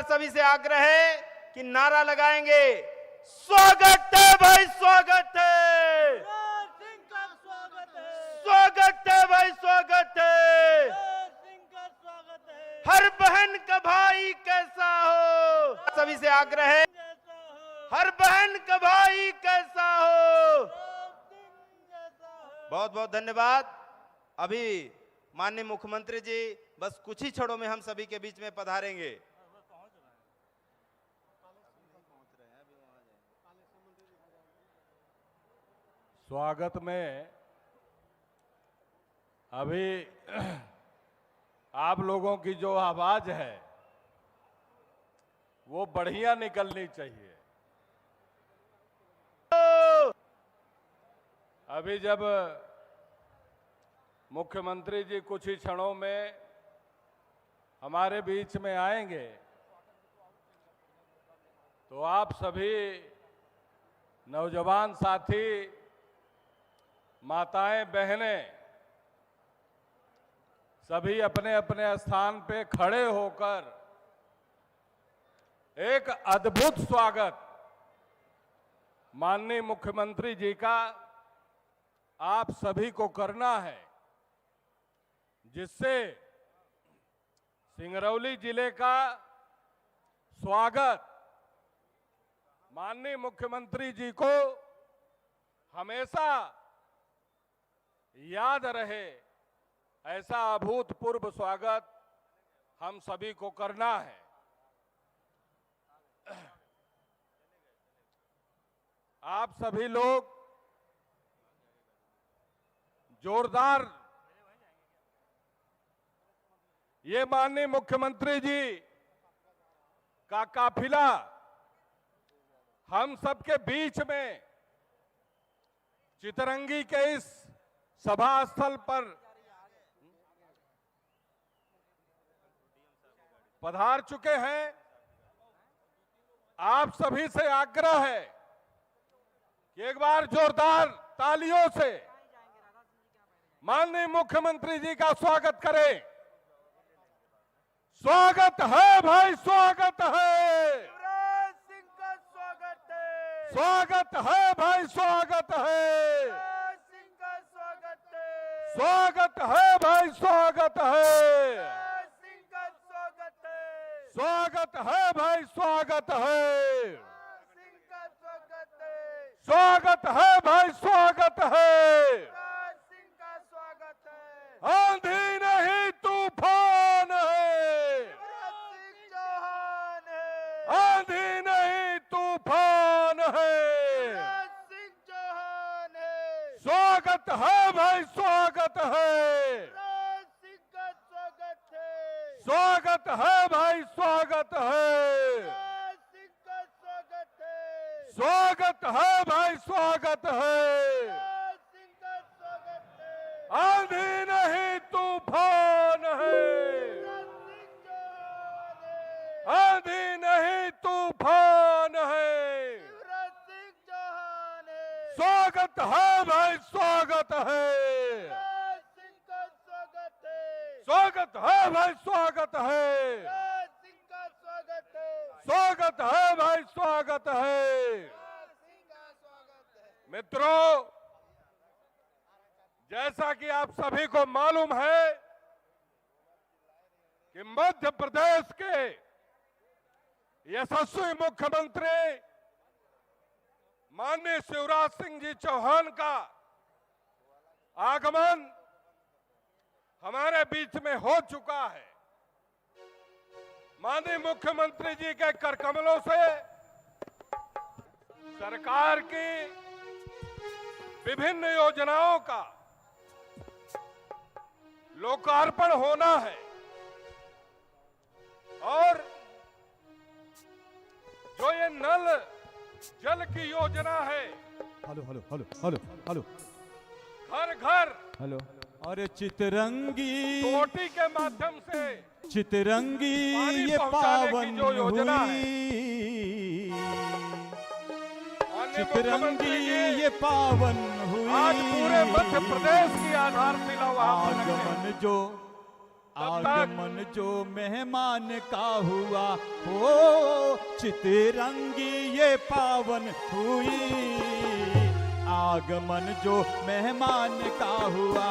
सभी से आग्रह है कि नारा लगाएंगे, स्वागत है भाई, स्वागत है, स्वागत है भाई, स्वागत है, हर बहन का भाई कैसा हो। सभी से आग्रह है, हर बहन का भाई कैसा हो। बहुत बहुत धन्यवाद। अभी माननीय मुख्यमंत्री जी बस कुछ ही क्षणों में हम सभी के बीच में पधारेंगे। स्वागत में अभी आप लोगों की जो आवाज है वो बढ़िया निकलनी चाहिए। अभी जब मुख्यमंत्री जी कुछ ही क्षणों में हमारे बीच में आएंगे तो आप सभी नौजवान साथी, माताएं, बहनें सभी अपने अपने स्थान पे खड़े होकर एक अद्भुत स्वागत माननीय मुख्यमंत्री जी का आप सभी को करना है, जिससे सिंगरौली जिले का स्वागत माननीय मुख्यमंत्री जी को हमेशा याद रहे। ऐसा अभूतपूर्व स्वागत हम सभी को करना है। आप सभी लोग जोरदार ये माननीय मुख्यमंत्री जी का काफिला हम सबके बीच में चितरंगी के इस सभा स्थल पर पधार चुके हैं। आप सभी से आग्रह है कि एक बार जोरदार तालियों से माननीय मुख्यमंत्री जी का स्वागत करें। स्वागत है भाई, स्वागत है, युवराज सिंह का स्वागत है, स्वागत है भाई, स्वागत है, युवराज सिंह का स्वागत है, स्वागत है भाई, स्वागत है, युवराज सिंह का स्वागत है, स्वागत है भाई, स्वागत है, युवराज सिंह का स्वागत है, स्वागत है भाई, स्वागत है। युवराज सिंह का स्वागत है, आंधी नहीं तूफान है, युवराज सिंह चौहान है, आंधी नहीं तूफान है। युवराज सिंह चौहान है, स्वागत है भाई, स्वागत है, युवराज सिंह का स्वागत है, स्वागत है भाई, स्वागत है, युवराज सिंह का स्वागत है, स्वागत है भाई, स्वागत है। युवराज सिंह का स्वागत है, आंधी नहीं तूफान है, युवराज सिंह चौहान है, आंधी नहीं तूफान है। युवराज सिंह चौहान है, स्वागत है भाई, स्वागत है, युवराज सिंह का स्वागत है, स्वागत है भाई, स्वागत है, युवराज सिंह का स्वागत है, स्वागत है भाई, स्वागत है। युवराज सिंह का स्वागत है। मित्रों, जैसा कि आप सभी को मालूम है कि मध्य प्रदेश के यशस्वी मुख्यमंत्री माननीय शिवराज सिंह जी चौहान का आगमन हमारे बीच में हो चुका है। माननीय मुख्यमंत्री जी के कर कमलों से सरकार की विभिन्न योजनाओं का लोकार्पण होना है और जो ये नल जल की योजना है, hello hello hello hello hello घर घर हेलो अरे चितरंगी टोटी के माध्यम से चितरंगी पानी ये पहुंचाने की पावन जो योजना है, हुई माननीय चितरंगी मुख्यमंत्री जी ये पावन हुई आज पूरे मध्य प्रदेश की आधारशिला वहां पर रखें। आगमन जो आगमन जो मेहमान का हुआ हो, चितरंगी ये पावन हुई। आगमन जो मेहमान का हुआ,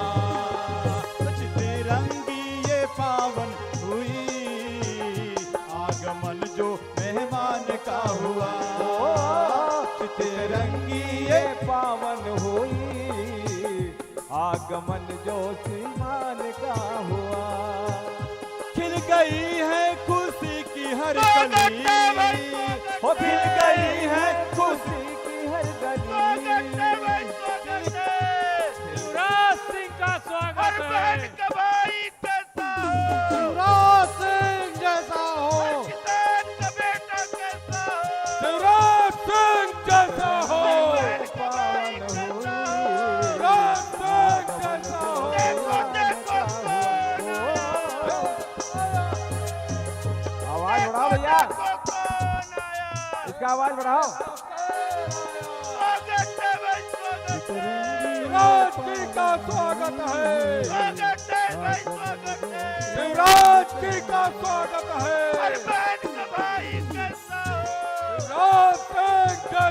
चितरंगी ये पावन हुई। आगमन जो मेहमान का हुआ, चितरंगी ये पावन हुई। आगमन जो श्रीमान का हुआ, खिल गई है खुशी की हर कली, हो खिल गई है खुशी की हर गली। युवराज सिंह का स्वागत है। भाई कैसा हो, युवराज सिंह जैसा हो, किसान का बेटा कैसा हो, युवराज सिंह जैसा हो, पावन हुई। युवराज सिंह जैसा हो। आवाज बढ़ाओ भैया, इसका आवाज बढ़ाओ। युवराज जी का स्वागत है। युवराज जी का स्वागत है। युवराज सिंह जैसा हो। युवराज सिंह का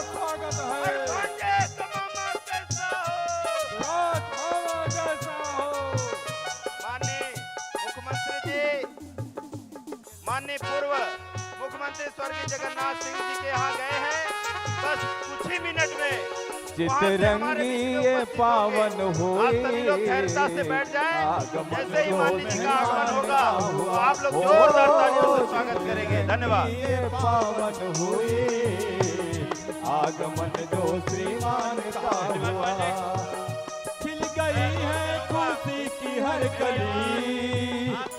स्वागत है। युवराज मामा जैसा हो। माननीय मुख्यमंत्री जी, माननीय पूर्व मुख्यमंत्री स्वर्गीय जगन्नाथ सिंह जी के यहाँ गए हैं। बस कुछ ही मिनट में चितरंगी ये पावन आप हुई। सभी लोग खैरता से बैठ जाएं। आगमन जैसे ही जो माननीय जी का आगमन होगा तो आप लोग हो, जोरदार तालियों से स्वागत करेंगे। धन्यवाद। ये पावन हुई। आगमन जो श्रीमान का हुआ, खिल गई है खुशी की हर कली,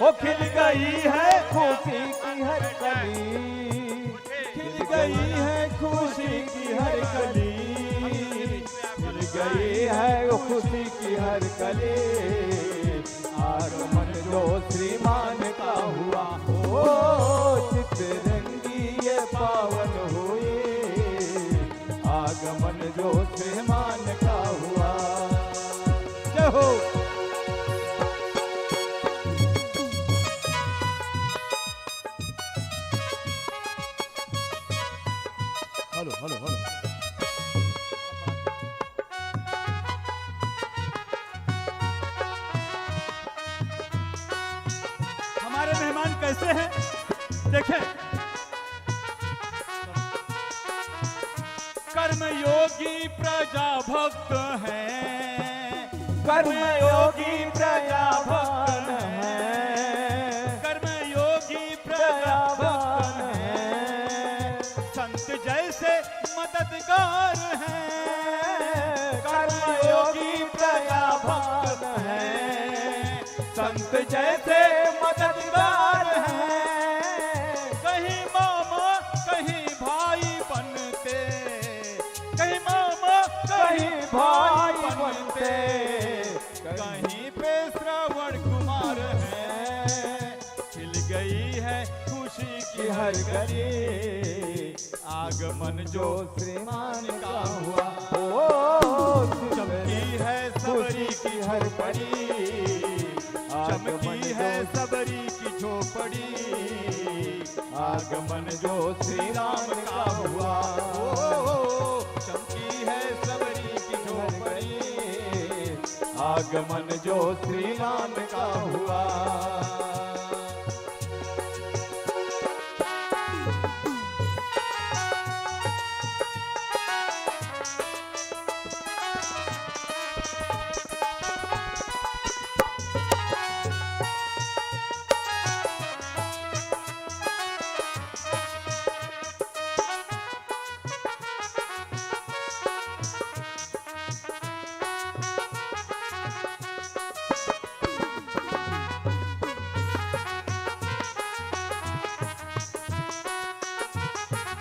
हो खिल गई है खुशी की हर कली। खिल गई है खुशी की हर कली। खिल गई है खुशी की हर कली। आगमन जो श्रीमान का हुआ, हो चितरंगी ये पावन हुई। आगमन जो श्रीमान का हुआ। जय हो। Hello hello hello. हमारे मेहमान कैसे हैं देखें। कर्मयोगी प्रजा भक्त हैं, कर्मयोगी प्रजा भक्त है। कर्मयोगी प्रजा भक्त हैं, संत जैसे मददगार हैं। कर्मयोगी प्रजा भक्त है। संत जैसे मददगार है। कहीं मामा कहीं भाई बनते, कहीं मामा कहीं भाई बनते। कहीं पे श्रवण कुमार है। खिल गई है खुशी की हर गली। आगमन जो श्रीमान का हुआ, ओ चमकी है सबरी की हर परी, चमकी है सबरी की झोपड़ी। आगमन जो श्री राम का हुआ, ओ चमकी है सबरी की झोपड़ी। आगमन जो श्री राम का हुआ।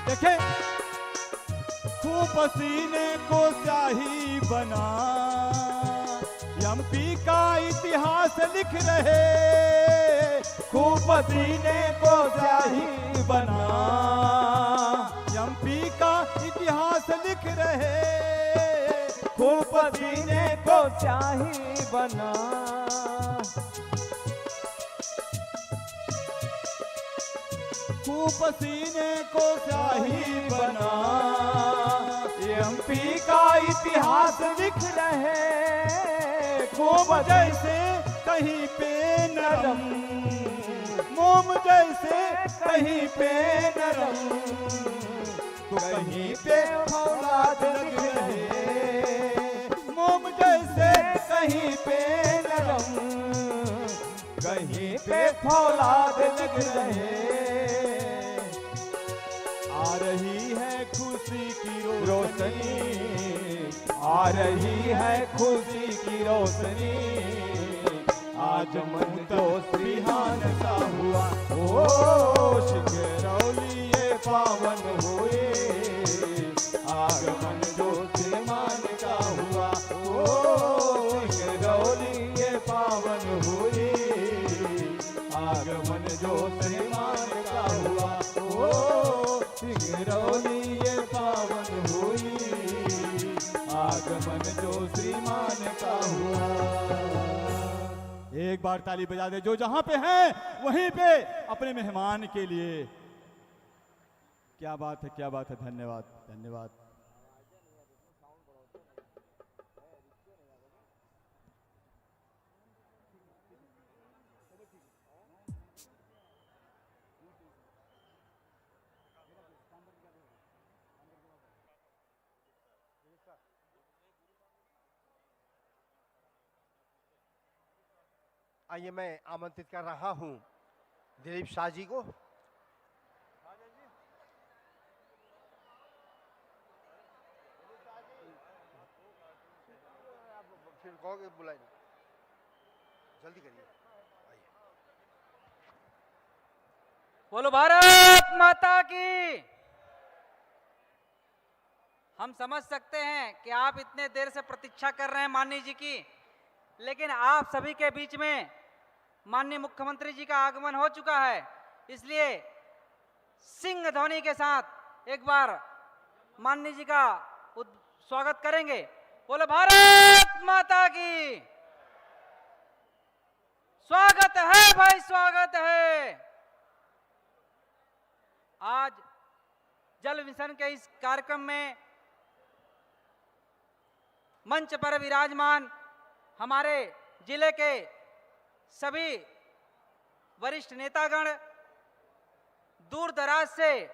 देखे खूब पसीने को स्याही बना, एमपी का इतिहास लिख रहे। खूब पसीने को स्याही बना, एमपी का इतिहास लिख रहे। खूब पसीने को स्याही बना, खूब पसीने को स्याही बना, एमपी का इतिहास लिख रहे मोम जैसे कहीं पे नरम, मोम जैसे कहीं पे नरम, तो कहीं पे फौलाद लग रहे, मोम जैसे कहीं पे नरम, कहीं पे फौलाद लग रहे। आ रही है खुशी की रोशनी, आ रही है खुशी की रोशनी, आज मन तो सुहान सा हुआ, ओ शिकरौली ये पावन हुए, आगमन जो श्रीमान का हुआ, ओ शिकरौली ये पावन हुई, आगमन जो श्रीमान का हुआ, ओ शिकरौली ये पावन हुई, आगमन जो श्रीमान का हुआ। एक बार ताली बजा दे जो जहां पे हैं वहीं पे अपने मेहमान के लिए। क्या बात है, क्या बात है, धन्यवाद धन्यवाद। आइए मैं आमंत्रित कर रहा हूं दिलीप शाह जी को। फिर कहोगे बुलाइए, जल्दी करिए। आइए। बोलो भारत माता की। हम समझ सकते हैं कि आप इतने देर से प्रतीक्षा कर रहे हैं माननीय जी की, लेकिन आप सभी के बीच में माननीय मुख्यमंत्री जी का आगमन हो चुका है, इसलिए सिंह ध्वनि के साथ एक बार माननीय जी का स्वागत करेंगे। बोलो भारत माता की। स्वागत है भाई, स्वागत है। आज जल मिशन के इस कार्यक्रम में मंच पर विराजमान हमारे जिले के सभी वरिष्ठ नेतागण, दूर दराज से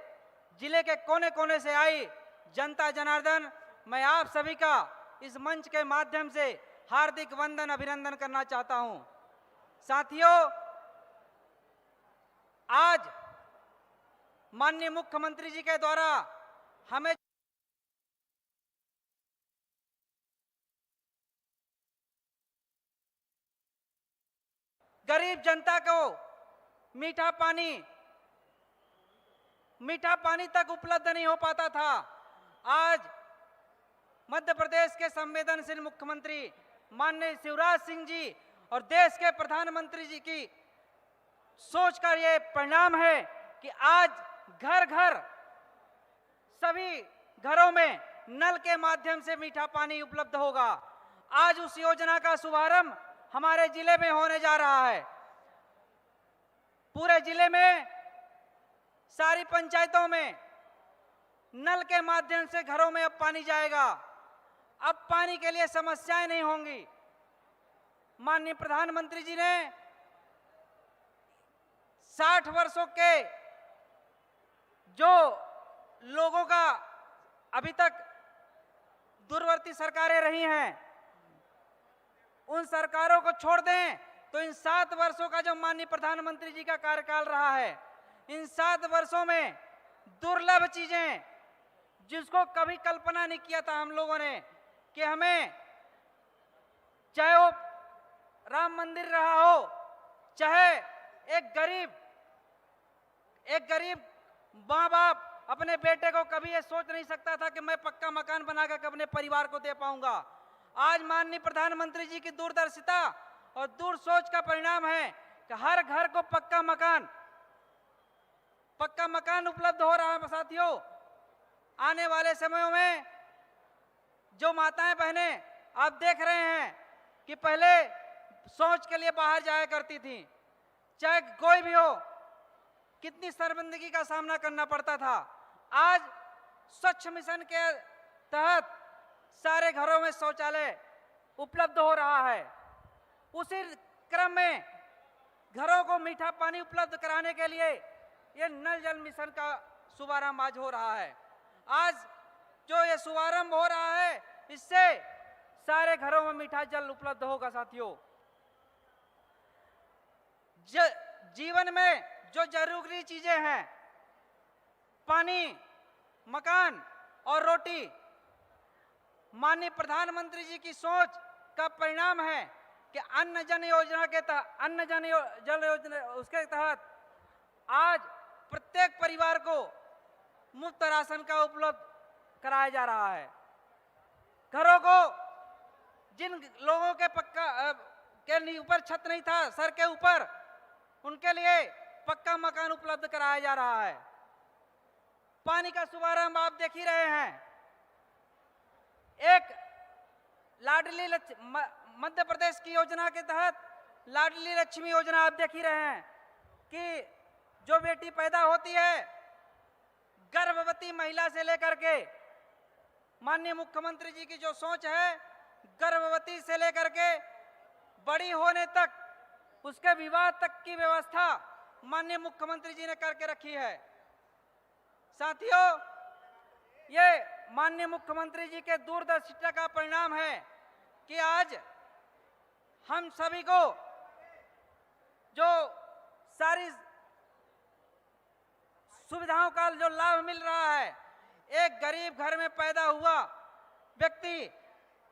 जिले के कोने कोने से आई जनता जनार्दन, मैं आप सभी का इस मंच के माध्यम से हार्दिक वंदन अभिनंदन करना चाहता हूं। साथियों, आज माननीय मुख्यमंत्री जी के द्वारा हमें गरीब जनता को मीठा पानी तक उपलब्ध नहीं हो पाता था। आज मध्य प्रदेश के संवेदनशील मुख्यमंत्री माननीय शिवराज सिंह जी और देश के प्रधानमंत्री जी की सोच का ये परिणाम है कि आज घर घर सभी घरों में नल के माध्यम से मीठा पानी उपलब्ध होगा। आज उस योजना का शुभारंभ हमारे जिले में होने जा रहा है। पूरे जिले में सारी पंचायतों में नल के माध्यम से घरों में अब पानी जाएगा। अब पानी के लिए समस्याएं नहीं होंगी। माननीय प्रधानमंत्री जी ने 60 वर्षों के जो लोगों का अभी तक दूरवर्ती सरकारें रही हैं, उन सरकारों को छोड़ दें तो इन 7 वर्षों का जो माननीय प्रधानमंत्री जी का कार्यकाल रहा है, इन 7 वर्षों में दुर्लभ चीजें जिसको कभी कल्पना नहीं किया था हम लोगों ने कि हमें, चाहे वो राम मंदिर रहा हो, चाहे एक गरीब माँ बाप अपने बेटे को कभी ये सोच नहीं सकता था कि मैं पक्का मकान बनाकर अपने परिवार को दे पाऊंगा। आज माननीय प्रधानमंत्री जी की दूरदर्शिता और दूर सोच का परिणाम है कि हर घर को पक्का मकान उपलब्ध हो रहा है। साथियों, आने वाले समयों में जो माताएं बहनें आप देख रहे हैं कि पहले शौच के लिए बाहर जाया करती थी, चाहे कोई भी हो, कितनी शर्मिंदगी का सामना करना पड़ता था। आज स्वच्छ मिशन के तहत सारे घरों में शौचालय उपलब्ध हो रहा है। उसी क्रम में घरों को मीठा पानी उपलब्ध कराने के लिए ये नल जल मिशन का शुभारंभ आज हो रहा है। आज जो ये शुभारंभ हो रहा है, इससे सारे घरों में मीठा जल उपलब्ध होगा। साथियों, जीवन में जो जरूरी चीजें हैं, पानी, मकान और रोटी, माननीय प्रधानमंत्री जी की सोच का परिणाम है कि अन्न जल योजना उसके तहत आज प्रत्येक परिवार को मुफ्त राशन का उपलब्ध कराया जा रहा है। घरों को, जिन लोगों के के ऊपर छत नहीं था, सर के ऊपर, उनके लिए पक्का मकान उपलब्ध कराया जा रहा है। पानी का शुभारंभ आप देख ही रहे हैं। एक लाडली मध्य प्रदेश की योजना के तहत लाडली लक्ष्मी योजना आप देख ही रहे हैं कि जो बेटी पैदा होती है, गर्भवती महिला से लेकर के, माननीय मुख्यमंत्री जी की जो सोच है, गर्भवती से लेकर के बड़ी होने तक उसके विवाह तक की व्यवस्था माननीय मुख्यमंत्री जी ने करके रखी है। साथियों, ये माननीय मुख्यमंत्री जी के दूरदर्शिता का परिणाम है कि आज हम सभी को जो सारी सुविधाओं का जो लाभ मिल रहा है, एक गरीब घर में पैदा हुआ व्यक्ति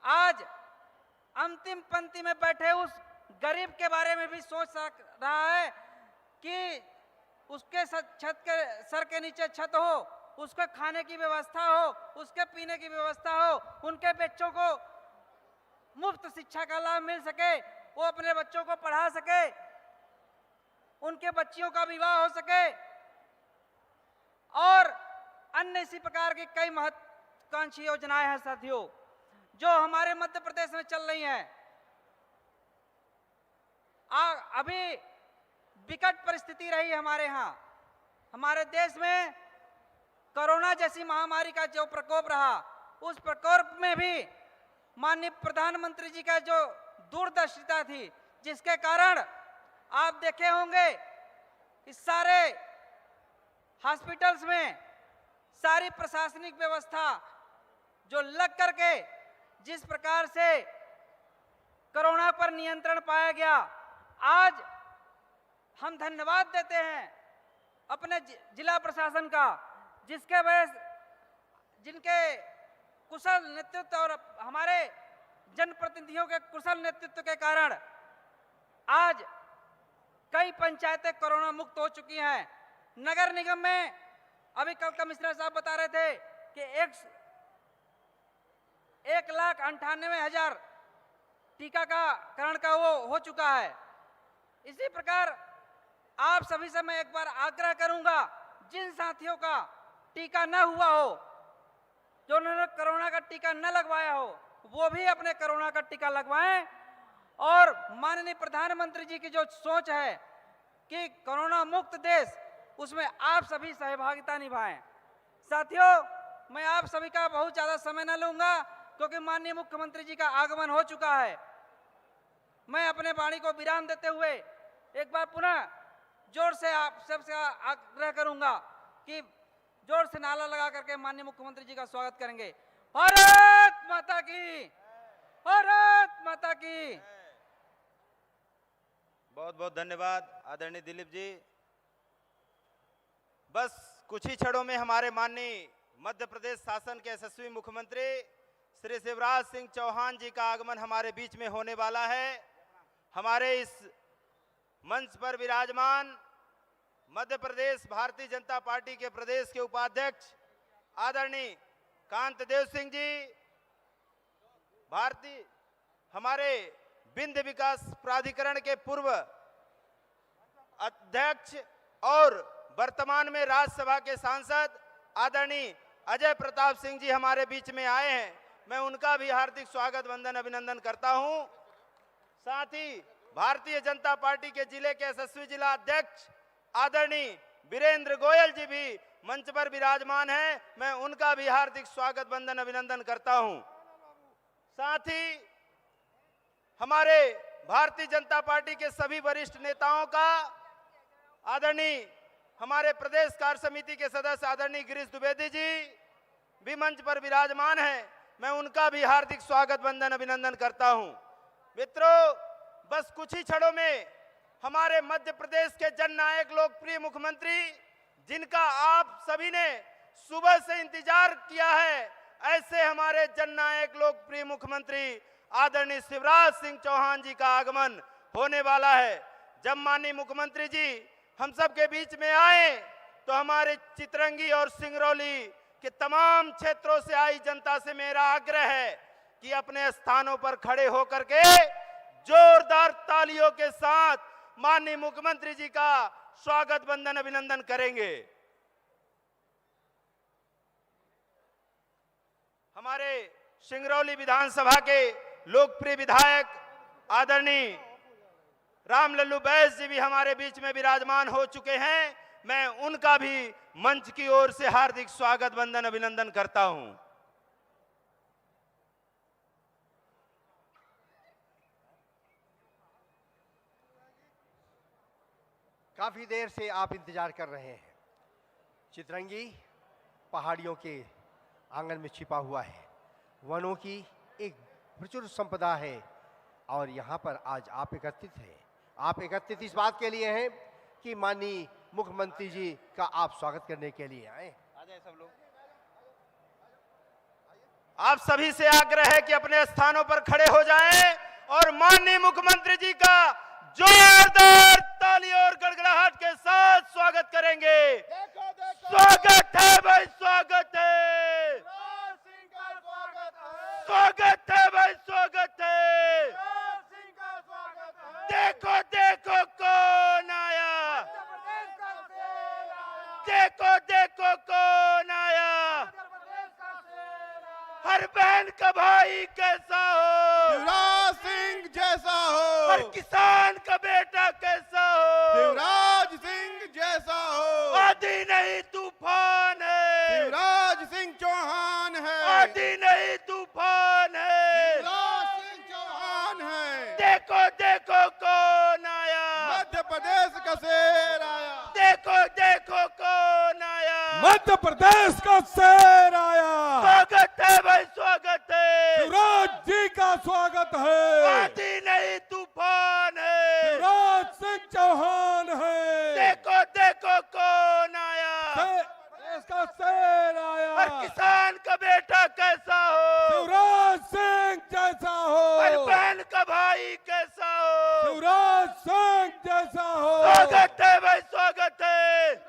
आज अंतिम पंक्ति में बैठे उस गरीब के बारे में भी सोच रहा है कि उसके छत के सर के नीचे छत हो, उसके खाने की व्यवस्था हो, उसके पीने की व्यवस्था हो, उनके बच्चों को मुफ्त शिक्षा का लाभ मिल सके, वो अपने बच्चों को पढ़ा सके, उनके बच्चियों का विवाह हो सके और अन्य इसी प्रकार की कई महत्वाकांक्षी योजनाएं हैं साथियों, जो हमारे मध्य प्रदेश में चल रही हैं। अभी विकट परिस्थिति रही हमारे यहाँ, हमारे देश में कोरोना जैसी महामारी का जो प्रकोप रहा, उस प्रकोप में भी माननीय प्रधानमंत्री जी का जो दूरदर्शिता थी, जिसके कारण आप देखे होंगे इस सारे हॉस्पिटल्स में सारी प्रशासनिक व्यवस्था जो लग करके जिस प्रकार से कोरोना पर नियंत्रण पाया गया, आज हम धन्यवाद देते हैं अपने जिला प्रशासन का, जिसके वजह जिनके कुशल नेतृत्व और हमारे जनप्रतिनिधियों के कुशल नेतृत्व के कारण आज कई पंचायतें कोरोना मुक्त हो चुकी हैं। नगर निगम में अभी कल कमिश्नर साहब बता रहे थे कि 1,98,000 टीकाकरण का वो हो चुका है। इसी प्रकार आप सभी से मैं एक बार आग्रह करूंगा, जिन साथियों का टीका न हुआ हो, जो उन्होंने कोरोना का टीका न लगवाया हो, वो भी अपने कोरोना का टीका लगवाएं और माननीय प्रधानमंत्री जी की जो सोच है कि कोरोना मुक्त देश, उसमें आप सभी सहभागिता निभाएं। साथियों, मैं आप सभी का बहुत ज्यादा समय न लूंगा क्योंकि माननीय मुख्यमंत्री जी का आगमन हो चुका है। मैं अपने वाणी को विराम देते हुए एक बार पुनः जोर से आप सबसे आग्रह करूंगा कि जोर से नारा लगा करके माननीय मुख्यमंत्री जी का स्वागत करेंगे। भारत माता की, भारत माता की। बहुत बहुत धन्यवाद आदरणीय दिलीप जी। बस कुछ ही क्षणों में हमारे माननीय मध्य प्रदेश शासन के यशस्वी मुख्यमंत्री श्री शिवराज सिंह चौहान जी का आगमन हमारे बीच में होने वाला है। हमारे इस मंच पर विराजमान मध्य प्रदेश भारतीय जनता पार्टी के प्रदेश के उपाध्यक्ष आदरणीय कांतदेव सिंह जी, हमारे विंध्य विकास प्राधिकरण के पूर्व अध्यक्ष और वर्तमान में राज्यसभा के सांसद आदरणीय अजय प्रताप सिंह जी हमारे बीच में आए हैं। मैं उनका भी हार्दिक स्वागत वंदन अभिनंदन करता हूं। साथ ही भारतीय जनता पार्टी के जिले के यशस्वी जिला अध्यक्ष आदरणीय वीरेंद्र गोयल जी भी मंच पर विराजमान हैं, मैं उनका भी हार्दिक स्वागत वंदन अभिनंदन करता हूं। साथ ही हमारे भारतीय जनता पार्टी के सभी वरिष्ठ नेताओं का, आदरणीय हमारे प्रदेश कार्य समिति के सदस्य आदरणीय गिरीश द्विवेदी जी भी मंच पर विराजमान हैं, मैं उनका भी हार्दिक स्वागत वंदन अभिनंदन करता हूं। मित्रों, बस कुछ ही क्षणों में हमारे मध्य प्रदेश के जननायक लोकप्रिय मुख्यमंत्री, जिनका आप सभी ने सुबह से इंतजार किया है, ऐसे हमारे जननायक लोकप्रिय मुख्यमंत्री आदरणीय शिवराज सिंह चौहान जी का आगमन होने वाला है। जब माननीय मुख्यमंत्री जी हम सब के बीच में आए तो हमारे चितरंगी और सिंगरौली के तमाम क्षेत्रों से आई जनता से मेरा आग्रह है कि अपने स्थानों पर खड़े होकर के जोरदार तालियों के साथ माननीय मुख्यमंत्री जी का स्वागत वंदन अभिनंदन करेंगे। हमारे सिंगरौली विधानसभा के लोकप्रिय विधायक आदरणीय रामलल्लू बैस जी भी हमारे बीच में विराजमान हो चुके हैं, मैं उनका भी मंच की ओर से हार्दिक स्वागत वंदन अभिनंदन करता हूं। काफी देर से आप इंतजार कर रहे हैं। चितरंगी पहाड़ियों के आंगन में छिपा हुआ है, वनों की एक प्रचुर संपदा है और यहाँ पर आज आप एकत्रित हैं। आप एकत्रित इस बात के लिए हैं कि माननीय मुख्यमंत्री जी का आप स्वागत करने के लिए आए। आ जाए सब लोग। आप सभी से आग्रह है कि अपने स्थानों पर खड़े हो जाएं और माननीय मुख्यमंत्री जी का जोरदार ताली और गड़गड़ाहट के साथ स्वागत करेंगे। स्वागत है भाई, स्वागत है, स्वागत है भाई, स्वागत है। देखो देखो कौन आया, देखो देखो कौन आया। हर बहन का भाई कैसा हो, शिवराज सिंह जैसा हो, हर किसान का बेटा कैसा हो, शिवराज सिंह जैसा हो। आधी नहीं तूफान है, शिवराज सिंह चौहान है, आधी नहीं तूफान है, शिवराज सिंह चौहान है। देखो देखो कौन आया, मध्य प्रदेश का शेर आया, देखो देखो कौन आया, मध्य प्रदेश का शेर आया। स्वागत है भाई, स्वागत है, शिवराज जी का स्वागत है। आधी नहीं तूफान है, शिवराज सिंह चौहान है। देखो देखो कौन आया, देश का शेर आया। हर किसान का बेटा कैसा हो, शिवराज सिंह जैसा हर हो, बहन का भाई कैसा हो। शिवराज सिंह जैसा हो। स्वागत है भाई, स्वागत है,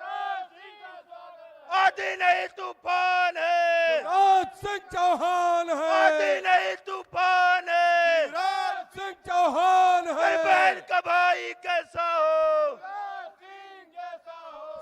आधी नहीं तूफान है, शिवराज सिंह चौहान आधी है। नहीं तूफान है, शिवराज सिंह चौहान हर है। बहन का भाई कैसा हो।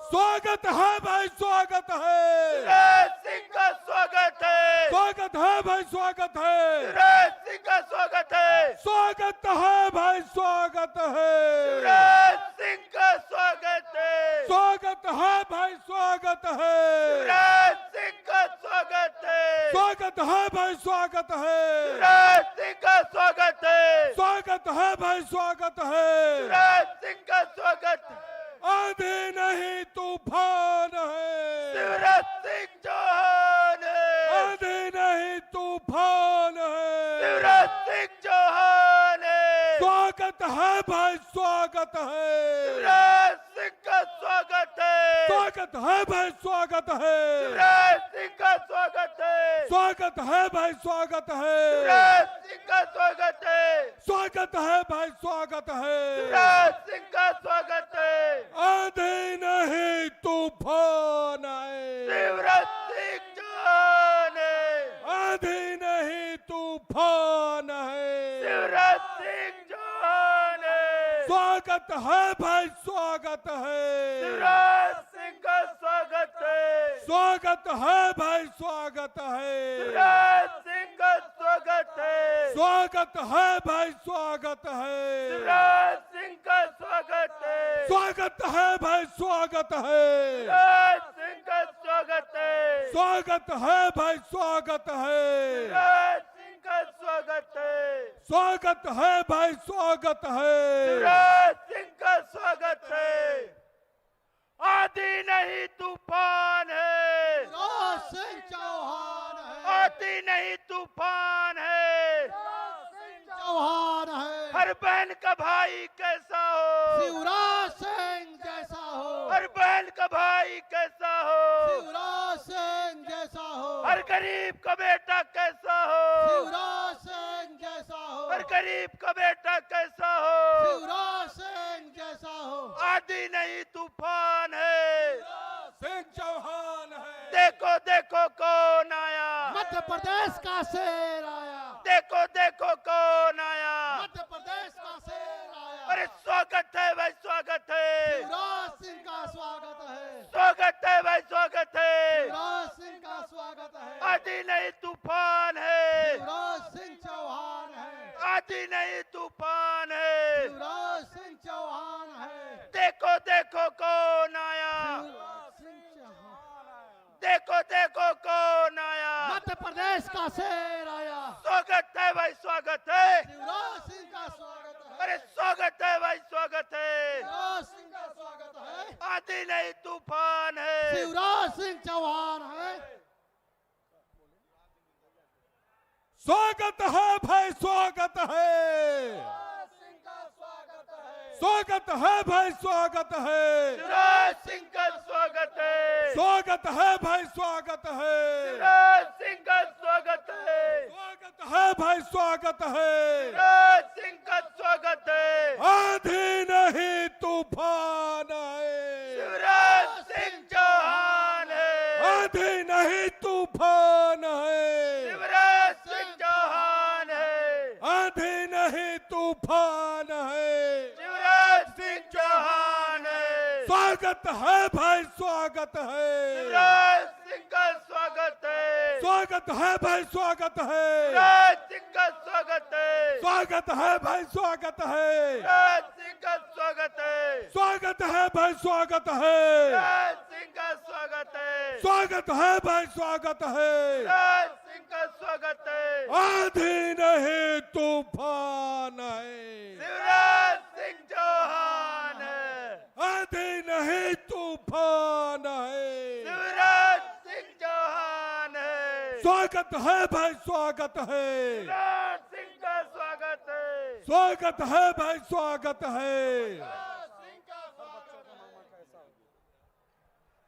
स्वागत है भाई, स्वागत है। राज सिंह का स्वागत है, स्वागत है भाई, स्वागत है। राज सिंह का स्वागत है, स्वागत है भाई, स्वागत है। राज सिंह का स्वागत है, स्वागत है भाई, स्वागत है। राज सिंह का स्वागत है, स्वागत है भाई, स्वागत है। राज सिंह का स्वागत है, स्वागत है भाई, स्वागत है। राज सिंह का स्वागत है। आंधी नहीं तूफान है, शिवराज सिंह चौहान है, आंधी नहीं तूफान है। शिवराज सिंह चौहान है, स्वागत है भाई, स्वागत है। शिवराज सिंह का स्वागत है, स्वागत है भाई, स्वागत है। शिवराज सिंह का स्वागत है, स्वागत है भाई, स्वागत है। शिवराज सिंह का स्वागत है, स्वागत है भाई, स्वागत है। शिवराज सिंह का स्वागत है। आंधी नहीं तूफान आए, शिवराज सिंह चौहान है, आंधी नहीं तूफान है। शिवराज सिंह चौहान है, स्वागत है भाई, स्वागत है। शिवराज सिंह का स्वागत है, स्वागत है भाई, स्वागत है। शिवराज सिंह का स्वागत है भाई, स्वागत है। शिवराज सिंह का स्वागत है। स्वागत है भाई, स्वागत है। शिवराज सिंह का स्वागत है। स्वागत है भाई, स्वागत है। शिवराज सिंह का स्वागत है। स्वागत है भाई, स्वागत है। शिवराज सिंह का स्वागत है। आधी नहीं तूफान है। शिवराज सिंह चौहान है। आधी नहीं तूफान है। चौहान है। हर बहन का भाई कैसा हो। शिवराज सिंह जैसा हो। हर बहन का भाई कैसा हो। शिवराज सिंह जैसा हो। हर गरीब का बेटा कैसा हो। शिवराज सिंह जैसा हो। हर गरीब का बेटा कैसा हो। शिवराज सिंह जैसा हो। आधी नहीं तूफान है। सिंह चौहान है। देखो देखो कौन आया। मध्य प्रदेश का शेर आया। देखो देखो कौन आया। मध्य प्रदेश का शेर आया। अरे स्वागत है भाई, स्वागत है। शिवराज सिंह का स्वागत है। स्वागत है भाई, स्वागत है। शिवराज सिंह का स्वागत है। आधी नहीं तूफान है। शिवराज सिंह चौहान है। आधी नहीं तूफान है। शिवराज सिंह चौहान है। देखो देखो कौन आया। शिवराज सिंह चौहान। देखो देखो कौन आया। मध्य प्रदेश का शेर आया। स्वागत है भाई, स्वागत है। शिवराज सिंह का स्वागत है। अरे स्वागत है भाई, स्वागत है। शिवराज सिंह का स्वागत है। आधी नहीं तूफान है। शिवराज सिंह चौहान है। स्वागत है भाई, स्वागत है। शिवराज सिंह का स्वागत है। स्वागत है भाई, स्वागत है। शिवराज सिंह का स्वागत है। स्वागत है भाई, स्वागत है। शिवराज सिंह का स्वागत है। स्वागत है भाई, स्वागत है। शिवराज सिंह का स्वागत है। आधी नहीं तूफान है। शिवराज सिंह चौहान है। आधी नहीं तूफान है। शिवराज सिंह चौहान है। आधी नहीं तूफान है। शिवराज सिंह चौहान है। स्वागत है भाई, स्वागत है। शिवराज सिंह का स्वागत है। स्वागत है भाई, स्वागत है। शिवराज सिंह का स्वागत है। स्वागत है भाई, स्वागत है। शिवराज सिंह का स्वागत है। स्वागत है भाई, स्वागत है। शिवराज सिंह का स्वागत है। स्वागत है भाई, स्वागत है। शिवराज सिंह का स्वागत है। आधी नहीं तूफान है। शिवराज सिंह चौहान है। आधी नहीं तूफान है। शिवराज सिंह चौहान है। स्वागत है भाई, स्वागत है। शिवराज सिंह का स्वागत है। स्वागत है भाई, स्वागत है।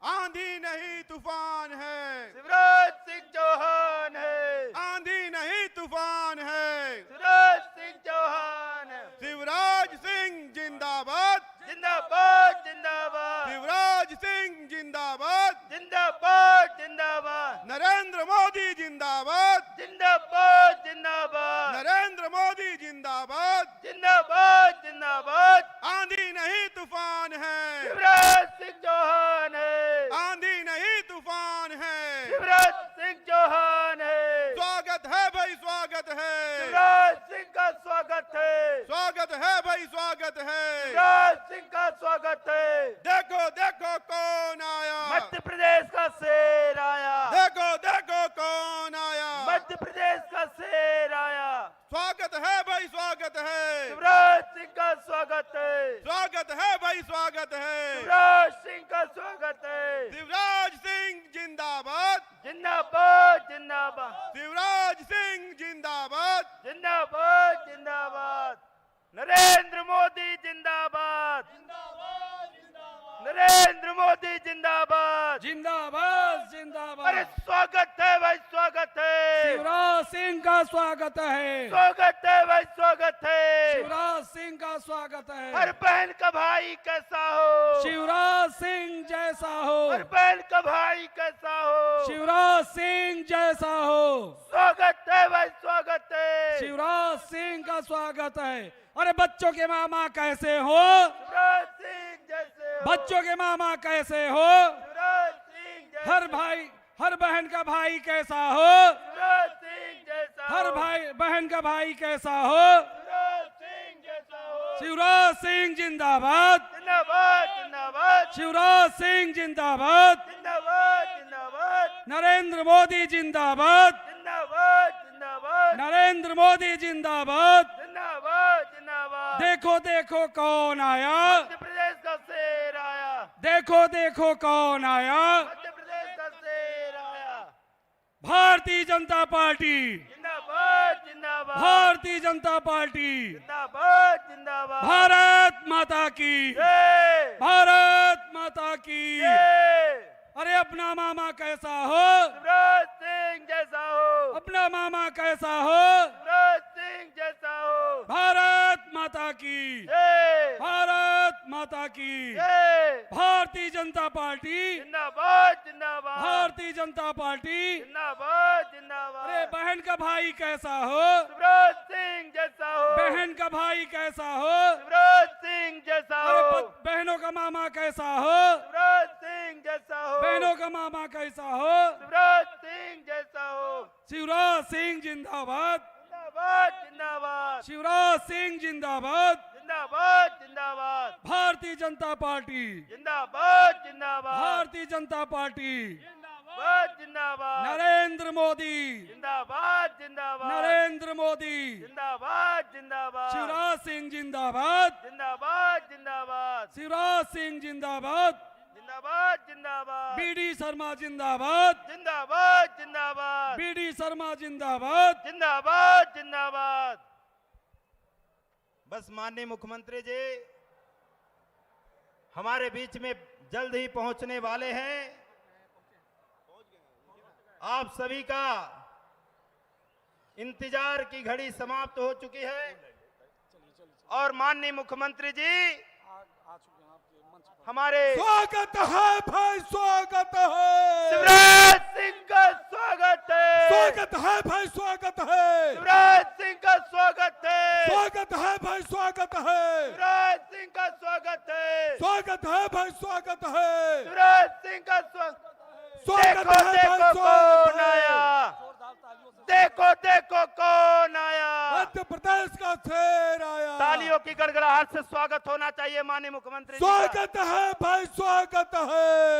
आंधी नहीं तूफान है। शिवराज सिंह चौहान है। आंधी नहीं तूफान है। शिवराज सिंह चौहान है। शिवराज सिंह जिंदाबाद। जिंदाबाद जिंदाबाद। शिवराज सिंह जिंदाबाद। जिंदाबाद जिंदाबाद। नरेंद्र मोदी जिंदाबाद। जिंदाबाद जिंदाबाद। नरेंद्र मोदी जिंदाबाद। जिंदाबाद जिंदाबाद। आंधी नहीं तूफान है। शिवराज सिंह चौहान है। आंधी नहीं तूफान है। शिवराज सिंह चौहान है। स्वागत है भाई, स्वागत है। शिवराज सिंह का स्वागत है। स्वागत है भाई, स्वागत है। शिवराज सिंह का स्वागत है। देखो देखो कौन आया। मध्य प्रदेश का शेर आया। देखो देखो कौन आया। मध्य प्रदेश का शेर आया। स्वागत है भाई, स्वागत है। शिवराज सिंह का स्वागत है। स्वागत है भाई, स्वागत है। शिवराज सिंह का स्वागत है। शिवराज सिंह जिंदाबाद। जिंदाबाद जिंदाबाद। शिवराज सिंह जिंदाबाद। जिंदाबाद जिंदाबाद। नरेंद्र मोदी जिंदाबाद। नरेंद्र मोदी जिंदाबाद। जिंदाबाद जिंदाबाद। अरे स्वागत है भाई, स्वागत है। शिवराज सिंह का स्वागत है। स्वागत है भाई, स्वागत है। शिवराज सिंह का स्वागत है। हर बहन का भाई कैसा हो। शिवराज सिंह जैसा हो। हर बहन का भाई कैसा हो। शिवराज सिंह जैसा हो। स्वागत है भाई, स्वागत है। शिवराज सिंह का स्वागत है। अरे बच्चों के मामा कैसे हो। शिवराज सिंह जैसे हो। बच्चों के मामा कैसे हो। शिवराज सिंह जैसे। हर भाई हर बहन का भाई कैसा हो। शिवराज सिंह जैसा हर भाई बहन का भाई कैसा हो, शिवराज सिंह जिंदाबाद, शिवराज सिंह जिंदाबाद, नरेंद्र मोदी जिंदाबाद, नरेंद्र मोदी जिंदाबाद। देखो देखो कौन आया, मध्य प्रदेश का शेर आया, देखो देखो कौन आया, मध्य प्रदेश का शेर आया। भारतीय जनता पार्टी, जिंदाबाद जिंदाबाद, भारतीय जनता पार्टी, जिंदाबाद जिंदाबाद, भारत माता की, जय भारत माता की। जय। अरे अपना मामा कैसा हो, शिवराज सिंह जैसा हो, अपना मामा कैसा हो, शिवराज सिंह जैसा हो, भारत माता की, जय भारत माता की। जय। भारतीय जनता पार्टी, जिंदाबाद जिंदाबाद, भारतीय जनता पार्टी। जिंदाबाद जिंदाबाद। अरे बहन का भाई कैसा हो, शिवराज सिंह जैसा हो, बहन का भाई कैसा हो, शिवराज सिंह जैसा अरे हो, बहनों का मामा कैसा हो, शिवराज सिंह जैसा हो, बहनों का मामा कैसा हो। शिवराज सिंह जैसा हो। शिवराज सिंह जिंदाबाद, जिंदाबाद जिंदाबाद, शिवराज सिंह जिंदाबाद, जिंदाबाद जिंदाबाद, भारतीय जनता पार्टी, जिंदाबाद जिंदाबाद, भारतीय जनता पार्टी। जिंदाबाद जिंदाबाद, नरेंद्र मोदी, जिंदाबाद जिंदाबाद, नरेंद्र मोदी, जिंदाबाद जिंदाबाद, शिवराज सिंह जिंदाबाद, जिंदाबाद जिंदाबाद, शिवराज सिंह जिंदाबाद, जिंदाबाद जिंदाबाद, बीडी शर्मा जिंदाबाद, जिंदाबाद जिंदाबाद, बीडी शर्मा जिंदाबाद। जिंदाबाद जिंदाबाद। बस माननीय मुख्यमंत्री जी हमारे बीच में जल्द ही पहुंचने वाले हैं। आप सभी का इंतजार की घड़ी समाप्त हो चुकी है और माननीय मुख्यमंत्री जी हमारे स्वागत है भाई, स्वागत है, शिवराज सिंह का स्वागत है, स्वागत है भाई, स्वागत है, शिवराज सिंह का स्वागत है, स्वागत है भाई, स्वागत है, शिवराज सिंह का स्वागत है, स्वागत है भाई, स्वागत है, शिवराज सिंह का स्वागत। स्वागत देखो है देखो भाई, कौन स्वागत है। आया, देखो देखो कौन आया। मध्य प्रदेश का शेर आया। तालियों की गड़गड़ाहट से स्वागत होना चाहिए माननीय मुख्यमंत्री जी का। स्वागत है भाई, स्वागत है,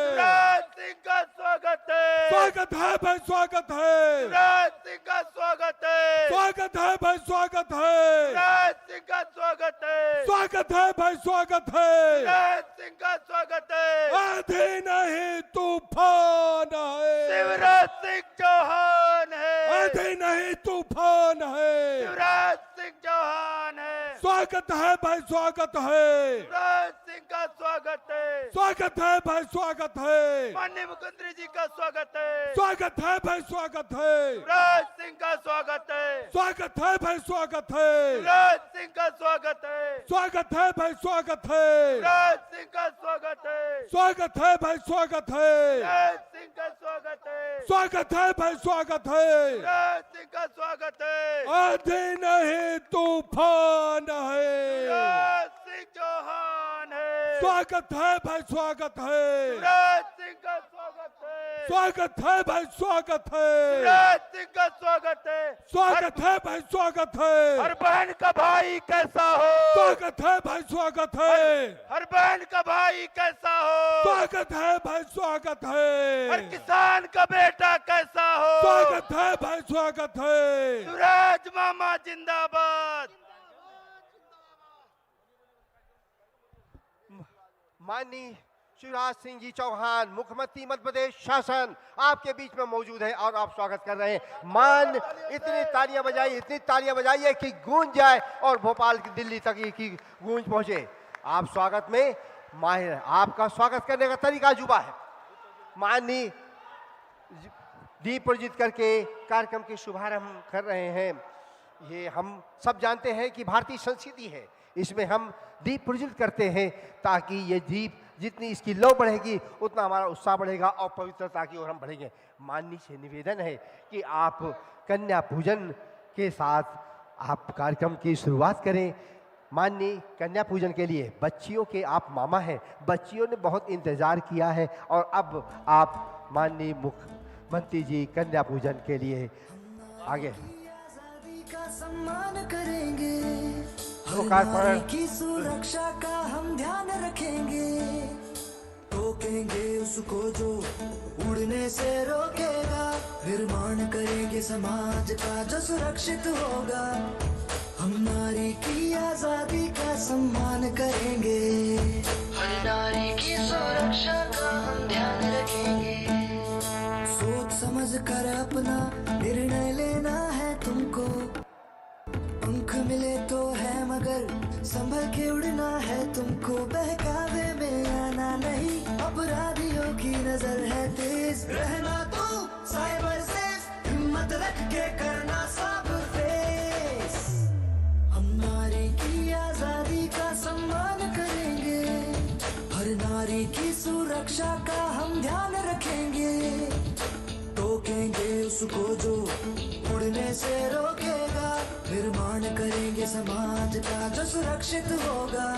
शिवराज सिंह का स्वागत है, स्वागत है भाई, स्वागत है, शिवराज सिंह का स्वागत है, स्वागत है भाई, स्वागत है, शिवराज सिंह का स्वागत है, स्वागत है भाई, स्वागत है। शिवराज सिंह का स्वागत है। आंधी नहीं तूफान है, शिवराज सिंह चौहान है, आंधी नहीं तूफान है। शिवराज सिंह चौहान है, स्वागत है भाई, स्वागत है, शिवराज सिंह का स्वागत है, स्वागत है भाई, स्वागत है, माननीय मुख्यमंत्री जी का स्वागत है, स्वागत है भाई, स्वागत है, शिवराज सिंह का स्वागत है, स्वागत है भाई, स्वागत है, शिवराज सिंह का स्वागत है, स्वागत है भाई, स्वागत है, शिवराज सिंह का स्वागत है, स्वागत है भाई, स्वागत है, शिवराज सिंह का स्वागत है, स्वागत है भाई, स्वागत है। शिवराज सिंह का स्वागत है। आंधी नहीं तूफान है, शिवराज सिंह चौहान है, स्वागत है भाई, स्वागत है, शिवराज सिंह का स्वागत है, स्वागत है भाई, स्वागत है, शिवराज सिंह का स्वागत है। स्वागत है भाई, स्वागत है, हर बहन का भाई कैसा हो, स्वागत है भाई, स्वागत है, हर बहन का भाई कैसा हो, स्वागत है भाई, स्वागत है, हर किसान का बेटा कैसा हो, स्वागत है भाई, स्वागत है। शिवराज मामा जिंदाबाद। माननीय शिवराज सिंह जी चौहान मुख्यमंत्री मध्य प्रदेश शासन आपके बीच में मौजूद है और आप स्वागत कर रहे हैं। इतनी तालियां बजाइए, इतनी तालियां बजाइए कि गूंज जाए और भोपाल की दिल्ली तक की गूंज पहुंचे। आप स्वागत में माहिर हैं, आपका स्वागत करने का तरीका जुबा है। माननीय दीप प्रज्वलित करके कार्यक्रम के शुभारंभ कर रहे हैं। ये हम सब जानते हैं कि भारतीय संस्कृति है, इसमें हम दीप प्रज्वलित करते हैं ताकि ये दीप जितनी इसकी लौ बढ़ेगी उतना हमारा उत्साह बढ़ेगा और पवित्रता की ओर हम बढ़ेंगे। माननीय से निवेदन है कि आप कन्या पूजन के साथ आप कार्यक्रम की शुरुआत करें। माननीय कन्या पूजन के लिए बच्चियों के आप मामा हैं, बच्चियों ने बहुत इंतजार किया है और अब आप माननीय मुख्यमंत्री जी कन्या पूजन के लिए आगे। सम्मान करेंगे, हर लोकार्पण। नारी की सुरक्षा का हम ध्यान रखेंगे, रोकेंगे उसको जो उड़ने से रोकेगा, निर्माण करेंगे समाज का जो सुरक्षित होगा, हम नारी की आजादी का सम्मान करेंगे, हर नारी की सुरक्षा का हम ध्यान रखेंगे। सोच समझ कर अपना निर्णय लेना है तुमको, पंख मिले तो है मगर संभल के उड़ना है तुमको, बहकावे में आना नहीं, अपराधियों की नजर है तेज, रहना तो साइबर सेफ, हिम्मत रख के करना सब फेस, हम नारी की आजादी का सम्मान करेंगे, हर नारी की सुरक्षा का हम ध्यान रखेंगे, रोकेंगे उसको जो उड़ने से रोकेगा, निर्माण करेंगे समाज का जो सुरक्षित होगा,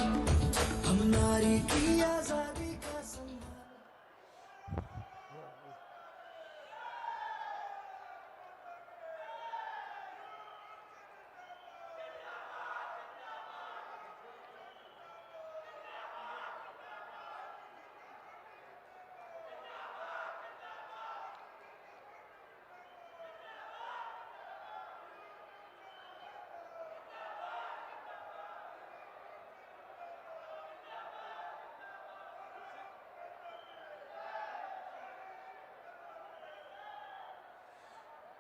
हम नारी की आजादी का सम्मान।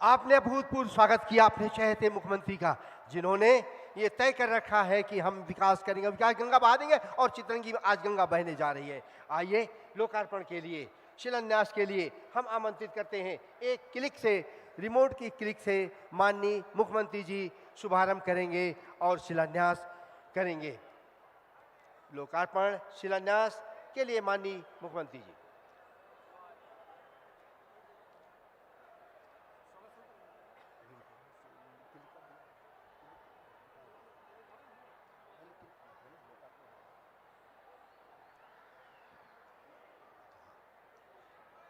आपने अभूतपूर्व स्वागत किया अपने चहेते मुख्यमंत्री का, जिन्होंने ये तय कर रखा है कि हम विकास करेंगे, विकास गंगा बहा देंगे, और चितरंगी में आज गंगा बहने जा रही है। आइए लोकार्पण के लिए, शिलान्यास के लिए हम आमंत्रित करते हैं, एक क्लिक से, रिमोट की क्लिक से माननीय मुख्यमंत्री जी शुभारंभ करेंगे और शिलान्यास करेंगे। लोकार्पण शिलान्यास के लिए माननीय मुख्यमंत्री जी।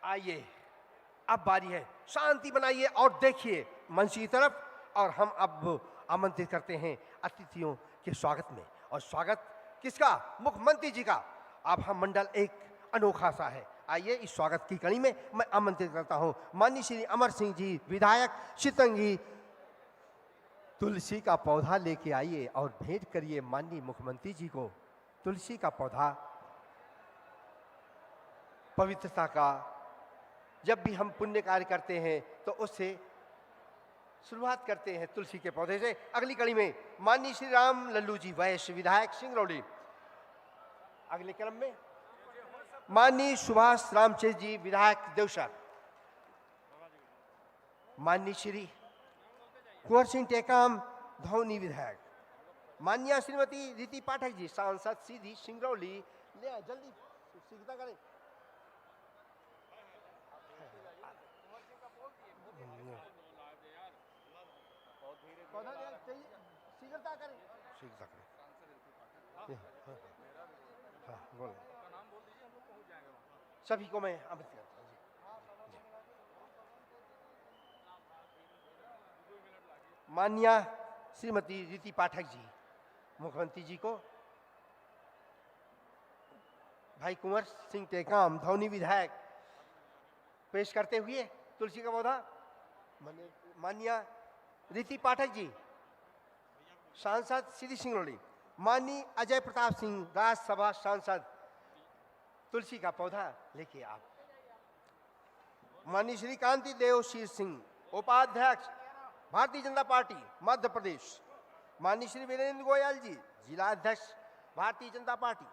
आइए, अब बारी है, शांति बनाइए और देखिए मंच की तरफ, और हम अब आमंत्रित करते हैं अतिथियों के स्वागत में। और स्वागत किसका? मुख्यमंत्री जी का। अब हम मंडल एक अनोखा सा है। आइए इस स्वागत की कड़ी में मैं आमंत्रित करता हूं माननीय श्री अमर सिंह जी, विधायक चितरंगी। तुलसी का पौधा लेके आइए और भेंट करिए माननीय मुख्यमंत्री जी को। तुलसी का पौधा पवित्रता का, जब भी हम पुण्य कार्य करते हैं तो उससे शुरुआत करते हैं तुलसी के पौधे से। अगली कड़ी में माननीय श्री राम लल्लू जी वैश्य, विधायक सिंगरौली। अगले क्रम में माननीय सुभाष रामचंद्र जी, विधायक देवसर। माननीय श्री कुंवर सिंह टेकाम, धौनी विधायक। माननीय श्रीमती रीति पाठक जी, सांसद सीधी सिंगरौली। ले जल्दी सीधा करें। शीघ्रता करें, शीघ्रता करें। हाँ, बोलो। सभी को मैं आमंत्रित करता हूँ। माननीय श्रीमती रीति पाठक जी, मुख्यमंत्री जी को भाई कुंवर सिंह टेकाम, धौनी विधायक, पेश करते हुए तुलसी का पौधा। माननीय रीति पाठक जी, सांसद सीधी सिंगरौली। माननीय अजय प्रताप सिंह, राज्यसभा सांसद, तुलसी का पौधा लेके आप। माननीय श्री कांति देव शीर सिंह, उपाध्यक्ष भारतीय जनता पार्टी मध्य प्रदेश। माननीय श्री वीरेंद्र गोयल जी, जिला अध्यक्ष भारतीय जनता पार्टी।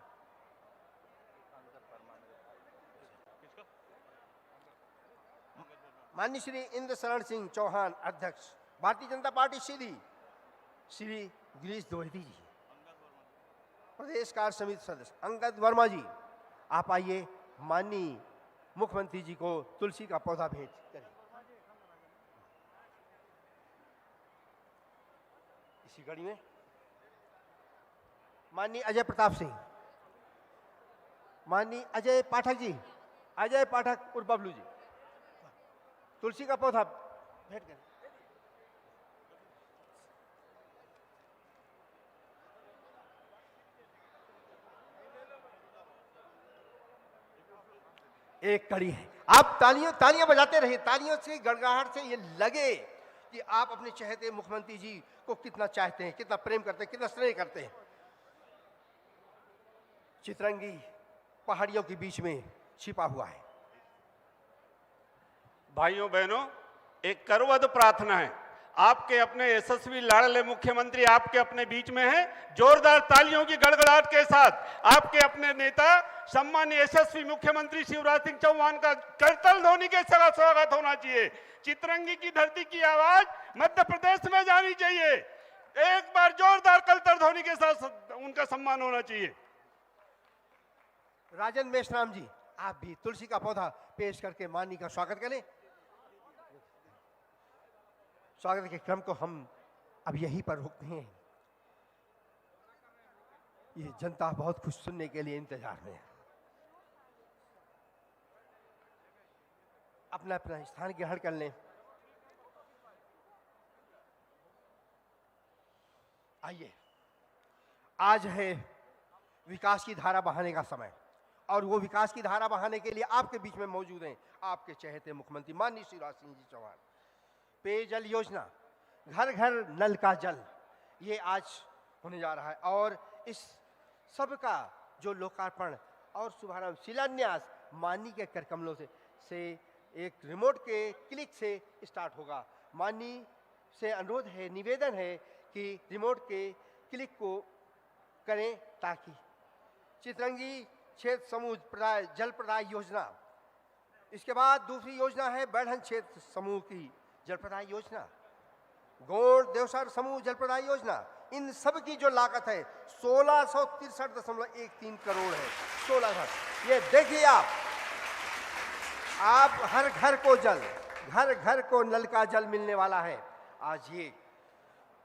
माननीय श्री इंद्र शरण सिंह चौहान, अध्यक्ष भारतीय जनता पार्टी सीधी। श्री गिरीश द्विवेदी जी, प्रदेश कार्य समिति सदस्य। अंगद वर्मा जी, आप आइए, माननीय मुख्यमंत्री जी को तुलसी का पौधा भेंट करें। इसी कड़ी में माननीय अजय प्रताप सिंह, माननीय अजय पाठक जी, अजय पाठक उर्फ बबलू जी, तुलसी का पौधा भेंट करें। एक कड़ी है। आप तालियां बजाते रहिए, तालियों से गड़गड़ाहट से ये लगे कि आप अपने चहेते मुख्यमंत्री जी को कितना चाहते हैं, कितना प्रेम करते हैं, कितना स्नेह करते हैं। चितरंगी पहाड़ियों के बीच में छिपा हुआ है। भाइयों बहनों, एक करवद प्रार्थना है, आपके अपने यशस्वी लाडले मुख्यमंत्री आपके अपने बीच में हैं। जोरदार तालियों की गड़गड़ाहट के साथ आपके अपने नेता सम्मानीय यशस्वी मुख्यमंत्री शिवराज सिंह चौहान का करतल ध्वनि के साथ स्वागत होना चाहिए। चितरंगी की धरती की आवाज मध्य प्रदेश में जानी चाहिए। एक बार जोरदार करतल ध्वनि के साथ उनका सम्मान होना चाहिए। राजन मेश्राम जी, आप भी तुलसी का पौधा पेश करके माननीय का स्वागत करें। स्वागत के क्रम को हम अब यहीं पर रोकते हैं। ये जनता बहुत कुछ सुनने के लिए इंतजार में है। अपना अपना स्थान ग्रहण कर लें। आइए, आज है विकास की धारा बहाने का समय, और वो विकास की धारा बहाने के लिए आपके बीच में मौजूद हैं आपके चहेते मुख्यमंत्री माननीय शिवराज सिंह जी चौहान। पेयजल योजना, घर घर नल का जल, ये आज होने जा रहा है, और इस सब का जो लोकार्पण और शुभारंभ शिलान्यास माननीय के कर कमलों से एक रिमोट के क्लिक से स्टार्ट होगा। माननीय से अनुरोध है, निवेदन है कि रिमोट के क्लिक को करें ताकि चितरंगी क्षेत्र समूह जल प्रदाय योजना, इसके बाद दूसरी योजना है बैठन क्षेत्र समूह की जल प्रदाय योजना, गौड़ देवसर समूह जल प्रदाय योजना। इन सब की जो लागत है 1663.13 करोड़ है। 16, ये देखिए आप हर घर को जल, घर घर को नल का जल मिलने वाला है। आज ये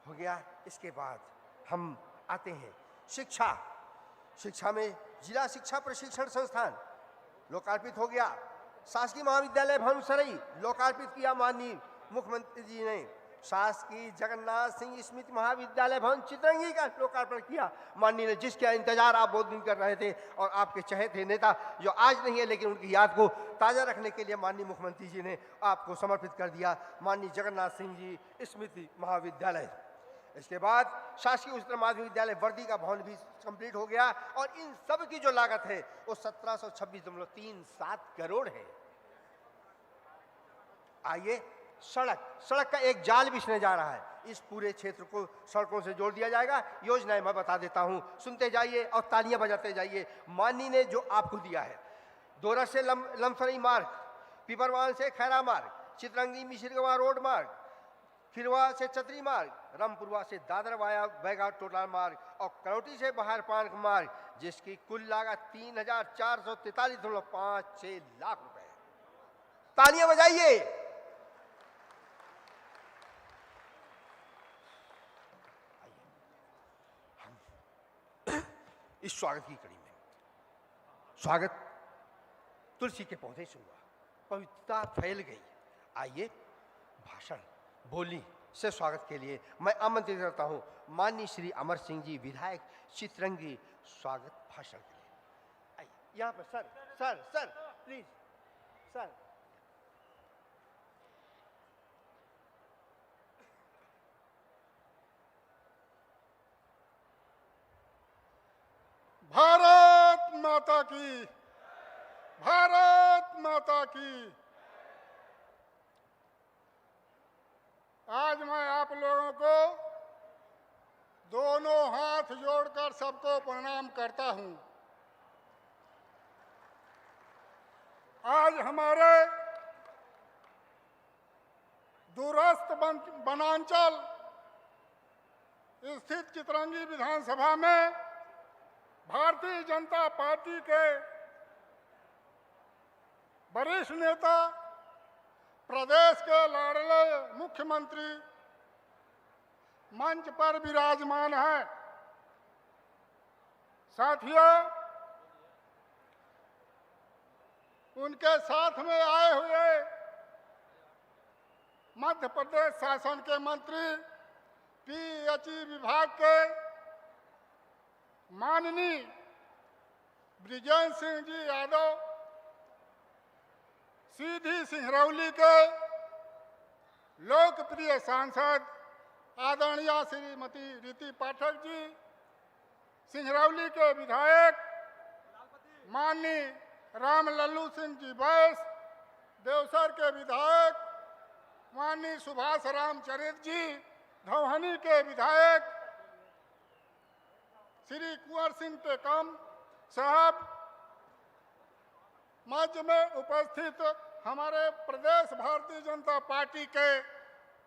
हो गया। इसके बाद हम आते हैं शिक्षा। शिक्षा में जिला शिक्षा प्रशिक्षण संस्थान लोकार्पित हो गया। शासकीय महाविद्यालय भानुसरई लोकार्पित किया माननीय मुख्यमंत्री जी ने। शासकीय जगन्नाथ सिंह स्मृति महाविद्यालय भवन चितरंगी का लोकार्पण किया माननीय ने, जिसका इंतजार आप बहुत दिन कर रहे थे, और आपके चहेते नेता जो आज नहीं है लेकिन उनकी याद को ताज़ा रखने के लिए माननीय मुख्यमंत्री जी ने आपको समर्पित कर दिया माननीय जगन्नाथ सिंह जी स्मृति महाविद्यालय। इसके बाद शासकीय उच्चतर माध्यमिक विद्यालय वर्दी का भवन भी कंप्लीट हो गया, और इन सब की जो लागत है वो 1726.37 करोड़ है। आइए, सड़क का एक जाल बिछने जा रहा है। इस पूरे क्षेत्र को सड़कों से जोड़ दिया जाएगा। योजनाएं मैं बता देता हूं, सुनते जाइए और तालियां बजाते जाइए। माननीय ने जो आपको दिया है, दोरा से लमसरई मार्ग, पिपरवान से खैरा मार्ग, चितरंगी मिश्रगवा रोड मार्ग, खिरवा से चतरी मार्ग, रामपुरवा से दादर वाया बैगा टोला मार्ग, और करौटी से बाहर पार्क मार्ग, जिसकी कुल लागत 3,443.56 लाख रुपए। तालियां बजाइए। इस स्वागत की कड़ी में स्वागत तुलसी के पौधे से हुआ, पवित्रता फैल गई। आइए, भाषण बोली से स्वागत के लिए मैं आमंत्रित करता हूं माननीय श्री अमर सिंह जी विधायक चितरंगी, स्वागत भाषण के लिए। आइए यहाँ पर सर प्लीज सर। भारत माता की, भारत माता की। आज मैं आप लोगों को दोनों हाथ जोड़कर सबको प्रणाम करता हूं। आज हमारे दूरस्थ वनांचल स्थित चितरंगी विधानसभा में भारतीय जनता पार्टी के वरिष्ठ नेता, प्रदेश के लाडले मुख्यमंत्री मंच पर विराजमान है। साथियों, उनके साथ में आए हुए मध्य प्रदेश शासन के मंत्री, पीएचई विभाग के माननीय ब्रिजेंद्र सिंह जी यादव, सीधी सिंगरौली के लोकप्रिय सांसद आदरणीय श्रीमती रीति पाठक जी, सिंगरौली के विधायक माननीय राम लल्लू सिंह जी बैस, देवसर के विधायक माननीय सुभाष रामचरित जी, धौहनी के विधायक श्री कुंवर सिंह टेकम साहब, मंच में उपस्थित हमारे प्रदेश भारतीय जनता पार्टी के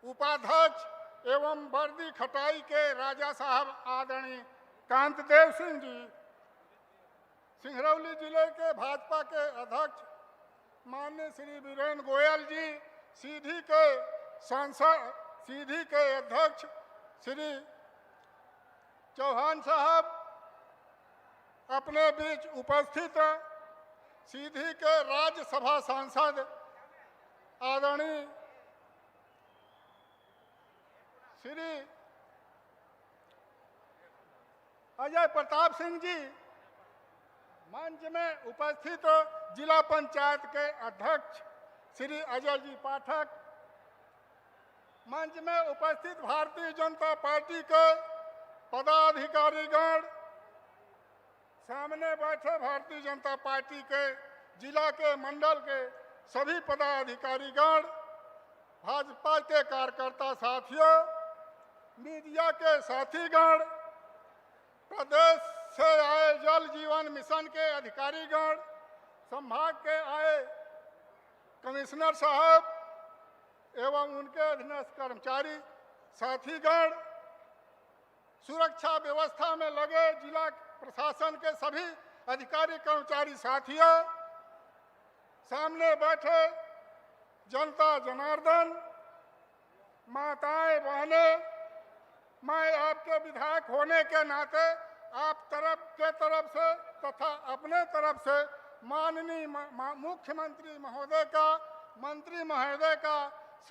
उपाध्यक्ष एवं वर्दी खटाई के राजा साहब आदरणीय कांतदेव सिंह जी, सिंगरौली जिले के भाजपा के अध्यक्ष माननीय श्री वीरेंद्र गोयल जी, सीधी के सांसद सीधी के अध्यक्ष श्री चौहान साहब अपने बीच उपस्थित, सीधी के राज्यसभा सांसद आदरणीय श्री अजय प्रताप सिंह जी, मंच में उपस्थित जिला पंचायत के अध्यक्ष श्री अजय जी पाठक, मंच में उपस्थित भारतीय जनता पार्टी के पदाधिकारीगण, सामने बैठे भारतीय जनता पार्टी के जिला के मंडल के सभी पदाधिकारीगण, भाजपा के कार्यकर्ता साथियों, मीडिया के साथीगण, प्रदेश से आए जल जीवन मिशन के अधिकारीगण, संभाग के आए कमिश्नर साहब एवं उनके अधीनस्थ कर्मचारी साथीगण, सुरक्षा व्यवस्था में लगे जिला प्रशासन के सभी अधिकारी कर्मचारी साथियों, सामने बैठे जनता जनार्दन, माताएं बहनें, मैं आपके विधायक होने के नाते आप तरफ से तथा अपने तरफ से माननीय मुख्यमंत्री महोदय का, मंत्री महोदय का,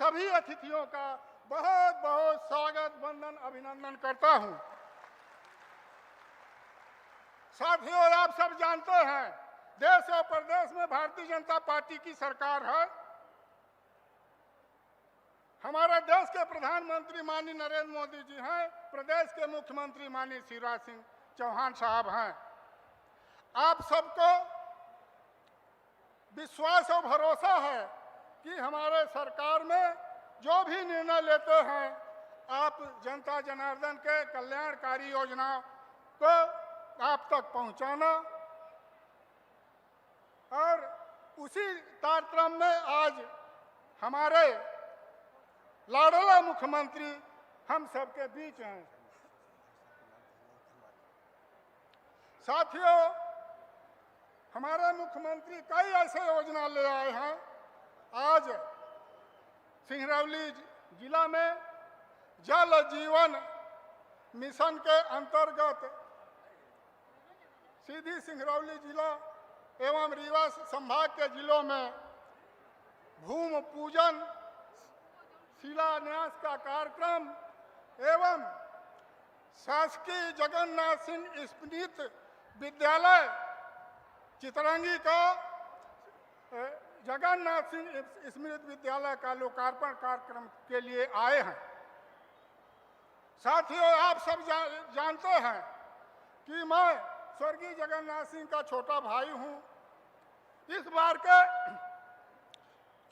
सभी अतिथियों का बहुत बहुत स्वागत, वंदन, अभिनंदन करता हूं। साथियों, आप सब जानते हैं देश और प्रदेश में भारतीय जनता पार्टी की सरकार है। हमारे देश के प्रधानमंत्री माननीय नरेंद्र मोदी जी हैं, प्रदेश के मुख्यमंत्री माननीय शिवराज सिंह चौहान साहब हैं। आप सबको विश्वास और भरोसा है कि हमारे सरकार में जो भी निर्णय लेते हैं, आप जनता जनार्दन के कल्याणकारी योजनाओं को आप तक पहुंचाना, और उसी कार्यक्रम में आज हमारे लाडला मुख्यमंत्री हम सबके बीच हैं। साथियों, हमारे मुख्यमंत्री कई ऐसे योजना ले आए हैं। आज सिंगरौली जिला में जल जीवन मिशन के अंतर्गत सीधी सिंगरौली जिला एवं रीवा संभाग के जिलों में भूमि पूजन, शिलान्यास का कार्यक्रम एवं शासकीय जगन्नाथ सिंह स्मृति विद्यालय चितरंगी का जगन्नाथ सिंह स्मृति विद्यालय का लोकार्पण कार्यक्रम के लिए आए हैं। साथियों, आप सब जानते हैं कि मैं स्वर्गीय जगन्नाथ सिंह का छोटा भाई हूं। इस बार के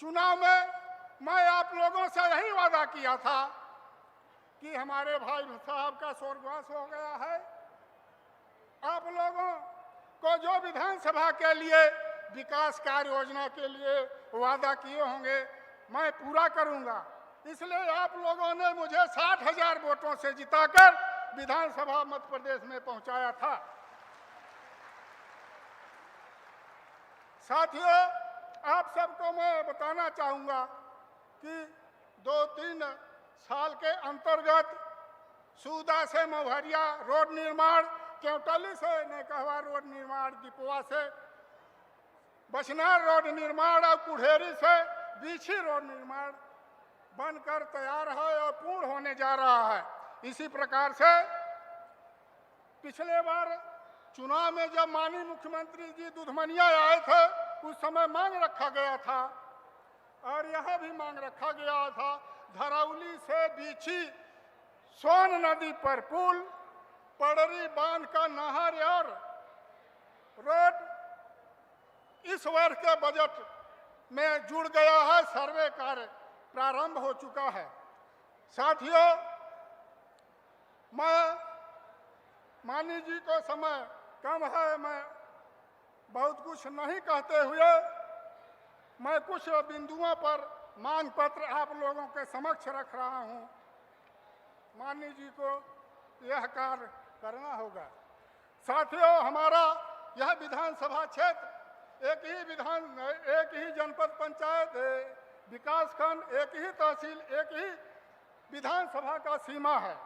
चुनाव में मैं आप लोगों से यही वादा किया था कि हमारे भाई साहब का स्वर्गवास हो गया है, आप लोगों को जो विधानसभा के लिए विकास कार्य योजना के लिए वादा किए होंगे मैं पूरा करूंगा। इसलिए आप लोगों ने मुझे 60,000 वोटों से जिताकर विधानसभा मध्य प्रदेश में पहुंचाया था। साथियों, आप सबको मैं बताना चाहूंगा कि 2-3 साल के अंतर्गत सूदा से मवहरिया रोड निर्माण, केवटली से नेकहवा रोड निर्माण, दीपवा से बछनार रोड निर्माण और कुढ़ेरी से बीछी रोड निर्माण बनकर तैयार है और पूर्ण होने जा रहा है। इसी प्रकार से पिछले बार चुनाव में जब माननीय मुख्यमंत्री जी दुधमनिया आए थे, उस समय मांग रखा गया था और यह भी मांग रखा गया था धरौली से बीछी सोन नदी पर पुल, पड़री बांध का नहर और रोड इस वर्ष के बजट में जुड़ गया है। सर्वे कार्य प्रारंभ हो चुका है। साथियों, मैं माननीय जी को समय कम है, मैं बहुत कुछ नहीं कहते हुए मैं कुछ बिंदुओं पर मांग पत्र आप लोगों के समक्ष रख रहा हूं। माननीय जी को यह कार्य करना होगा। साथियों, हमारा यह विधानसभा क्षेत्र एक ही जनपद पंचायत, विकास खंड, एक ही तहसील, एक ही विधानसभा का सीमा है।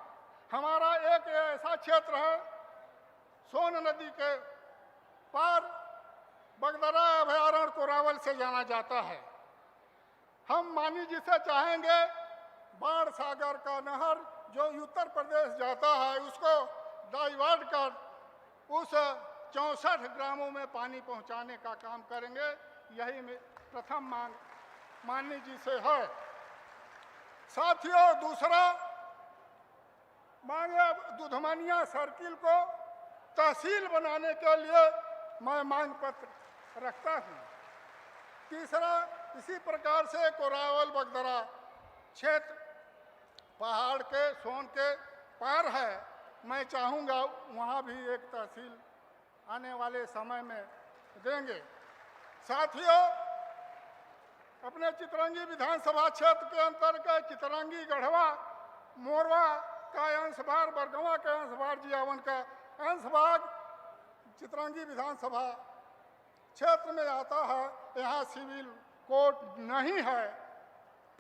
हमारा एक ऐसा क्षेत्र है सोन नदी के पार बगदरा अभयारण्य कोरावल से जाना जाता है। हम माननीय जी से चाहेंगे बाढ़ सागर का नहर जो उत्तर प्रदेश जाता है उसको डाइवर्ट कर उस 64 ग्रामों में पानी पहुंचाने का काम करेंगे। यही प्रथम मांग माननीय जी से है। साथियों, दूसरा मांगे दुधमनिया सर्किल को तहसील बनाने के लिए मैं मांग पत्र रखता हूं। तीसरा, इसी प्रकार से कोरावल बगदरा क्षेत्र पहाड़ के सोन के पार है, मैं चाहूँगा वहाँ भी एक तहसील आने वाले समय में देंगे। साथियों, अपने चितरंगी विधानसभा क्षेत्र के अंतर्गत चितरंगी, गढ़वा, मोरवा का अंशभाग, बरगवा का अंशभाग, जियावन का अंशभाग चितरंगी विधानसभा क्षेत्र में आता है। यहाँ सिविल कोर्ट नहीं है,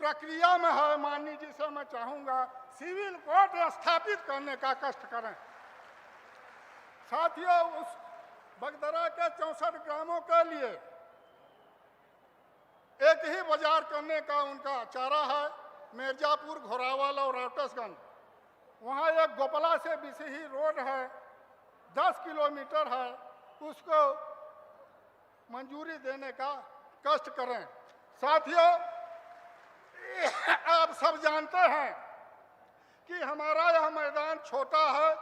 प्रक्रिया में है। माननीय जी से मैं चाहूँगा सिविल कोर्ट स्थापित करने का कष्ट करें। साथियों, उस बगदरा के 64 ग्रामों के लिए एक ही बाजार करने का उनका चारा है। मिर्जापुर, घोरावल और रावटसगंज, वहाँ एक गोपला से बिसही रोड है, 10 किलोमीटर है, उसको मंजूरी देने का कष्ट करें। साथियों, आप सब जानते हैं कि हमारा यह मैदान छोटा है,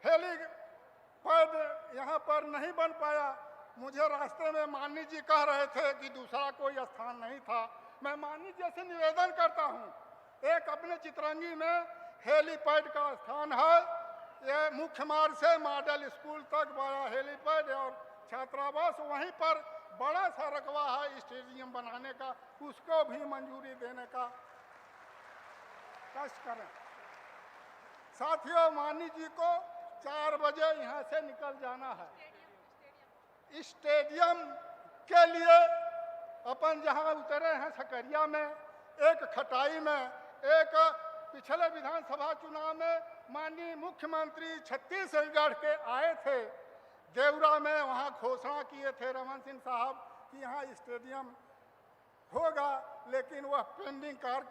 हेलीपैड यहाँ पर नहीं बन पाया। मुझे रास्ते में माननीय जी कह रहे थे कि दूसरा कोई स्थान नहीं था। मैं माननीय जी से निवेदन करता हूँ, एक अपने चितरंगी में हेलीपैड का स्थान है। ये मुख्य मार्ग से मॉडल स्कूल तक बड़ा हेलीपैड और छात्रावास, वहीं पर बड़ा सा रकबा है स्टेडियम बनाने का, उसको भी मंजूरी देने का कष्ट करें। साथियों, माननीय जी को 4 बजे यहाँ से निकल जाना है। स्टेडियम के लिए अपन जहाँ उतरे हैं सकरिया में, एक खटाई में, एक पिछले विधानसभा चुनाव में माननीय मुख्यमंत्री छत्तीसगढ़ के आए थे, देवरा में, वहाँ घोषणा किए थे रमन सिंह साहब कि यहाँ स्टेडियम होगा, लेकिन वह पेंडिंग कार्य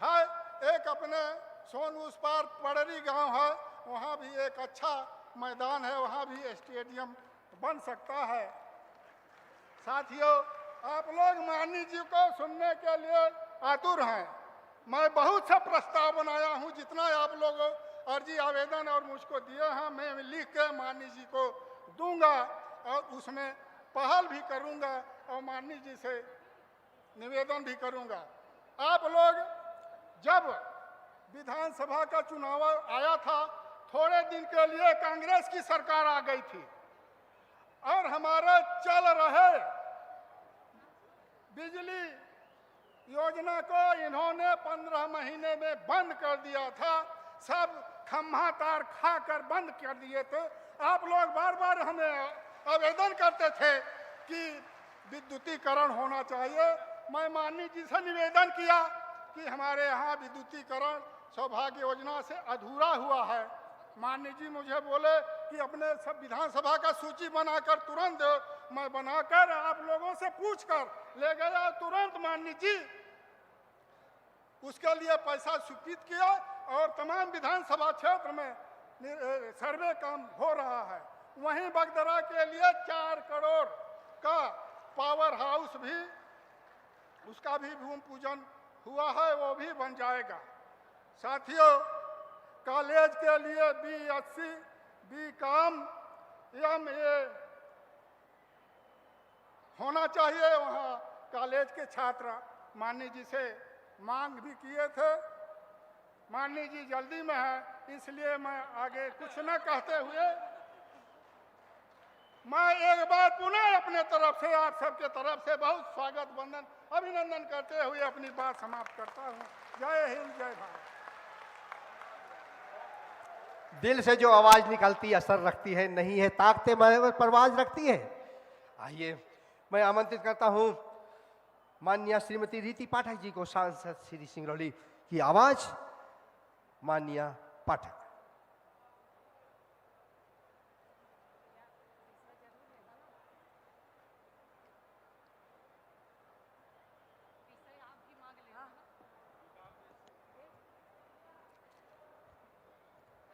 है। एक अपने सोन उस पार पड़री गांव है, वहाँ भी एक अच्छा मैदान है, वहाँ भी स्टेडियम बन सकता है। साथियों, आप लोग माननीय जी को सुनने के लिए आतुर हैं। मैं बहुत सा प्रस्ताव बनाया हूँ, जितना आप लोग अर्जी आवेदन और मुझको दिए हैं मैं लिख के माननीय जी को दूंगा और उसमें पहल भी करूंगा और माननीय जी से निवेदन भी करूंगा। आप लोग जब विधानसभा का चुनाव आया था, थोड़े दिन के लिए कांग्रेस की सरकार आ गई थी और हमारे चल रहे बिजली योजना को इन्होंने 15 महीने में बंद कर दिया था। सब खम्भा तार खाकर बंद कर दिए थे। आप लोग बार बार हमें आवेदन करते थे कि विद्युतीकरण होना चाहिए। मैं माननीय जी से निवेदन किया कि हमारे यहाँ विद्युतीकरण सौभाग्य योजना से अधूरा हुआ है। माननीय जी मुझे बोले कि अपने सब विधानसभा का सूची बनाकर तुरंत दो। मैं बनाकर आप लोगों से पूछकर ले गया तुरंत। माननीय जी उसके लिए पैसा स्वीकृत किया और तमाम विधानसभा क्षेत्र में सर्वे काम हो रहा है। वहीं बगदरा के लिए 4 करोड़ का पावर हाउस भी उसका भी भूमि पूजन हुआ है, वो भी बन जाएगा। साथियों, कॉलेज के लिए BSc, BCom, MA होना चाहिए। वहाँ कॉलेज के छात्र माननीय जी से मांग भी किए थे। माननीय जी जल्दी में है, इसलिए मैं आगे कुछ न कहते हुए मैं एक बार पुनः अपने तरफ से आप सबके तरफ से बहुत स्वागत वंदन अभिनंदन करते हुए अपनी बात समाप्त करता हूँ। जय हिंद, जय भारत। दिल से जो आवाज निकलती असर रखती है, नहीं है ताकते परवाज रखती है। आइए मैं आमंत्रित करता हूं माननीय श्रीमती रीति पाठक जी को, सांसद श्री सिंगरौली की आवाज। माननीय पाठक।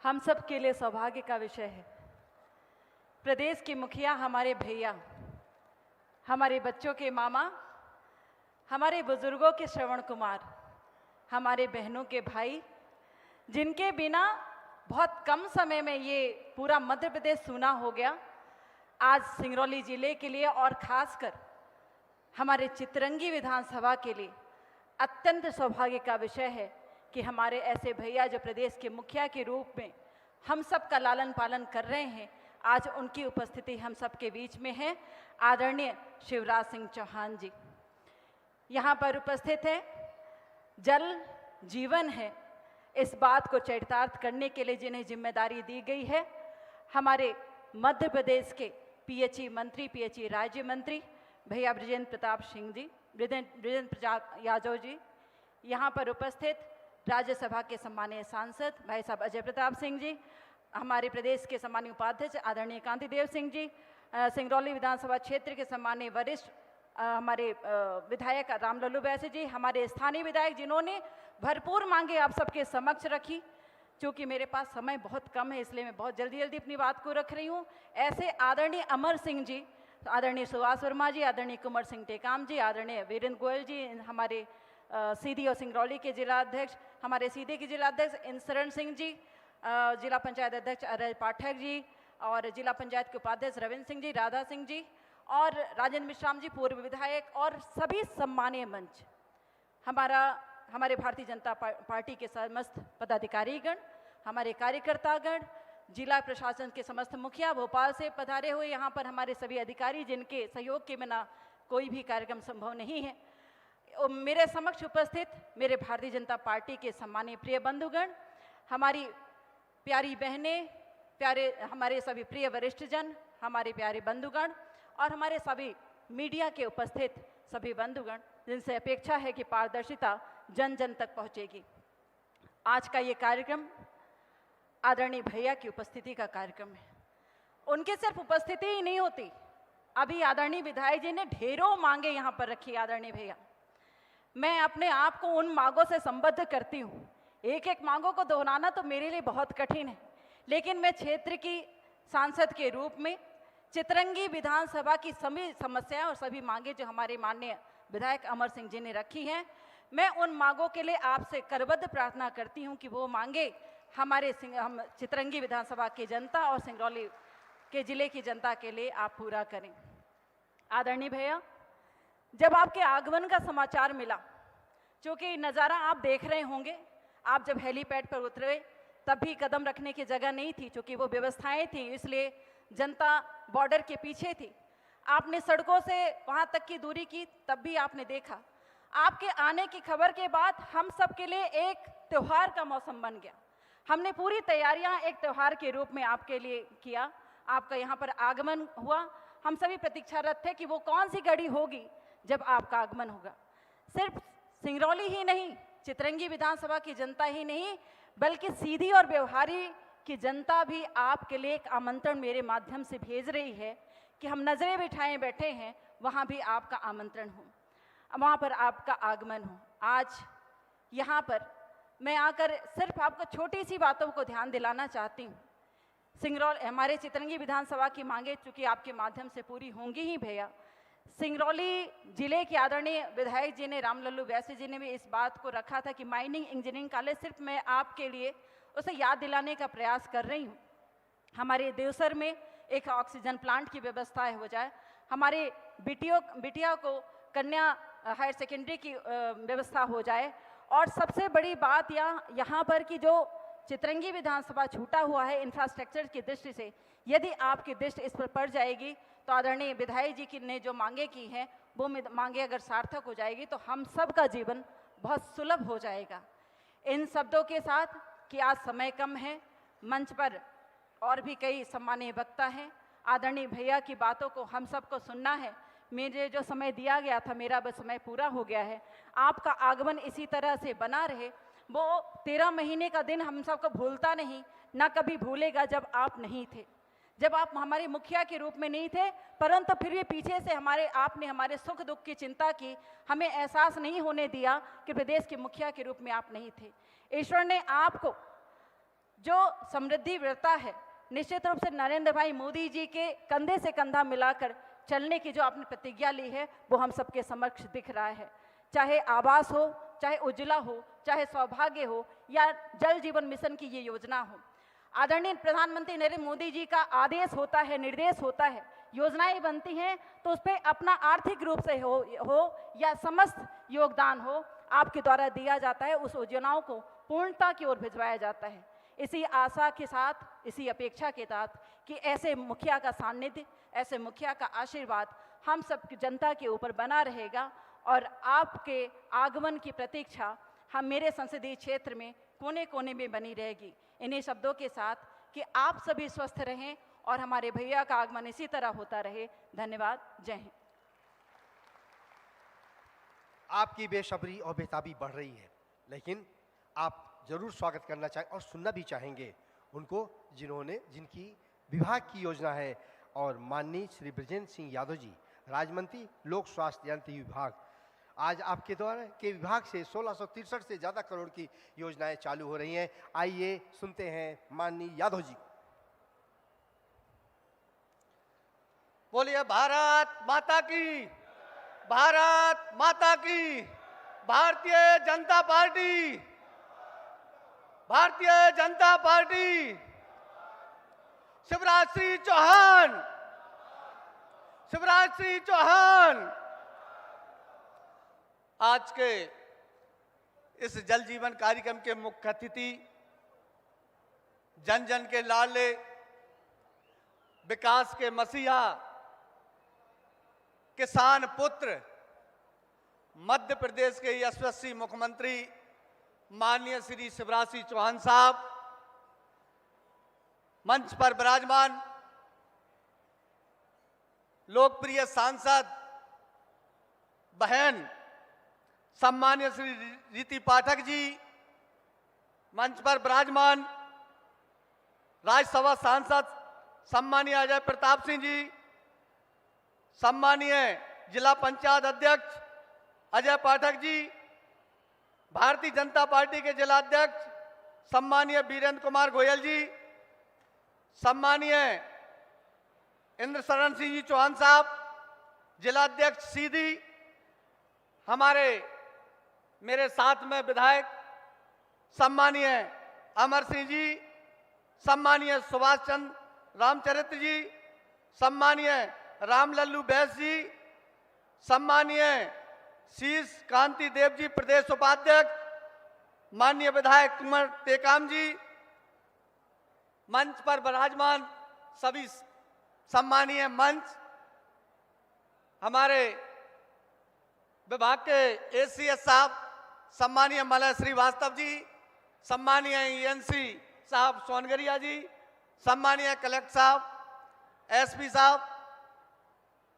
हम सब के लिए सौभाग्य का विषय है। प्रदेश के मुखिया हमारे भैया, हमारे बच्चों के मामा, हमारे बुजुर्गों के श्रवण कुमार, हमारे बहनों के भाई, जिनके बिना बहुत कम समय में ये पूरा मध्य प्रदेश सूना हो गया, आज सिंगरौली जिले के लिए और खासकर हमारे चितरंगी विधानसभा के लिए अत्यंत सौभाग्य का विषय है कि हमारे ऐसे भैया जो प्रदेश के मुखिया के रूप में हम सब का लालन पालन कर रहे हैं, आज उनकी उपस्थिति हम सब के बीच में है। आदरणीय शिवराज सिंह चौहान जी यहाँ पर उपस्थित है। जल जीवन है, इस बात को चरितार्थ करने के लिए जिन्हें जिम्मेदारी दी गई है, हमारे मध्य प्रदेश के PHE मंत्री, PHE राज्य मंत्री भैया बृजेंद्र प्रताप सिंह जी, बृजेंद्र प्रताप यादव जी, यहाँ पर उपस्थित राज्यसभा के सम्मानीय सांसद भाई साहब अजय प्रताप सिंह जी, हमारे प्रदेश के सम्मानीय उपाध्यक्ष आदरणीय कांति देव सिंह जी, सिंगरौली विधानसभा क्षेत्र के सम्मानीय वरिष्ठ हमारे विधायक रामलल्लू बैसे जी, हमारे स्थानीय विधायक जिन्होंने भरपूर मांगे आप सबके समक्ष रखी। चूँकि मेरे पास समय बहुत कम है, इसलिए मैं बहुत जल्दी अपनी बात को रख रही हूँ। ऐसे आदरणीय अमर सिंह जी, आदरणीय सुभाष वर्मा जी, आदरणीय कुंवर सिंह टेकाम जी, आदरणीय वीरेंद्र गोयल जी, हमारे सीधी और सिंगरौली के जिला अध्यक्ष, हमारे सीधे के जिला अध्यक्ष इंसरण सिंह जी, जिला पंचायत अध्यक्ष अजय पाठक जी, और जिला पंचायत के उपाध्यक्ष रविंद्र सिंह जी, राधा सिंह जी, और राजेंद्र मिश्राम जी पूर्व विधायक, और सभी सम्मानीय मंच, हमारे भारतीय जनता पार्टी के समस्त पदाधिकारीगण, हमारे कार्यकर्तागण, जिला प्रशासन के समस्त मुखिया, भोपाल से पधारे हुए यहाँ पर हमारे सभी अधिकारी जिनके सहयोग के बिना कोई भी कार्यक्रम संभव नहीं है, मेरे समक्ष उपस्थित मेरे भारतीय जनता पार्टी के सम्मानीय प्रिय बंधुगण, हमारी प्यारी बहनें, हमारे सभी प्रिय वरिष्ठजन, हमारे प्यारे बंधुगण, और हमारे सभी मीडिया के उपस्थित सभी बंधुगण, जिनसे अपेक्षा है कि पारदर्शिता जन जन तक पहुंचेगी। आज का ये कार्यक्रम आदरणीय भैया की उपस्थिति का कार्यक्रम है। उनके सिर्फ उपस्थिति ही नहीं होती, अभी आदरणीय विधायक जी ने ढेरों मांगे यहाँ पर रखी। आदरणीय भैया, मैं अपने आप को उन मांगों से संबद्ध करती हूँ। एक एक मांगों को दोहराना तो मेरे लिए बहुत कठिन है, लेकिन मैं क्षेत्र की सांसद के रूप में चितरंगी विधानसभा की सभी समस्याएं और सभी मांगे जो हमारे माननीय विधायक अमर सिंह जी ने रखी हैं, मैं उन मांगों के लिए आपसे करबद्ध प्रार्थना करती हूं कि वो मांगे हम चितरंगी विधानसभा की जनता और सिंगरौली के जिले की जनता के लिए आप पूरा करें। आदरणीय भैया, जब आपके आगमन का समाचार मिला, क्योंकि नज़ारा आप देख रहे होंगे, आप जब हेलीपैड पर उतरे तब भी कदम रखने की जगह नहीं थी, क्योंकि वो व्यवस्थाएं थी, इसलिए जनता बॉर्डर के पीछे थी। आपने सड़कों से वहाँ तक की दूरी की, तब भी आपने देखा। आपके आने की खबर के बाद हम सब के लिए एक त्यौहार का मौसम बन गया। हमने पूरी तैयारियां एक त्यौहार के रूप में आपके लिए किया। आपका यहाँ पर आगमन हुआ, हम सभी प्रतीक्षारत थे कि वो कौन सी घड़ी होगी जब आपका आगमन होगा। सिर्फ सिंगरौली ही नहीं, चितरंगी विधानसभा की जनता ही नहीं, बल्कि सीधी और व्यवहारी की जनता भी आपके लिए एक आमंत्रण मेरे माध्यम से भेज रही है कि हम नज़रें बिठाए बैठे हैं, वहाँ भी आपका आमंत्रण हो, वहाँ पर आपका आगमन हो। आज यहाँ पर मैं आकर सिर्फ आपको छोटी सी बातों को ध्यान दिलाना चाहती हूँ। हमारे चितरंगी विधानसभा की मांगे चूँकि आपके माध्यम से पूरी होंगी ही भैया, सिंगरौली जिले के आदरणीय विधायक जी ने, रामलल्लू बैसी जी ने भी इस बात को रखा था कि माइनिंग इंजीनियरिंग कॉलेज, सिर्फ मैं आपके लिए उसे याद दिलाने का प्रयास कर रही हूँ। हमारे देवसर में एक ऑक्सीजन प्लांट की व्यवस्था हो जाए, हमारे बिटिया को कन्या हायर सेकेंडरी की व्यवस्था हो जाए, और सबसे बड़ी बात यहाँ पर कि जो चितरंगी विधानसभा छूटा हुआ है इंफ्रास्ट्रक्चर की दृष्टि से, यदि आपकी दृष्टि इस पर पड़ जाएगी तो आदरणीय विधायक जी की ने जो मांगे की हैं वो मांगे अगर सार्थक हो जाएगी तो हम सब का जीवन बहुत सुलभ हो जाएगा। इन शब्दों के साथ कि आज समय कम है, मंच पर और भी कई सम्मानीय वक्ता हैं, आदरणीय भैया की बातों को हम सबको सुनना है। मुझे जो समय दिया गया था मेरा बस समय पूरा हो गया है। आपका आगमन इसी तरह से बना रहे, वो 13 महीने का दिन हम सबको भूलता नहीं, ना कभी भूलेगा जब आप नहीं थे, जब आप हमारे मुखिया के रूप में नहीं थे, परंतु फिर भी पीछे से आपने हमारे सुख दुख की चिंता की, हमें एहसास नहीं होने दिया कि प्रदेश के मुखिया के रूप में आप नहीं थे। ईश्वर ने आपको जो समृद्धि वृत्ता है, निश्चित रूप से नरेंद्र भाई मोदी जी के कंधे से कंधा मिलाकर चलने की जो आपने प्रतिज्ञा ली है वो हम सबके समक्ष दिख रहा है। चाहे आवास हो, चाहे उज्ज्वला हो, चाहे सौभाग्य हो, या जल जीवन मिशन की ये योजना हो, आदरणीय प्रधानमंत्री नरेंद्र मोदी जी का आदेश होता है, निर्देश होता है, योजनाएं बनती हैं तो उस पर अपना आर्थिक रूप से हो या समस्त योगदान हो, आपके द्वारा दिया जाता है, उस योजनाओं को पूर्णता की ओर भिजवाया जाता है। इसी आशा के साथ, इसी अपेक्षा के साथ कि ऐसे मुखिया का सानिध्य, ऐसे मुखिया का आशीर्वाद हम सब की जनता के ऊपर बना रहेगा, और आपके आगमन की प्रतीक्षा हम मेरे संसदीय क्षेत्र में कोने कोने में बनी रहेगी। इन्हीं शब्दों के साथ कि आप सभी स्वस्थ रहें और हमारे भैया का आगमन इसी तरह होता रहे। धन्यवाद। जय हिंद। आपकी बेसब्री और बेताबी बढ़ रही है, लेकिन आप जरूर स्वागत करना चाहें और सुनना भी चाहेंगे उनको जिनकी विभाग की योजना है। और माननीय श्री ब्रजेंद्र सिंह यादव जी, राज्य लोक स्वास्थ्य यांत्रिकी विभाग, आज आपके द्वारा के विभाग से 1663 से ज़्यादा करोड़ की योजनाएं चालू हो रही हैं। आइए सुनते हैं माननीय यादव जी। बोलिए भारत माता की, भारत माता की, भारतीय जनता पार्टी, भारतीय जनता पार्टी, शिवराज सिंह चौहान, शिवराज सिंह चौहान। आज के इस जल जीवन कार्यक्रम के मुख्य अतिथि, जन जन के लाडले, विकास के मसीहा, किसान पुत्र, मध्य प्रदेश के यशस्वी मुख्यमंत्री माननीय श्री शिवराज सिंह चौहान साहब, मंच पर विराजमान लोकप्रिय सांसद बहन सम्मान्य श्री रीति पाठक जी, मंच पर विराजमान राज्यसभा सांसद सम्मानीय अजय प्रताप सिंह जी, सम्मानीय जिला पंचायत अध्यक्ष अजय पाठक जी, भारतीय जनता पार्टी के जिला अध्यक्ष सम्मानीय वीरेंद्र कुमार गोयल जी, सम्मानीय इंद्र शरण सिंह जी चौहान साहब, जिला अध्यक्ष सीधी, हमारे मेरे साथ में विधायक सम्मानीय अमर सिंह जी, सम्मानीय सुभाष चंद्र रामचरित्र जी, सम्मानीय रामलल्लू बैस जी, सम्मानीय शीश कांति देव जी प्रदेश उपाध्यक्ष, माननीय विधायक कुंवर टेकाम जी, मंच पर विराजमान सभी सम्मानीय मंच, हमारे विभाग के एसीएस साहब सम्मानीय मलय श्रीवास्तव जी, सम्मानीय ईएनसी साहब सोनगरिया जी, सम्मानीय कलेक्टर साहब, एसपी साहब,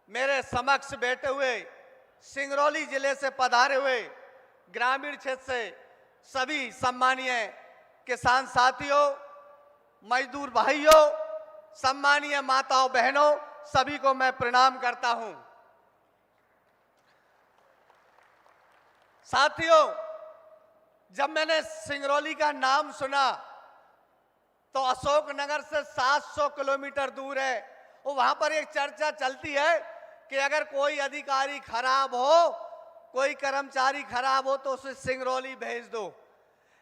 मेरे समक्ष बैठे हुए सिंगरौली जिले से पधारे हुए ग्रामीण क्षेत्र से सभी सम्मानीय किसान साथियों, मजदूर भाइयों, सम्मानीय माताओं बहनों, सभी को मैं प्रणाम करता हूं। साथियों, जब मैंने सिंगरौली का नाम सुना तो अशोकनगर से 700 किलोमीटर दूर है, और वहां पर एक चर्चा चलती है कि अगर कोई अधिकारी खराब हो, कोई कर्मचारी खराब हो तो उसे सिंगरौली भेज दो।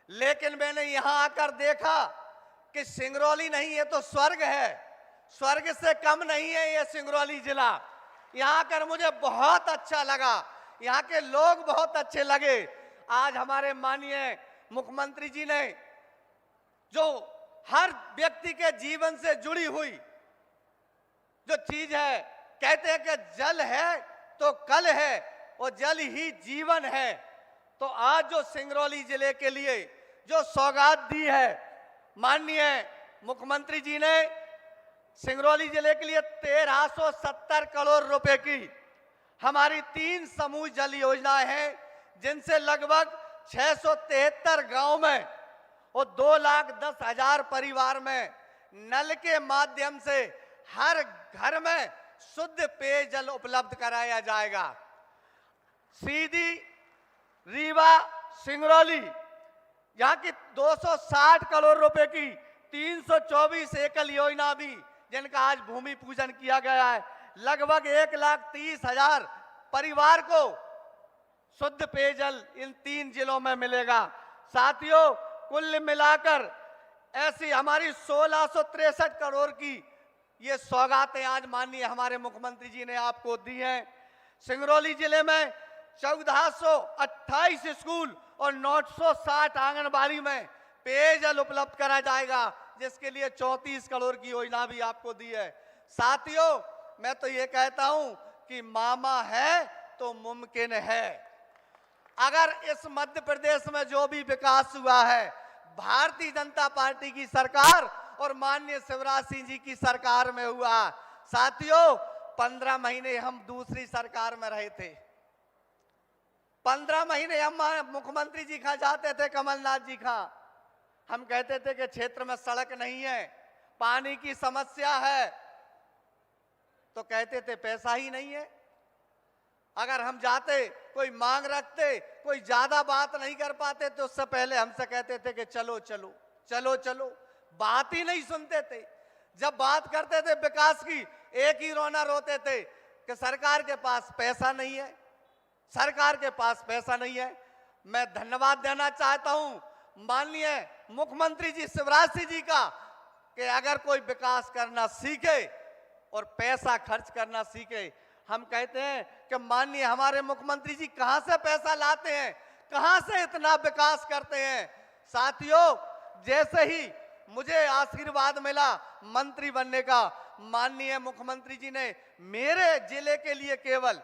लेकिन मैंने यहां आकर देखा कि सिंगरौली नहीं, ये तो स्वर्ग है, स्वर्ग से कम नहीं है ये सिंगरौली जिला। यहां आकर मुझे बहुत अच्छा लगा, यहाँ के लोग बहुत अच्छे लगे। आज हमारे माननीय मुख्यमंत्री जी ने जो हर व्यक्ति के जीवन से जुड़ी हुई जो चीज है, कहते हैं कि जल है तो कल है और जल ही जीवन है। तो आज जो सिंगरौली जिले के लिए जो सौगात दी है माननीय मुख्यमंत्री जी ने, सिंगरौली जिले के लिए 1370 करोड़ रुपए की हमारी 3 समूह जल योजनाएं हैं, जिनसे लगभग 673 गांव में और 2,10,000 परिवार में नल के माध्यम से हर घर में शुद्ध पेयजल उपलब्ध कराया जाएगा। सीधी रीवा सिंगरौली यहाँ की 260 करोड़ रुपए की 324 एकल योजना भी, जिनका आज भूमि पूजन किया गया है, लगभग 1,30,000 परिवार को शुद्ध पेयजल इन 3 जिलों में मिलेगा। साथियों, कुल मिलाकर ऐसी हमारी 1663 करोड़ की ये सौगातें आज माननीय हमारे मुख्यमंत्री जी ने आपको दी हैं। सिंगरौली जिले में 1428 स्कूल और 960 आंगनबाड़ी में पेयजल उपलब्ध करा जाएगा, जिसके लिए 34 करोड़ की योजना भी आपको दी है। साथियों, मैं तो ये कहता हूं कि मामा है तो मुमकिन है। अगर इस मध्य प्रदेश में जो भी विकास हुआ है भारतीय जनता पार्टी की सरकार और माननीय शिवराज सिंह जी की सरकार में हुआ। साथियों, 15 महीने हम दूसरी सरकार में रहे थे, 15 महीने हम मुख्यमंत्री जी कहां जाते थे, कमलनाथ जी कहां, हम कहते थे कि क्षेत्र में सड़क नहीं है, पानी की समस्या है, तो कहते थे पैसा ही नहीं है। अगर हम जाते, कोई मांग रखते, कोई ज्यादा बात नहीं कर पाते तो उससे पहले हमसे कहते थे कि चलो चलो चलो चलो, बात ही नहीं सुनते थे। जब बात करते थे विकास की, एक ही रोना रोते थे कि सरकार के पास पैसा नहीं है, सरकार के पास पैसा नहीं है। मैं धन्यवाद देना चाहता हूं माननीय मुख्यमंत्री जी शिवराज सिंह जी का कि अगर कोई विकास करना सीखे और पैसा खर्च करना सीखे। हम कहते हैं कि माननीय हमारे मुख्यमंत्री जी कहां से पैसा लाते हैं, कहां से इतना विकास करते हैं। साथियों, जैसे ही मुझे आशीर्वाद मिला मंत्री बनने का, माननीय मुख्यमंत्री जी ने मेरे जिले के लिए केवल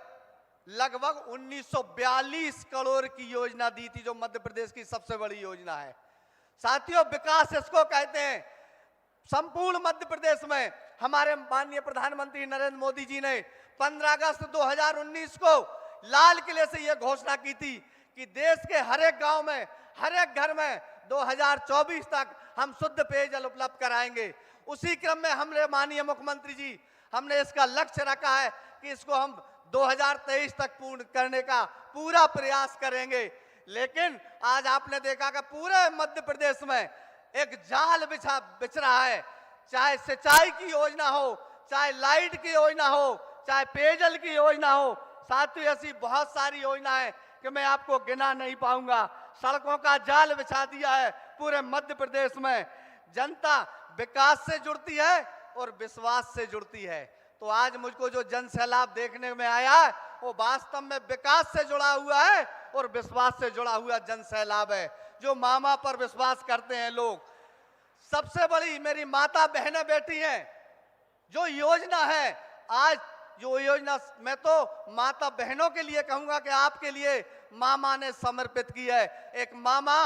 लगभग 1942 करोड़ की योजना दी थी, जो मध्य प्रदेश की सबसे बड़ी योजना है। साथियों, विकास इसको कहते हैं। संपूर्ण मध्य प्रदेश में हमारे माननीय प्रधानमंत्री नरेंद्र मोदी जी ने 15 अगस्त 2019 को लाल किले से यह घोषणा की थी कि देश के हर एक गांव में, हर एक घर में 2024 तक हम शुद्ध पेयजल उपलब्ध कराएंगे। उसी क्रम में हमने माननीय मुख्यमंत्री जी, हमने इसका लक्ष्य रखा है कि इसको हम 2023 तक पूर्ण करने का पूरा प्रयास करेंगे। लेकिन आज आपने देखा कि पूरे मध्य प्रदेश में एक जाल बिछ रहा है, चाहे सिंचाई की योजना हो, चाहे लाइट की योजना हो, चाहे पेयजल की योजना हो। साथियों, ऐसी बहुत सारी योजना है कि मैं आपको गिना नहीं पाऊंगा। सड़कों का जाल बिछा दिया है पूरे मध्य प्रदेश में। जनता विकास से जुड़ती है और विश्वास से जुड़ती है। तो आज मुझको जो जन सैलाब देखने में आया है वो वास्तव में विकास से जुड़ा हुआ है और विश्वास से जुड़ा हुआ जन सैलाब है, जो मामा पर विश्वास करते हैं लोग। सबसे बड़ी मेरी माता बहनें बैठी हैं, जो योजना है आज, जो योजना मैं तो माता बहनों के लिए कहूंगा कि आपके लिए मामा ने समर्पित की है। एक मामा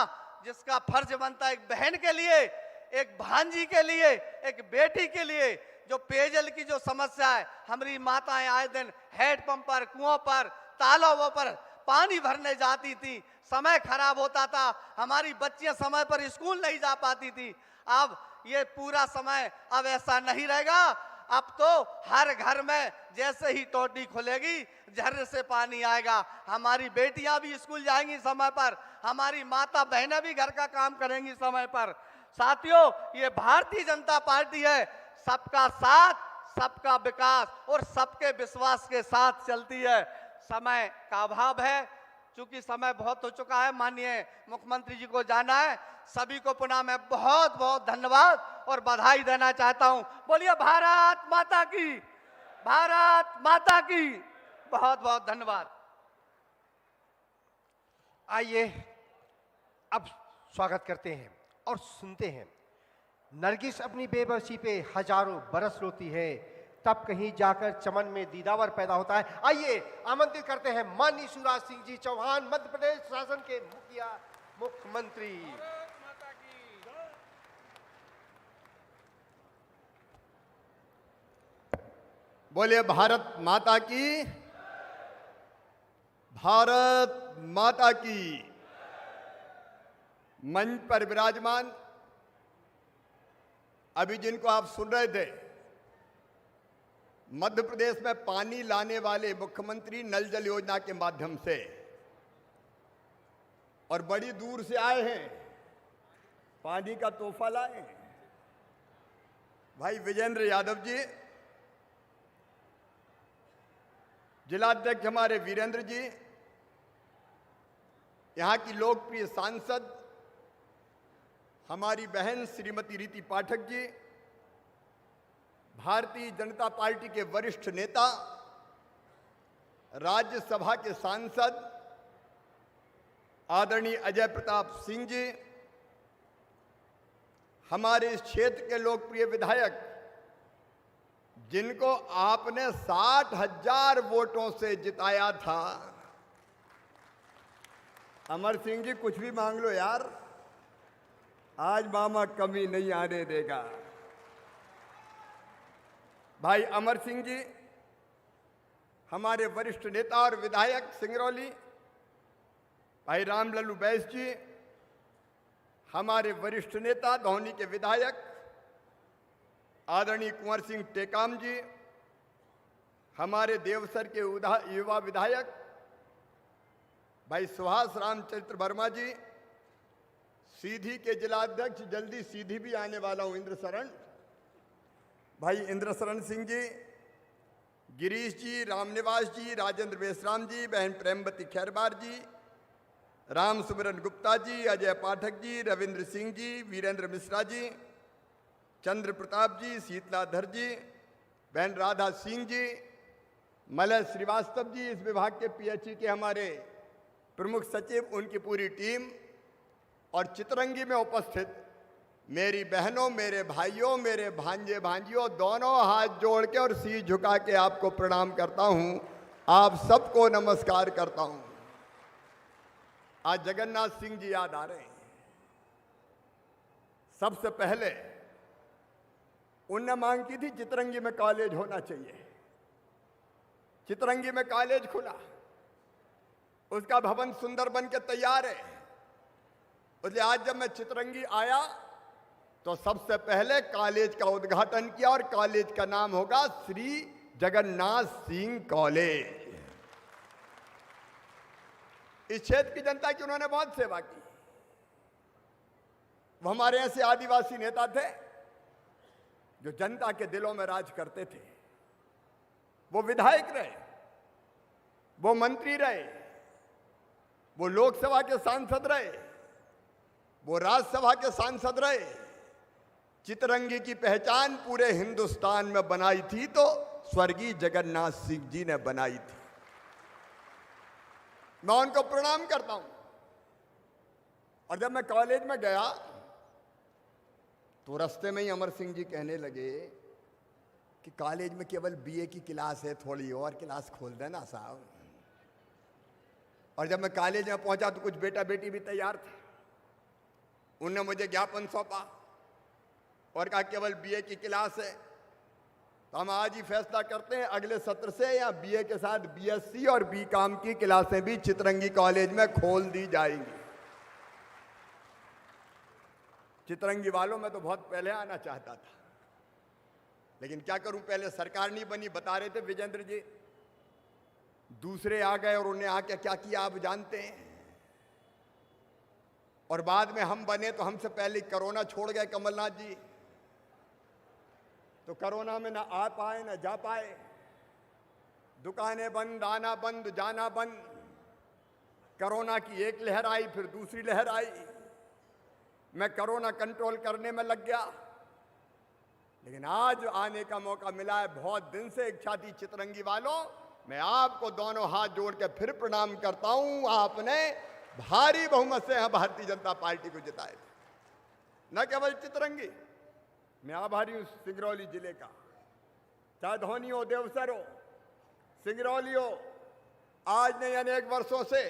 जिसका फर्ज बनता है एक बहन के लिए, एक भांजी के लिए, एक बेटी के लिए, जो पेयजल की जो समस्या है, हमारी माताएं आए दिन हैंडपंप पर, कुओं पर, तालाबों पर पानी भरने जाती थी। समय खराब होता था, हमारी बच्चियां समय पर स्कूल नहीं जा पाती थी। अब ये पूरा समय अब ऐसा नहीं रहेगा। अब तो हर घर में जैसे ही टोटी खुलेगी झर्रे से पानी आएगा। हमारी बेटियां भी स्कूल जाएंगी समय पर, हमारी माता बहनें भी घर का काम करेंगी समय पर। साथियों, ये भारतीय जनता पार्टी है, सबका साथ सबका विकास और सबके विश्वास के साथ चलती है। समय का अभाव है, चूंकि समय बहुत हो चुका है, माननीय मुख्यमंत्री जी को जाना है। सभी को पुनः मैं बहुत बहुत धन्यवाद और बधाई देना चाहता हूं। बोलिए भारत माता की, भारत माता की। बहुत बहुत धन्यवाद। आइए अब स्वागत करते हैं और सुनते हैं। नरगिस अपनी बेबसी पे हजारों बरस रोती है, तब कहीं जाकर चमन में दीदावर पैदा होता है। आइए आमंत्रित करते हैं माननीय शिवराज सिंह जी चौहान, मध्य प्रदेश शासन के मुख्यमंत्री। बोलिए भारत माता की, भारत माता की। मंच पर विराजमान अभी जिनको आप सुन रहे थे, मध्य प्रदेश में पानी लाने वाले मुख्यमंत्री नल जल योजना के माध्यम से, और बड़ी दूर से आए हैं, पानी का तोहफा लाए हैं। भाई विजेंद्र यादव जी, जिलाध्यक्ष हमारे वीरेंद्र जी, यहाँ की लोकप्रिय सांसद हमारी बहन श्रीमती रीति पाठक जी, भारतीय जनता पार्टी के वरिष्ठ नेता, राज्यसभा के सांसद आदरणीय अजय प्रताप सिंह जी, हमारे इस क्षेत्र के लोकप्रिय विधायक जिनको आपने 60,000 वोटों से जिताया था, अमर सिंह जी कुछ भी मांग लो यार, आज मामा कमी नहीं आने देगा। भाई अमर सिंह जी, हमारे वरिष्ठ नेता और विधायक सिंगरौली, भाई रामलल्लू बैस जी, हमारे वरिष्ठ नेता धौनी के विधायक आदरणीय कुंवर सिंह टेकाम जी, हमारे देवसर के युवा विधायक भाई सुभाष रामचंद्र वर्मा जी, सीधी के जिलाध्यक्ष, जल्दी सीधी भी आने वाला हूं, इंद्र शरण, भाई इंद्र शरण सिंह जी, गिरीश जी, रामनिवास जी, राजेंद्र बेसराम जी, बहन प्रेमवती खैरबार जी, राम सुमरन गुप्ता जी, अजय पाठक जी, रविंद्र सिंह जी, वीरेंद्र मिश्रा जी, चंद्र प्रताप जी, शीतलाधर जी, बहन राधा सिंह जी, मलय श्रीवास्तव जी, इस विभाग के पीएचई के हमारे प्रमुख सचिव, उनकी पूरी टीम, और चितरंगी में उपस्थित मेरी बहनों, मेरे भाइयों, मेरे भांजे भांजियों, दोनों हाथ जोड़ के और सिर झुका के आपको प्रणाम करता हूं। आप सबको नमस्कार करता हूं। आज जगन्नाथ सिंह जी याद आ रहे हैं। सबसे पहले उनने मांग की थी चितरंगी में कॉलेज होना चाहिए। चितरंगी में कॉलेज खुला, उसका भवन सुंदर बन के तैयार है। इसलिए आज जब मैं चितरंगी आया तो सबसे पहले कॉलेज का उद्घाटन किया, और कॉलेज का नाम होगा श्री जगन्नाथ सिंह कॉलेज। इस क्षेत्र की जनता की उन्होंने बहुत सेवा की। वो हमारे ऐसे आदिवासी नेता थे जो जनता के दिलों में राज करते थे। वो विधायक रहे, वो मंत्री रहे, वो लोकसभा के सांसद रहे, वो राज्यसभा के सांसद रहे। चितरंगी की पहचान पूरे हिंदुस्तान में बनाई थी तो स्वर्गीय जगन्नाथ सिंह जी ने बनाई थी। मैं उनको प्रणाम करता हूं। और जब मैं कॉलेज में गया तो रास्ते में ही अमर सिंह जी कहने लगे कि कॉलेज में केवल बीए की क्लास है, थोड़ी और क्लास खोल देना साहब। और जब मैं कॉलेज में पहुंचा तो कुछ बेटा बेटी भी तैयार थे। उन्होंने मुझे ज्ञापन सौंपा और कहा केवल बीए की क्लास है, तो हम आज ही फैसला करते हैं अगले सत्र से या बीए के साथ बीएससी और बीकॉम की क्लासें भी चितरंगी कॉलेज में खोल दी जाएंगी। चितरंगी वालों में तो बहुत पहले आना चाहता था, लेकिन क्या करूं, पहले सरकार नहीं बनी, बता रहे थे विजेंद्र जी। दूसरे आ गए और उन्हें आके क्या किया आप जानते हैं। और बाद में हम बने तो हमसे पहले कोरोना छोड़ गए कमलनाथ जी। तो कोरोना में ना आ पाए ना जा पाए, दुकानें बंद, आना बंद, जाना बंद। कोरोना की एक लहर आई, फिर दूसरी लहर आई। मैं कोरोना कंट्रोल करने में लग गया, लेकिन आज आने का मौका मिला है। बहुत दिन से इच्छा थी चितरंगी वालों, मैं आपको दोनों हाथ जोड़ के फिर प्रणाम करता हूं। आपने भारी बहुमत से यहां भारतीय जनता पार्टी को जिताए थे। न केवल चितरंगी, मैं आभारी हूं सिंगरौली जिले का, चाहे धोनी हो, देवसर हो, सिंगरौली हो। आज ने अनेक वर्षों से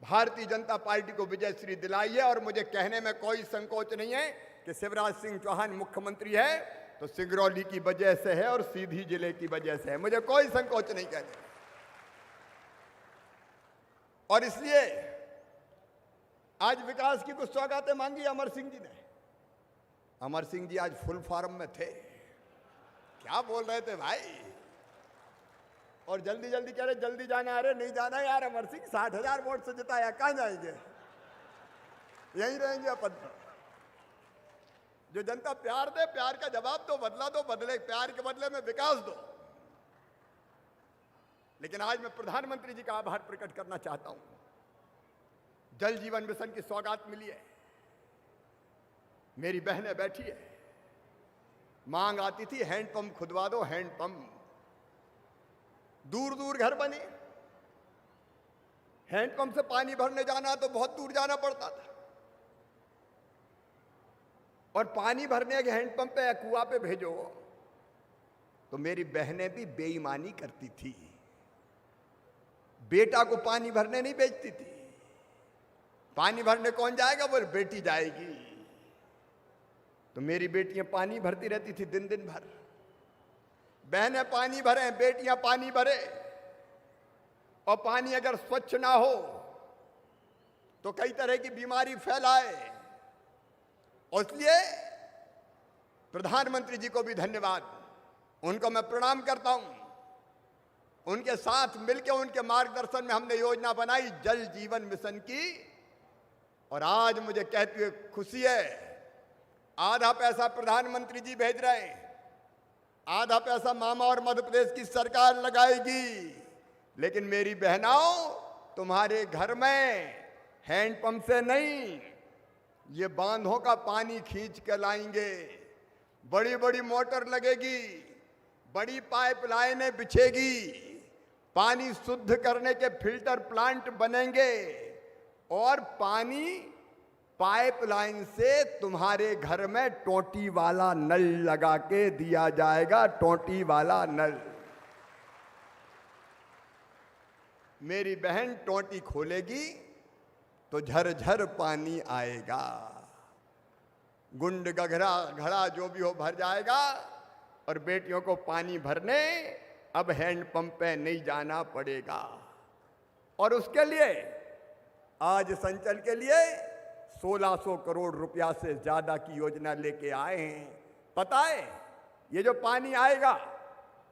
भारतीय जनता पार्टी को विजयश्री दिलाई है, और मुझे कहने में कोई संकोच नहीं है कि शिवराज सिंह चौहान मुख्यमंत्री है तो सिंगरौली की वजह से है और सीधी जिले की वजह से है। मुझे कोई संकोच नहीं कहने। और इसलिए आज विकास की कुछ सौगातें मांगी अमर सिंह जी ने। अमर सिंह जी आज फुल फॉर्म में थे, क्या बोल रहे थे भाई, और जल्दी जल्दी कह रहे जल्दी जाना। अरे नहीं जाना यार, अमर सिंह 60,000 वोट से जिताया, कहां जाएंगे, यहीं रहेंगे अपन। जो जनता प्यार दे, प्यार का जवाब दो, बदला दो, बदले प्यार के बदले में विकास दो। लेकिन आज मैं प्रधानमंत्री जी का आभार प्रकट करना चाहता हूं। जल जीवन मिशन की सौगात मिली है, मेरी बहनें बैठी है, मांग आती थी हैंडपंप खुदवा दो, हैंडपंप। दूर दूर घर बने, हैंडपंप से पानी भरने जाना तो बहुत दूर जाना पड़ता था, और पानी भरने के हैंडपंप पे या कुआं पे भेजो तो मेरी बहनें भी बेईमानी करती थी। बेटा को पानी भरने नहीं भेजती थी। पानी भरने कौन जाएगा, बोले बेटी जाएगी। तो मेरी बेटियां पानी भरती रहती थी दिन दिन भर। बहनें पानी भरे, बेटियां पानी भरे, और पानी अगर स्वच्छ ना हो तो कई तरह की बीमारी फैलाए। इसलिए प्रधानमंत्री जी को भी धन्यवाद, उनको मैं प्रणाम करता हूं। उनके साथ मिलकर, उनके मार्गदर्शन में हमने योजना बनाई जल जीवन मिशन की, और आज मुझे कहते हुए खुशी है, आधा पैसा प्रधानमंत्री जी भेज रहे हैं, आधा पैसा मामा और मध्य प्रदेश की सरकार लगाएगी। लेकिन मेरी बहनाओं, तुम्हारे घर में हैंडपंप से नहीं, ये बांधों का पानी खींच के लाएंगे। बड़ी बड़ी मोटर लगेगी, बड़ी पाइपलाइनें बिछेगी, पानी शुद्ध करने के फिल्टर प्लांट बनेंगे, और पानी पाइपलाइन से तुम्हारे घर में टोटी वाला नल लगा के दिया जाएगा, टोटी वाला नल। मेरी बहन टोटी खोलेगी तो झरझर पानी आएगा, गुंड गघरा घड़ा जो भी हो भर जाएगा, और बेटियों को पानी भरने अब हैंडपंप पे नहीं जाना पड़ेगा। और उसके लिए आज संचल के लिए 1600 करोड़ रुपया से ज्यादा की योजना लेके आए हैं। पता है ये जो पानी आएगा,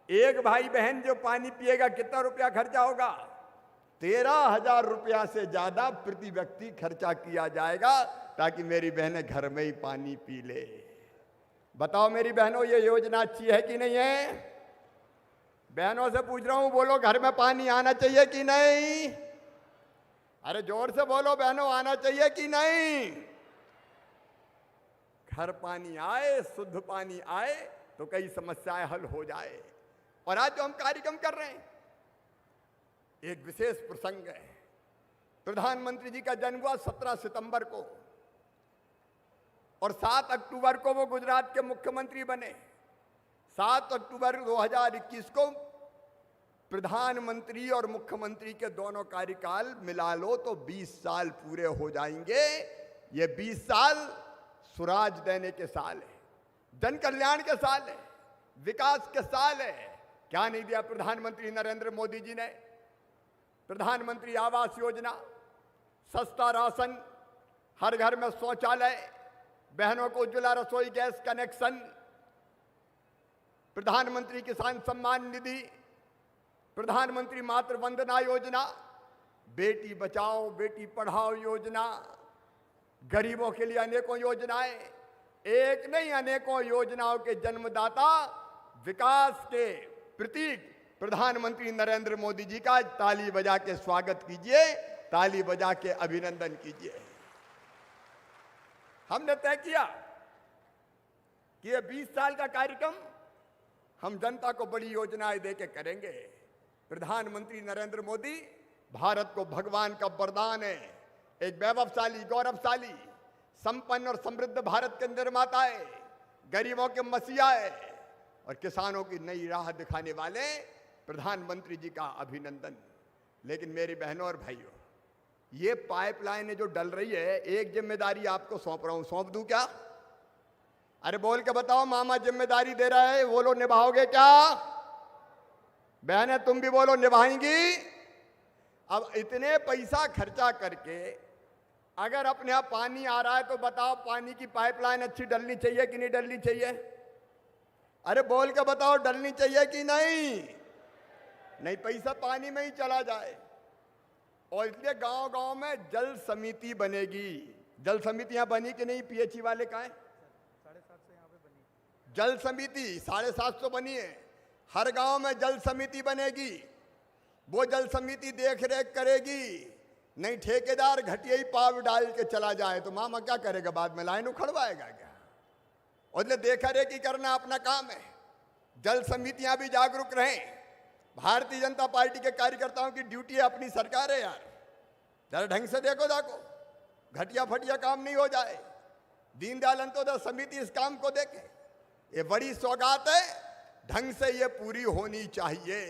एक भाई बहन जो पानी पिएगा कितना रुपया खर्चा होगा? 13,000 रुपया से ज्यादा प्रति व्यक्ति खर्चा किया जाएगा, ताकि मेरी बहनें घर में ही पानी पी ले। बताओ मेरी बहनों, ये योजना अच्छी है कि नहीं है? बहनों से पूछ रहा हूं, बोलो घर में पानी आना चाहिए कि नहीं? अरे जोर से बोलो बहनों, आना चाहिए कि नहीं? घर पानी आए, शुद्ध पानी आए तो कई समस्याएं हल हो जाए। और आज जो हम कार्यक्रम कर रहे हैं, एक विशेष प्रसंग है। प्रधानमंत्री जी का जन्म हुआ 17 सितंबर को, और 7 अक्टूबर को वो गुजरात के मुख्यमंत्री बने। 7 अक्टूबर 2021 को प्रधानमंत्री और मुख्यमंत्री के दोनों कार्यकाल मिला लो तो 20 साल पूरे हो जाएंगे। ये 20 साल सुराज देने के साल है, जन कल्याण के साल है, विकास के साल है। क्या नहीं दिया प्रधानमंत्री नरेंद्र मोदी जी ने? प्रधानमंत्री आवास योजना, सस्ता राशन, हर घर में शौचालय, बहनों को उज्ज्वला रसोई गैस कनेक्शन, प्रधानमंत्री किसान सम्मान निधि, प्रधानमंत्री मातृ वंदना योजना, बेटी बचाओ बेटी पढ़ाओ योजना, गरीबों के लिए अनेकों योजनाएं, एक नहीं अनेकों योजनाओं के जन्मदाता, विकास के प्रतीक प्रधानमंत्री नरेंद्र मोदी जी का ताली बजा के स्वागत कीजिए, ताली बजा के अभिनंदन कीजिए। हमने तय किया कि ये 20 साल का कार्यक्रम हम जनता को बड़ी योजनाएं देके करेंगे। प्रधानमंत्री नरेंद्र मोदी भारत को भगवान का वरदान है, एक वैभवशाली, गौरवशाली, संपन्न और समृद्ध भारत के निर्माता है, गरीबों के मसीहा है और किसानों की नई राह दिखाने वाले प्रधानमंत्री जी का अभिनंदन। लेकिन मेरी बहनों और भाइयों, ये पाइपलाइन जो डल रही है, एक जिम्मेदारी आपको सौंप रहा हूं, सौंप दूं क्या? अरे बोल के बताओ, मामा जिम्मेदारी दे रहा है, बोलो निभाओगे क्या? बहनें तुम भी बोलो निभाएंगी? अब इतने पैसा खर्चा करके अगर अपने यहाँ पानी आ रहा है तो बताओ, पानी की पाइपलाइन अच्छी डलनी चाहिए कि नहीं डलनी चाहिए? अरे बोल के बताओ, डलनी चाहिए कि नहीं? नहीं, पैसा पानी में ही चला जाए। और इसलिए गांव गांव में जल समिति बनेगी। जल समिति यहाँ बनी कि नहीं? पीएचई वाले कहाँ हैं? 750 यहाँ पे बनी जल समिति, 750 बनी है। हर गांव में जल समिति बनेगी। वो जल समिति देख रेख करेगी। नहीं ठेकेदार घटिया ही पाव डाल के चला जाए तो मामा क्या करेगा? बाद में लाइन उखड़वाएगा क्या? और इसलिए देखा रेखी करना अपना काम है। जल समितियां भी जागरूक रहें। भारतीय जनता पार्टी के कार्यकर्ताओं की ड्यूटी है, अपनी सरकार है यार, जरा ढंग से देखो, घटिया फटिया काम नहीं हो जाए। दीनदयाल अंत्योदय समिति इस काम को देखे, ये बड़ी सौगात है, ढंग से ये पूरी होनी चाहिए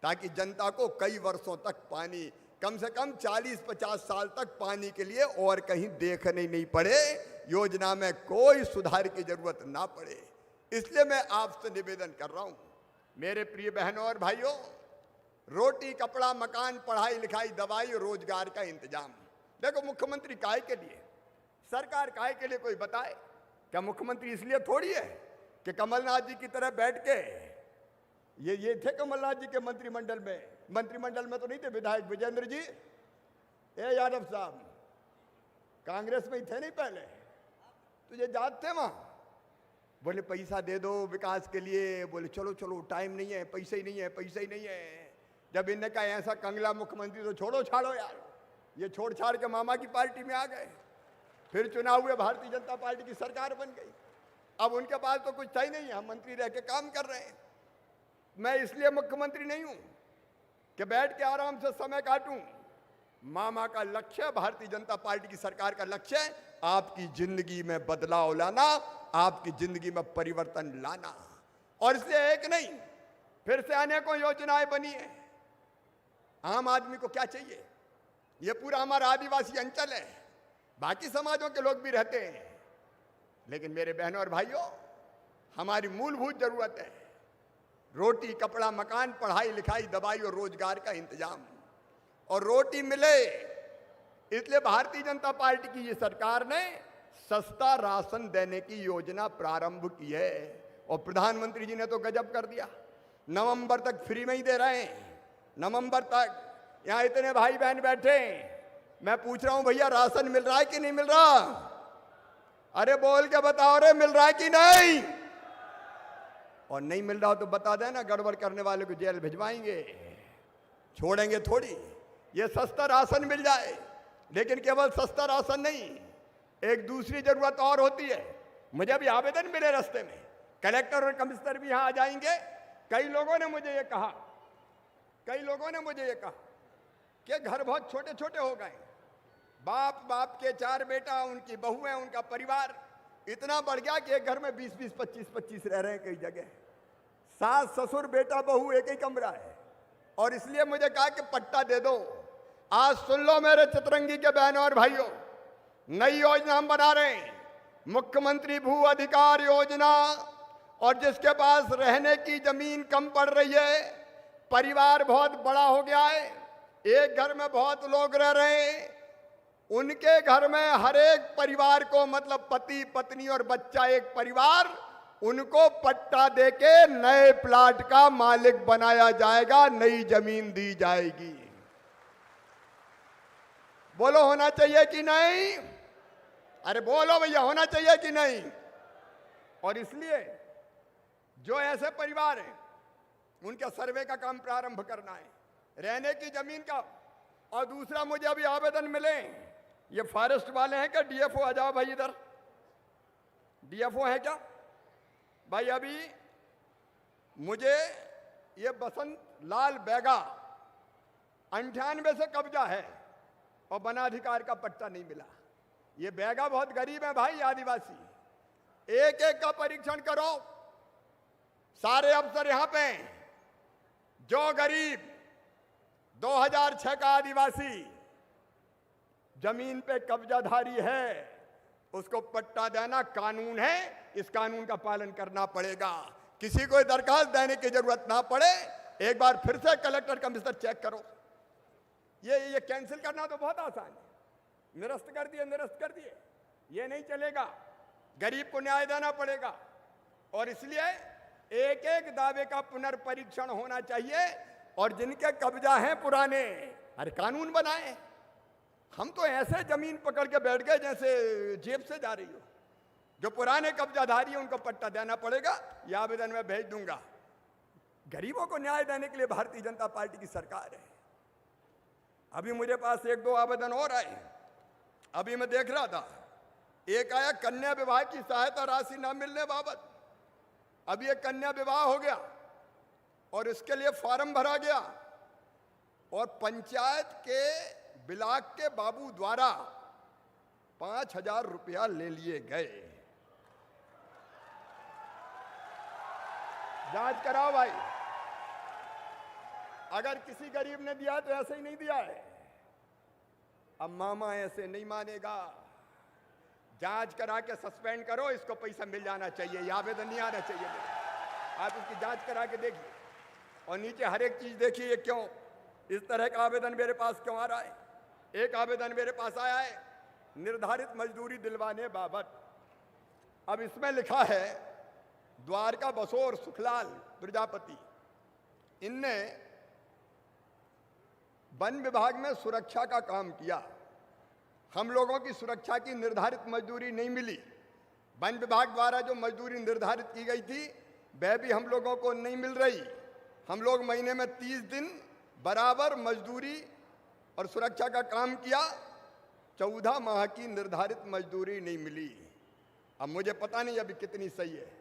ताकि जनता को कई वर्षों तक पानी, कम से कम 40-50 साल तक पानी के लिए और कहीं देखने नहीं पड़े, योजना में कोई सुधार की जरूरत ना पड़े। इसलिए मैं आपसे निवेदन कर रहा हूं, मेरे प्रिय बहनों और भाइयों, रोटी, कपड़ा, मकान, पढ़ाई लिखाई, दवाई, रोजगार का इंतजाम। देखो मुख्यमंत्री काहे के लिए, सरकार काहे के लिए, कोई बताए? क्या मुख्यमंत्री इसलिए थोड़ी है कि कमलनाथ जी की तरह बैठ के, ये थे कमलनाथ जी के मंत्रिमंडल में तो नहीं थे विधायक विजेंद्र जी, ए यादव साहब कांग्रेस में ही थे नहीं पहले, तो ये जात थे वहां, बोले पैसा दे दो विकास के लिए, बोले चलो चलो टाइम नहीं है, पैसे ही नहीं है, पैसे ही नहीं है। जब इनने कहा ऐसा कंगला मुख्यमंत्री तो छोड़ो छाड़ो यार, ये छोड़ छाड़ के मामा की पार्टी में आ गए, फिर चुनाव हुए, भारतीय जनता पार्टी की सरकार बन गई। अब उनके पास तो कुछ था ही नहीं, हम मंत्री रह के काम कर रहे हैं। मैं इसलिए मुख्यमंत्री नहीं हूं कि बैठ के आराम से समय काटूं। मामा का लक्ष्य, भारतीय जनता पार्टी की सरकार का लक्ष्य है आपकी जिंदगी में बदलाव लाना, आपकी जिंदगी में परिवर्तन लाना। और इसलिए एक नहीं, फिर से अनेकों योजनाएं बनी है। आम आदमी को क्या चाहिए? ये पूरा हमारा आदिवासी अंचल है, बाकी समाजों के लोग भी रहते हैं, लेकिन मेरे बहनों और भाइयों, हमारी मूलभूत जरूरत है रोटी, कपड़ा, मकान, पढ़ाई लिखाई, दवाई और रोजगार का इंतजाम। और रोटी मिले इसलिए भारतीय जनता पार्टी की ये सरकार ने सस्ता राशन देने की योजना प्रारंभ की है। और प्रधानमंत्री जी ने तो गजब कर दिया, नवंबर तक फ्री में ही दे रहे हैं। नवंबर तक यहाँ इतने भाई बहन बैठे, मैं पूछ रहा हूं भैया राशन मिल रहा है कि नहीं मिल रहा? अरे बोल के बताओ रे, मिल रहा है कि नहीं? और नहीं मिल रहा हो तो बता देना, गड़बड़ करने वाले को जेल भिजवाएंगे, छोड़ेंगे थोड़ी। ये सस्ता राशन मिल जाए, लेकिन केवल सस्ता राशन नहीं, एक दूसरी जरूरत और होती है। मुझे भी आवेदन मिले रास्ते में, कलेक्टर और कमिश्नर भी यहाँ आ जाएंगे। कई लोगों ने मुझे ये कहा कि घर बहुत छोटे छोटे हो गए, बाप के 4 बेटा, उनकी बहुएं, उनका परिवार इतना बढ़ गया कि एक घर में 20-20, 25-25 रह रहे हैं कई जगह। सास ससुर बेटा बहू एक ही कमरा है। और इसलिए मुझे कहा कि पट्टा दे दो। आज सुन लो मेरे चितरंगी के बहनों और भाइयों, नई योजना हम बना रहे हैं, मुख्यमंत्री भू अधिकार योजना। और जिसके पास रहने की जमीन कम पड़ रही है, परिवार बहुत बड़ा हो गया है, एक घर में बहुत लोग रह रहे हैं, उनके घर में हर एक परिवार को, मतलब पति पत्नी और बच्चा एक परिवार, उनको पट्टा देके नए प्लाट का मालिक बनाया जाएगा, नई जमीन दी जाएगी। बोलो होना चाहिए कि नहीं? अरे बोलो भैया, होना चाहिए कि नहीं? और इसलिए जो ऐसे परिवार हैं उनका सर्वे का काम प्रारंभ करना है, रहने की जमीन का। और दूसरा, मुझे अभी आवेदन मिले, ये फॉरेस्ट वाले हैं क्या? डीएफओ आ जाओ भाई इधर, डीएफओ है क्या भाई? अभी मुझे ये बसंत लाल बैगा 98 से कब्जा है और वनाधिकार का पट्टा नहीं मिला। ये बैगा बहुत गरीब है भाई, आदिवासी। एक एक का परीक्षण करो, सारे अफसर यहां पे हैं। जो गरीब 2006 का आदिवासी जमीन पे कब्जाधारी है उसको पट्टा देना कानून है, इस कानून का पालन करना पड़ेगा। किसी को दरखास्त देने की जरूरत ना पड़े। एक बार फिर से कलेक्टर कमिश्नर चेक करो। ये कैंसिल करना तो बहुत आसान है, निरस्त कर दिए, ये नहीं चलेगा। गरीब को न्याय देना पड़ेगा और इसलिए एक एक दावे का पुनर्परीक्षण होना चाहिए। और जिनके कब्जा हैं पुराने, अरे कानून बनाए। हम तो ऐसे जमीन पकड़ के बैठ गए जैसे जेब से जा रही हो। जो पुराने कब्जाधारी हैं उनको पट्टा देना पड़ेगा। यह आवेदन मैं भेज दूंगा। गरीबों को न्याय देने के लिए भारतीय जनता पार्टी की सरकार है। अभी मुझे पास 1-2 आवेदन और आए। अभी मैं देख रहा था, एक आया कन्या विवाह की सहायता राशि न मिलने बाबत। अभी एक कन्या विवाह हो गया और इसके लिए फॉर्म भरा गया और पंचायत के ब्लॉक के बाबू द्वारा 5000 रुपया ले लिए गए। जांच कराओ भाई। अगर किसी गरीब ने दिया तो ऐसे ही नहीं दिया है। अब मामा ऐसे नहीं मानेगा। जांच करा के सस्पेंड करो, इसको पैसा मिल जाना चाहिए। यह आवेदन नहीं आना चाहिए। आप इसकी जांच करा के देखिए और नीचे हर एक चीज देखिए। ये क्यों इस तरह का आवेदन मेरे पास क्यों आ रहा है? एक आवेदन मेरे पास आया है निर्धारित मजदूरी दिलवाने बाबत। अब इसमें लिखा है द्वारका बसोर सुखलाल प्रजापति, इनने वन विभाग में सुरक्षा का काम किया। हम लोगों की सुरक्षा की निर्धारित मजदूरी नहीं मिली। वन विभाग द्वारा जो मजदूरी निर्धारित की गई थी वह भी हम लोगों को नहीं मिल रही। हम लोग महीने में 30 दिन बराबर मजदूरी और सुरक्षा का काम किया। 14 माह की निर्धारित मजदूरी नहीं मिली। अब मुझे पता नहीं अभी कितनी सही है।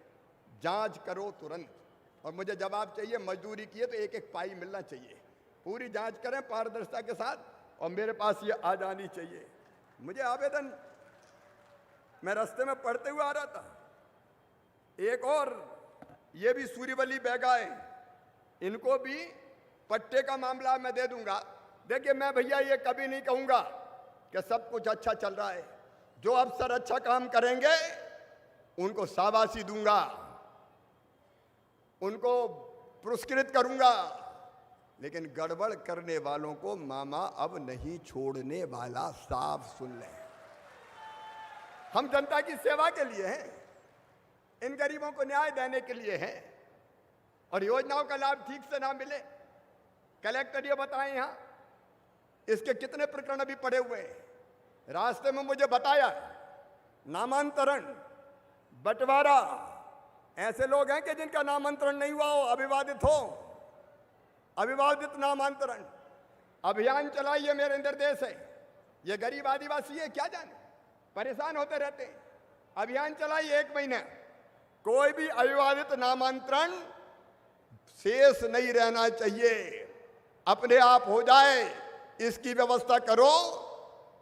जांच करो तुरंत और मुझे जवाब चाहिए। मजदूरी की है तो एक एक पाई मिलना चाहिए। पूरी जांच करें पारदर्शिता के साथ और मेरे पास ये आ जानी चाहिए। मुझे आवेदन मैं रास्ते में पढ़ते हुए आ रहा था। एक और ये भी सूर्यवली बैगा है, इनको भी पट्टे का मामला मैं दे दूंगा। देखिए मैं भैया ये कभी नहीं कहूंगा कि सब कुछ अच्छा चल रहा है। जो अफसर अच्छा काम करेंगे उनको शाबाशी दूंगा, उनको पुरस्कृत करूंगा, लेकिन गड़बड़ करने वालों को मामा अब नहीं छोड़ने वाला। साफ सुन लें, हम जनता की सेवा के लिए हैं, इन गरीबों को न्याय देने के लिए हैं। और योजनाओं का लाभ ठीक से ना मिले, कलेक्टर ये बताएं यहां इसके कितने प्रकरण अभी पड़े हुए हैं। रास्ते में मुझे बताया नामांतरण, बंटवारा, ऐसे लोग हैं कि जिनका नामांतरण नहीं हुआ हो, अविवादित हो, अविवादित नामांतरण अभियान चलाइए, मेरे निर्देश है। ये गरीब आदिवासी है, क्या जाने, परेशान होते रहते हैं। अभियान चलाइए 1 महीने, कोई भी अविवादित नामांतरण शेष नहीं रहना चाहिए, अपने आप हो जाए, इसकी व्यवस्था करो।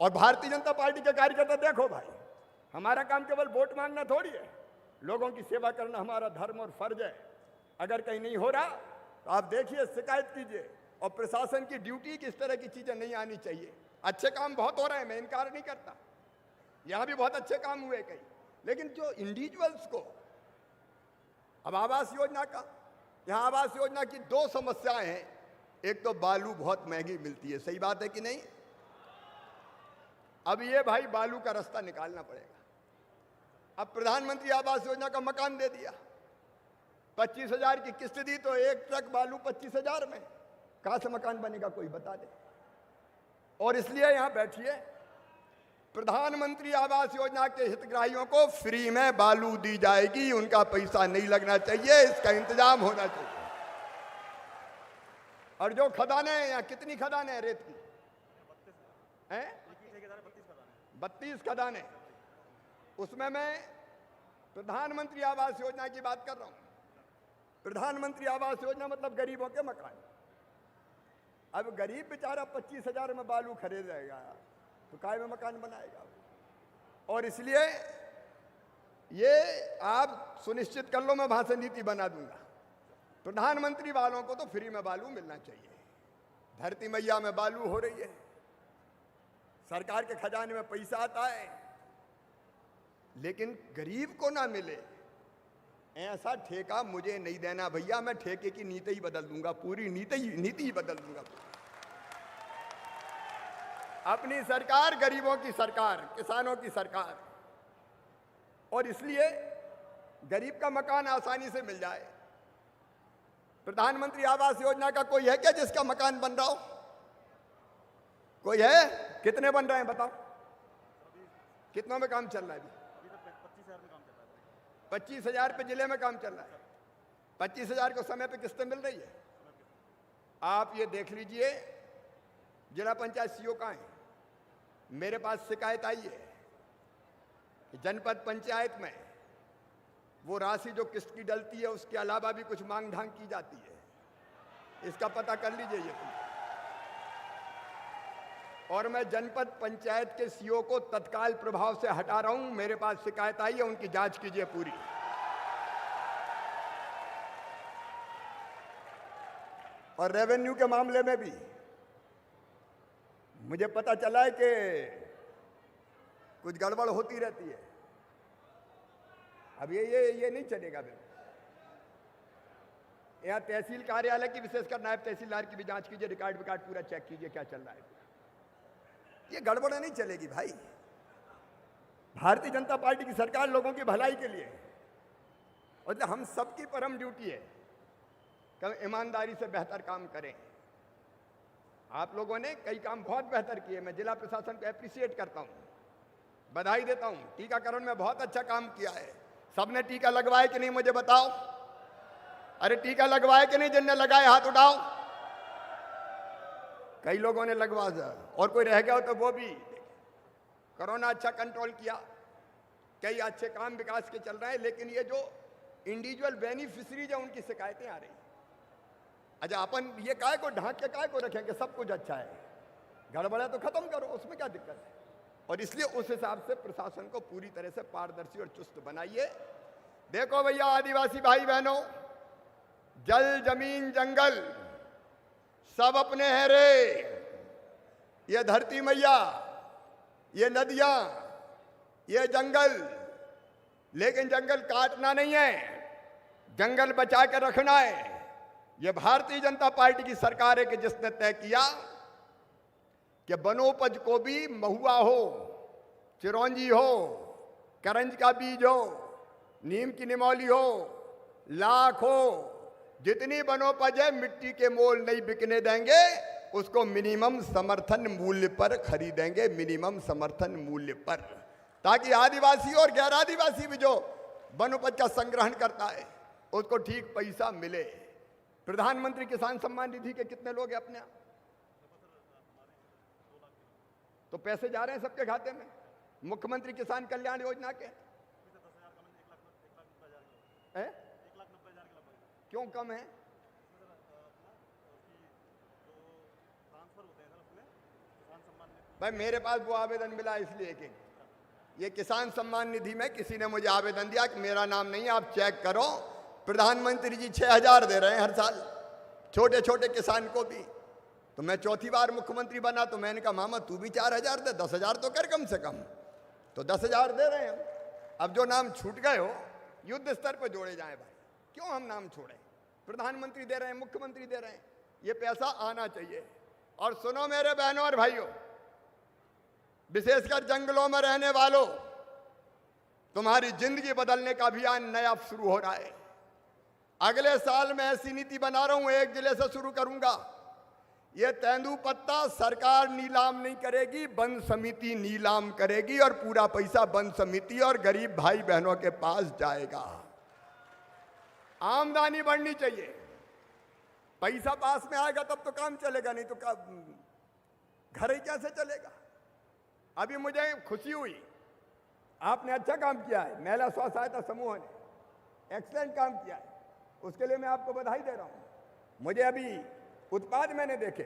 और भारतीय जनता पार्टी के कार्यकर्ता देखो भाई, हमारा काम केवल वोट मांगना थोड़ी है, लोगों की सेवा करना हमारा धर्म और फर्ज है। अगर कहीं नहीं हो रहा तो आप देखिए, शिकायत कीजिए। और प्रशासन की ड्यूटी कि इस तरह की चीजें नहीं आनी चाहिए। अच्छे काम बहुत हो रहे हैं, मैं इनकार नहीं करता, यहां भी बहुत अच्छे काम हुए कई, लेकिन जो इंडिविजुअल्स को अब आवास योजना का, यहां आवास योजना की 2 समस्याएं हैं। एक तो बालू बहुत महंगी मिलती है, सही बात है कि नहीं? अब ये भाई बालू का रास्ता निकालना पड़ेगा। अब प्रधानमंत्री आवास योजना का मकान दे दिया, 25,000 की किस्त दी तो 1 ट्रक बालू 25,000 में, कहां से मकान बनेगा कोई बता दे। और इसलिए यहां बैठिए, प्रधानमंत्री आवास योजना के हितग्राहियों को फ्री में बालू दी जाएगी, उनका पैसा नहीं लगना चाहिए, इसका इंतजाम होना चाहिए। और जो खदानें हैं, यहाँ कितनी खदानें हैं रेत की? हैं 32 खदानें। उसमें मैं प्रधानमंत्री आवास योजना की बात कर रहा हूं। प्रधानमंत्री आवास योजना मतलब गरीबों के मकान। अब गरीब बेचारा 25,000 में बालू खरीदेगा तो काय में मकान बनाएगा? और इसलिए ये आप सुनिश्चित कर लो, मैं वहां से नीति बना दूंगा। प्रधानमंत्री वालों को तो फ्री में बालू मिलना चाहिए। धरती मैया में बालू हो रही है, सरकार के खजाने में पैसा आता है, लेकिन गरीब को ना मिले ऐसा ठेका मुझे नहीं देना भैया। मैं ठेके की नीति ही बदल दूंगा, पूरी नीति ही बदल दूंगा। अपनी सरकार गरीबों की सरकार, किसानों की सरकार, और इसलिए गरीब का मकान आसानी से मिल जाए। प्रधानमंत्री आवास योजना का कोई है क्या जिसका मकान बन रहा हो? कोई है? कितने बन रहे हैं बताओ? कितनों में काम चल रहा है? 25,000 पे जिले में काम चल रहा है। 25,000 को समय पे किस्तें मिल रही है? आप ये देख लीजिए, जिला पंचायत सीओ कहाँ है? मेरे पास शिकायत आई है कि जनपद पंचायत में वो राशि जो किस्त की डलती है उसके अलावा भी कुछ मांग ढांग की जाती है। इसका पता कर लीजिए ये तुम। और मैं जनपद पंचायत के सीओ को तत्काल प्रभाव से हटा रहा हूं। मेरे पास शिकायत आई है, उनकी जांच कीजिए पूरी। और रेवेन्यू के मामले में भी मुझे पता चला है कि कुछ गड़बड़ होती रहती है। अब ये नहीं चलेगा। यहाँ तहसील कार्यालय की, विशेषकर नायब तहसीलदार की भी जांच कीजिए, रिकॉर्ड विकार्ड पूरा चेक कीजिए क्या चल रहा है। ये गड़बड़ नहीं चलेगी भाई। भारतीय जनता पार्टी की सरकार लोगों की भलाई के लिए, और हम सबकी परम ड्यूटी है कि हम ईमानदारी से बेहतर काम करें। आप लोगों ने कई काम बहुत बेहतर किए, मैं जिला प्रशासन को एप्रिशिएट करता हूं, बधाई देता हूं। टीकाकरण में बहुत अच्छा काम किया है। सबने टीका लगवाए कि नहीं मुझे बताओ? अरे टीका लगवाए कि नहीं? जिनने लगाए हाथ उठाओ। कई लोगों ने लगवा दिया, और कोई रह गया हो तो वो भी। कोरोना अच्छा कंट्रोल किया, कई अच्छे काम विकास के चल रहे हैं, लेकिन ये जो इंडिविजुअल बेनिफिशरीज है उनकी शिकायतें आ रही। अच्छा, अपन ये काय को ढांक के काय को रखेंगे? सब कुछ अच्छा है, गड़बड़ है तो खत्म करो, उसमें क्या दिक्कत है? और इसलिए उस हिसाब से प्रशासन को पूरी तरह से पारदर्शी और चुस्त बनाइए। देखो भैया, आदिवासी भाई बहनों, जल जमीन जंगल सब अपने हैं रे। ये धरती मैया, ये नदियां, ये जंगल, लेकिन जंगल काटना नहीं है, जंगल बचा के रखना है। ये भारतीय जनता पार्टी की सरकार है कि जिसने तय किया कि वनोपज को भी महुआ हो, चिरौंजी हो, करंज का बीज हो, नीम की निमौली हो, लाख हो, जितनी वनोपज है मिट्टी के मोल नहीं बिकने देंगे, उसको मिनिमम समर्थन मूल्य पर खरीदेंगे, मिनिमम समर्थन मूल्य पर, ताकि आदिवासी और गैर आदिवासी भी जो वनोपज का संग्रहण करता है उसको ठीक पैसा मिले। प्रधानमंत्री किसान सम्मान निधि के कितने लोग हैं अपने यहाँ? तो पैसे जा रहे हैं सबके खाते में। मुख्यमंत्री किसान कल्याण योजना के हैं? क्यों कम है? भाई मेरे पास वो आवेदन मिला इसलिए कि ये किसान सम्मान निधि में किसी ने मुझे आवेदन दिया कि मेरा नाम नहीं है, आप चेक करो। प्रधानमंत्री जी 6,000 दे रहे हैं हर साल छोटे छोटे किसान को भी। तो मैं चौथी बार मुख्यमंत्री बना तो मैंने कहा मामा तू भी 4,000 दे, 10,000 तो कर कम से कम। तो 10,000 दे रहे हैं। अब जो नाम छूट गए हो युद्ध स्तर पर जोड़े जाए भाई, क्यों हम नाम छोड़े? प्रधानमंत्री दे रहे हैं, मुख्यमंत्री दे रहे हैं, ये पैसा आना चाहिए। और सुनो मेरे बहनों और भाइयों, विशेषकर जंगलों में रहने वालों, तुम्हारी जिंदगी बदलने का अभियान नया शुरू हो रहा है। अगले साल मैं ऐसी नीति बना रहा हूं, एक जिले से शुरू करूंगा ये तेंदुपत्ता सरकार नीलाम नहीं करेगी, वन समिति नीलाम करेगी और पूरा पैसा वन समिति और गरीब भाई बहनों के पास जाएगा। आमदनी बढ़नी चाहिए, पैसा पास में आएगा तब तो काम चलेगा, नहीं तो घर ही कैसे चलेगा। अभी मुझे खुशी हुई, आपने अच्छा काम किया है, महिला स्व सहायता समूह ने एक्सीलेंट काम किया है, उसके लिए मैं आपको बधाई दे रहा हूं। मुझे अभी उत्पाद मैंने देखे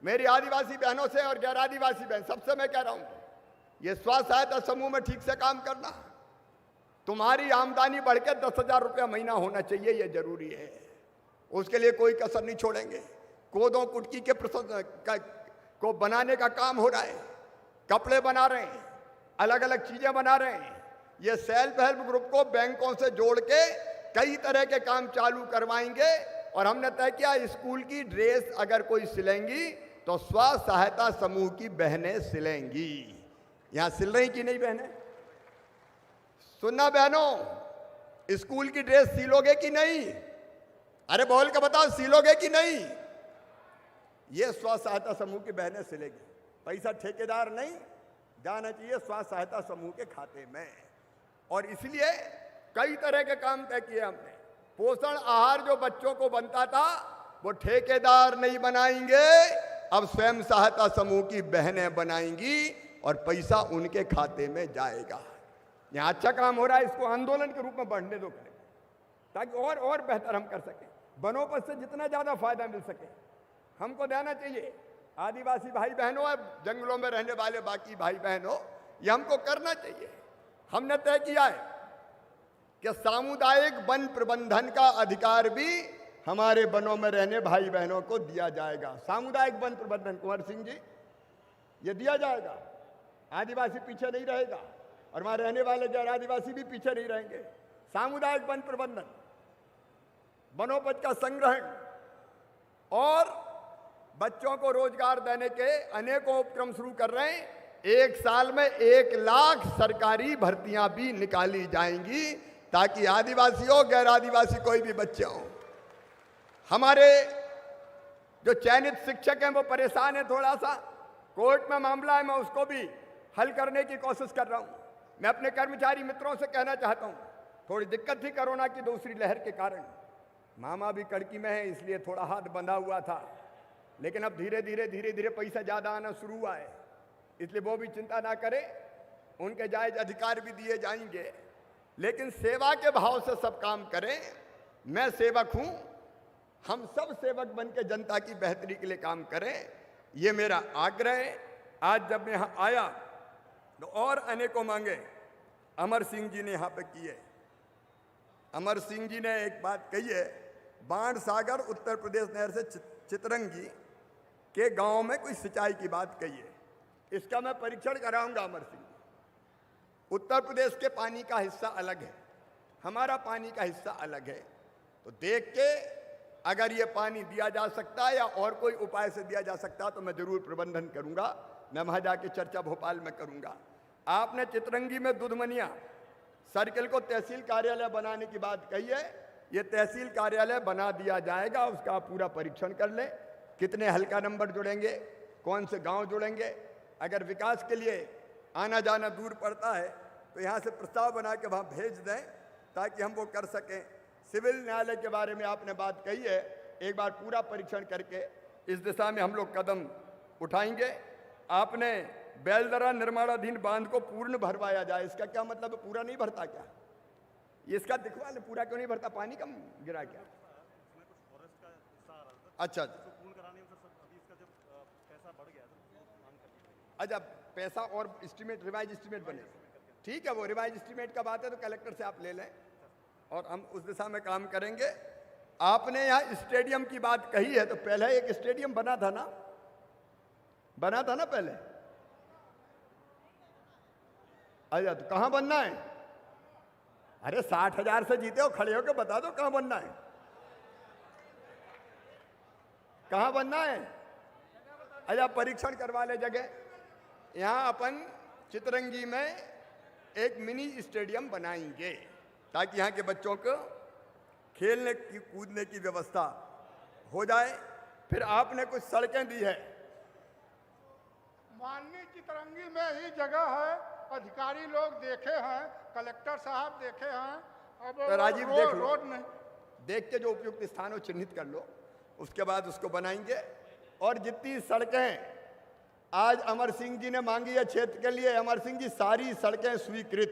मेरी आदिवासी बहनों से और गैर आदिवासी बहन सबसे मैं कह रहा हूं, ये स्व सहायता समूह में ठीक से काम करना, तुम्हारी आमदनी बढ़ के 10,000 रुपया महीना होना चाहिए, ये जरूरी है। उसके लिए कोई कसर नहीं छोड़ेंगे। कोदों कुटकी के को बनाने का काम हो रहा है, कपड़े बना रहे हैं, अलग अलग चीजें बना रहे हैं। ये सेल्फ हेल्प ग्रुप को बैंकों से जोड़ के कई तरह के काम चालू करवाएंगे। और हमने तय किया स्कूल की ड्रेस अगर कोई सिलेंगी तो स्व सहायता समूह की बहनें सिलेंगी। यहां सिल रही कि नहीं बहनें? सुनना बहनों, स्कूल की ड्रेस सिलोगे कि नहीं? अरे बोल के बताओ, सिलोगे कि नहीं? ये स्व सहायता समूह की बहनें सिलेगी। पैसा ठेकेदार नहीं जाना चाहिए, स्व सहायता समूह के खाते में। और इसलिए कई तरह के काम तय किए हमने। पोषण आहार जो बच्चों को बनता था वो ठेकेदार नहीं बनाएंगे, अब स्वयं सहायता समूह की बहनें बनाएंगी और पैसा उनके खाते में जाएगा। यहाँ अच्छा काम हो रहा है, इसको आंदोलन के रूप में बढ़ने दो करें, ताकि और बेहतर हम कर सकें, वनोपज से जितना ज्यादा फायदा मिल सके हमको देना चाहिए। आदिवासी भाई बहनों, जंगलों में रहने वाले बाकी भाई बहनों, ये हमको करना चाहिए। हमने तय किया है कि सामुदायिक वन प्रबंधन का अधिकार भी हमारे वनों में रहने भाई बहनों को दिया जाएगा। सामुदायिक वन प्रबंधन, कुंवर सिंह जी, ये दिया जाएगा। आदिवासी पीछे नहीं रहेगा और वहां रहने वाले गैर आदिवासी भी पीछे नहीं रहेंगे। सामुदायिक वन प्रबंधन, वनोपज का संग्रहण और बच्चों को रोजगार देने के अनेकों उपक्रम शुरू कर रहे हैं। एक साल में 1 लाख सरकारी भर्तियां भी निकाली जाएंगी, ताकि आदिवासी हो गैर आदिवासी कोई भी बच्चे हो। हमारे जो चयनित शिक्षक हैं वो परेशान है, थोड़ा सा कोर्ट में मामला है, मैं उसको भी हल करने की कोशिश कर रहा हूं। मैं अपने कर्मचारी मित्रों से कहना चाहता हूं, थोड़ी दिक्कत थी कोरोना की दूसरी लहर के कारण, मामा भी कड़की में है इसलिए थोड़ा हाथ बंधा हुआ था, लेकिन अब धीरे धीरे पैसा ज्यादा आना शुरू हुआ है, इसलिए वो भी चिंता ना करें, उनके जायज अधिकार भी दिए जाएंगे। लेकिन सेवा के भाव से सब काम करें। मैं सेवक हूं, हम सब सेवक बन के जनता की बेहतरी के लिए काम करें, ये मेरा आग्रह है। आज जब मैं यहाँ आया तो और अनेकों मांगे अमर सिंह जी ने यहाँ पे की है। अमर सिंह जी ने एक बात कही है, बाण सागर उत्तर प्रदेश नहर से चितरंगी के गांव में कोई सिंचाई की बात कही है। इसका मैं परीक्षण कराऊंगा अमर सिंह। उत्तर प्रदेश के पानी का हिस्सा अलग है, हमारा पानी का हिस्सा अलग है, तो देख के अगर ये पानी दिया जा सकता है या और कोई उपाय से दिया जा सकता है तो मैं जरूर प्रबंधन करूंगा। मैं वहां जाके चर्चा भोपाल में करूंगा। आपने चितरंगी में दुधमनिया सर्किल को तहसील कार्यालय बनाने की बात कही है, ये तहसील कार्यालय बना दिया जाएगा, उसका आप पूरा परीक्षण कर लें। कितने हल्का नंबर जुड़ेंगे, कौन से गांव जुड़ेंगे। अगर विकास के लिए आना जाना दूर पड़ता है तो यहाँ से प्रस्ताव बना के वहाँ भेज दें ताकि हम वो कर सकें। सिविल न्यायालय के बारे में आपने बात कही है, एक बार पूरा परीक्षण करके इस दिशा में हम लोग कदम उठाएंगे। आपने बेलदरा निर्माणाधीन बांध को पूर्ण भरवाया जाए, इसका क्या मतलब है? पूरा नहीं भरता क्या? इसका दिखवा ले, पूरा क्यों नहीं भरता? पानी कम गिरा क्या? अच्छा अच्छा, पैसा और एस्टीमेट, रिवाइज एस्टीमेट बने, ठीक है। वो रिवाइज एस्टीमेट का बात है तो कलेक्टर से आप ले लें और हम उस दिशा में काम करेंगे। आपने यहाँ स्टेडियम की बात कही है, तो पहले एक स्टेडियम बना था ना, बना था ना पहले। अच्छा, तो कहाँ बनना है? अरे 60,000 से जीते हो, खड़े होकर बता दो कहाँ बनना है, कहाँ बनना है। अच्छा, परीक्षण करवा ले जगह। यहाँ अपन चितरंगी में एक मिनी स्टेडियम बनाएंगे ताकि यहाँ के बच्चों को खेलने की कूदने की व्यवस्था हो जाए। फिर आपने कुछ सड़कें दी है। माननीय चितरंगी में ही जगह है, अधिकारी लोग देखे हैं, कलेक्टर साहब देखे हैं। अब तो राजीव देख लो, रोड नहीं, देख के जो उपयुक्त स्थान हो चिन्हित कर लो, उसके बाद उसको बनाएंगे। और जितनी सड़कें आज अमर सिंह जी ने मांगी है क्षेत्र के लिए, अमर सिंह जी सारी सड़कें स्वीकृत,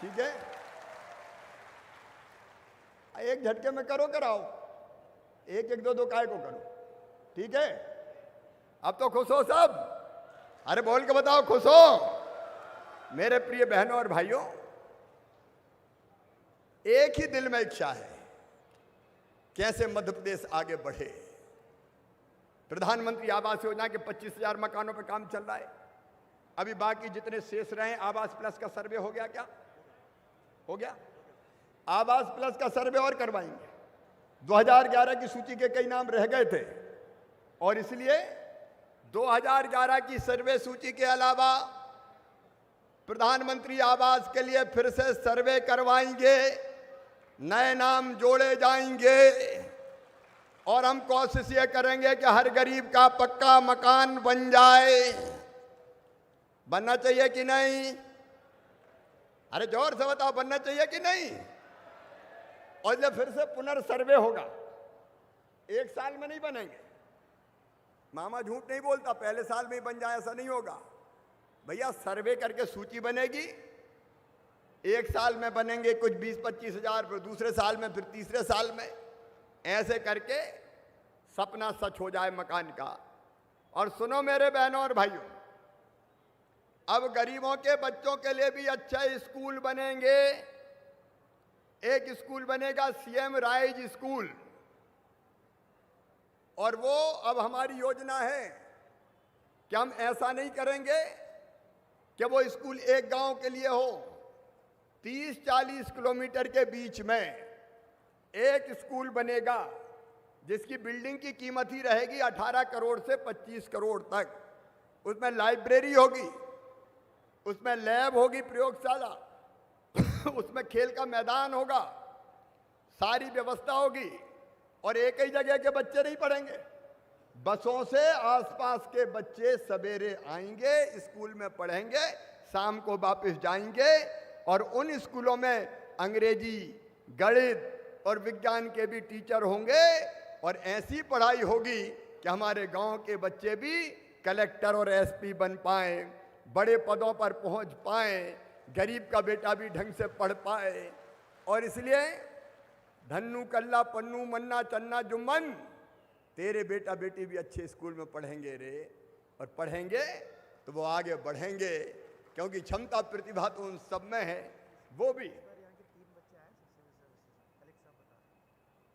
ठीक है। एक झटके में करो, कराओ, एक एक दो दो काय को करो, ठीक है। अब तो खुश हो सब, अरे बोल के बताओ खुश हो। मेरे प्रिय बहनों और भाइयों, एक ही दिल में इच्छा है कैसे मध्य प्रदेश आगे बढ़े। प्रधानमंत्री आवास योजना के 25,000 मकानों पर काम चल रहा है। अभी बाकी जितने शेष रहे, आवास प्लस का सर्वे हो गया क्या? हो गया। आवास प्लस का सर्वे और करवाएंगे। 2011 की सूची के कई नाम रह गए थे और इसलिए 2011 की सर्वे सूची के अलावा प्रधानमंत्री आवास के लिए फिर से सर्वे करवाएंगे, नए नाम जोड़े जाएंगे और हम कोशिश ये करेंगे कि हर गरीब का पक्का मकान बन जाए। बनना चाहिए कि नहीं? अरे जोर से बताओ, बनना चाहिए कि नहीं? और जब फिर से पुनर्सर्वे होगा, एक साल में नहीं बनेंगे। मामा झूठ नहीं बोलता, पहले साल में ही बन जाए ऐसा नहीं होगा भैया। सर्वे करके सूची बनेगी, एक साल में बनेंगे कुछ 20-25 हजार, फिर दूसरे साल में, फिर तीसरे साल में, ऐसे करके सपना सच हो जाए मकान का। और सुनो मेरे बहनों और भाइयों, अब गरीबों के बच्चों के लिए भी अच्छे स्कूल बनेंगे। एक स्कूल बनेगा सीएम राइज स्कूल, और वो अब हमारी योजना है कि हम ऐसा नहीं करेंगे कि वो स्कूल एक गांव के लिए हो। 30-40 किलोमीटर के बीच में एक स्कूल बनेगा जिसकी बिल्डिंग की कीमत ही रहेगी 18 करोड़ से 25 करोड़ तक। उसमें लाइब्रेरी होगी, उसमें लैब होगी, प्रयोगशाला, उसमें खेल का मैदान होगा, सारी व्यवस्था होगी। और एक ही जगह के बच्चे नहीं पढ़ेंगे, बसों से आसपास के बच्चे सवेरे आएंगे, स्कूल में पढ़ेंगे, शाम को वापस जाएंगे। और उन स्कूलों में अंग्रेजी, गणित और विज्ञान के भी टीचर होंगे। और ऐसी पढ़ाई होगी कि हमारे गांव के बच्चे भी कलेक्टर और एसपी बन पाए, बड़े पदों पर पहुंच पाए, गरीब का बेटा भी ढंग से पढ़ पाए। और इसलिए धन्नू कल्ला पन्नू मन्ना चन्ना जुम्मन, तेरे बेटा बेटी भी अच्छे स्कूल में पढ़ेंगे रे। और पढ़ेंगे तो वो आगे बढ़ेंगे, क्योंकि क्षमता प्रतिभा तो उन सब में है। वो भी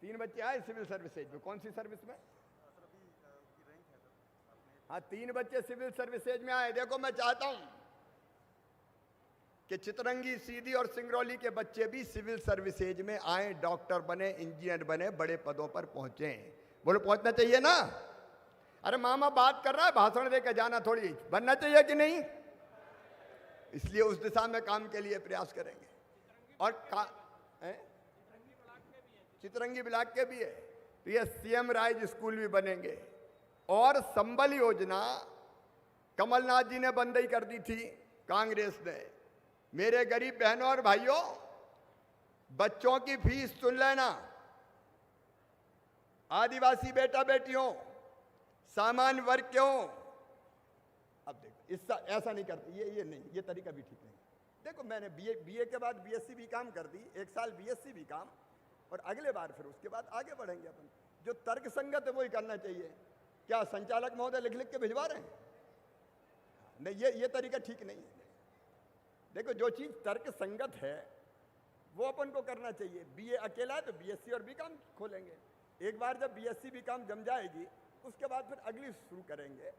3 बच्चे आए सिविल सर्विसेज में। कौन सी सर्विस में? हाँ, 3 बच्चे सिविल सर्विसेज में आए। देखो, मैं चाहता हूं कि चितरंगी, सीधी और सिंगरौली के बच्चे भी सिविल सर्विसेज में आए, डॉक्टर बने, इंजीनियर बने, बड़े पदों पर पहुंचे। बोलो, पहुंचना चाहिए ना? अरे मामा बात कर रहा है, भाषण देकर जाना थोड़ी। बनना चाहिए कि नहीं? इसलिए उस दिशा में काम के लिए प्रयास करेंगे। और चितरंगी ब्लॉक के भी है, तो ये सीएम राइज स्कूल भी बनेंगे। और संबल योजना कमलनाथ जी ने बंद ही कर दी थी, कांग्रेस ने। मेरे गरीब बहनों और भाइयों, बच्चों की फीस सुन लेना। आदिवासी बेटा बेटियों, सामान्य वर्ग के हों। अब देखो, इसका ऐसा नहीं करते, ये नहीं, ये तरीका भी ठीक नहीं। देखो, मैंने बीए के बाद बीएससी भी काम कर दी, 1 साल बीएससी भी काम, और अगले बार फिर उसके बाद आगे बढ़ेंगे अपन। जो तर्क संगत है वही करना चाहिए। क्या संचालक महोदय लिख लिख के भिजवा रहे हैं? नहीं, ये तरीका ठीक नहीं है। देखो, जो चीज तर्क संगत है वो अपन को करना चाहिए। बीए अकेला है तो बीएससी और बीकॉम खोलेंगे। एक बार जब बीएससी बीकॉम जम जाएगी, उसके बाद फिर अगली शुरू करेंगे।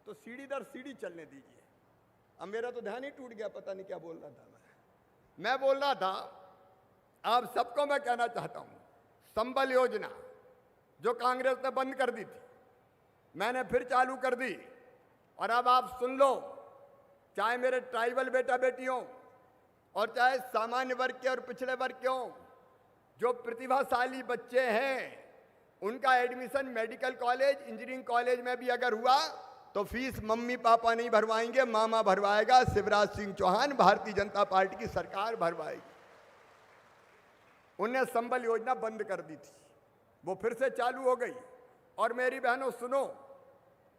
तो सीढ़ी दर सीढ़ी चलने दीजिए। अब मेरा तो ध्यान ही टूट गया, पता नहीं क्या बोल रहा था मैं बोल रहा था, आप सबको मैं कहना चाहता हूं, संबल योजना जो कांग्रेस ने बंद कर दी थी, मैंने फिर चालू कर दी। और अब आप सुन लो, चाहे मेरे ट्राइबल बेटा बेटी हों और चाहे सामान्य वर्ग के और पिछड़े वर्ग के हों, जो प्रतिभाशाली बच्चे हैं उनका admission medical college, engineering college में भी अगर हुआ तो फीस मम्मी पापा नहीं भरवाएंगे, मामा भरवाएगा। शिवराज सिंह चौहान, भारतीय जनता पार्टी की सरकार भरवाएगी। उन्हें संबल योजना बंद कर दी थी, वो फिर से चालू हो गई। और मेरी बहनों सुनो,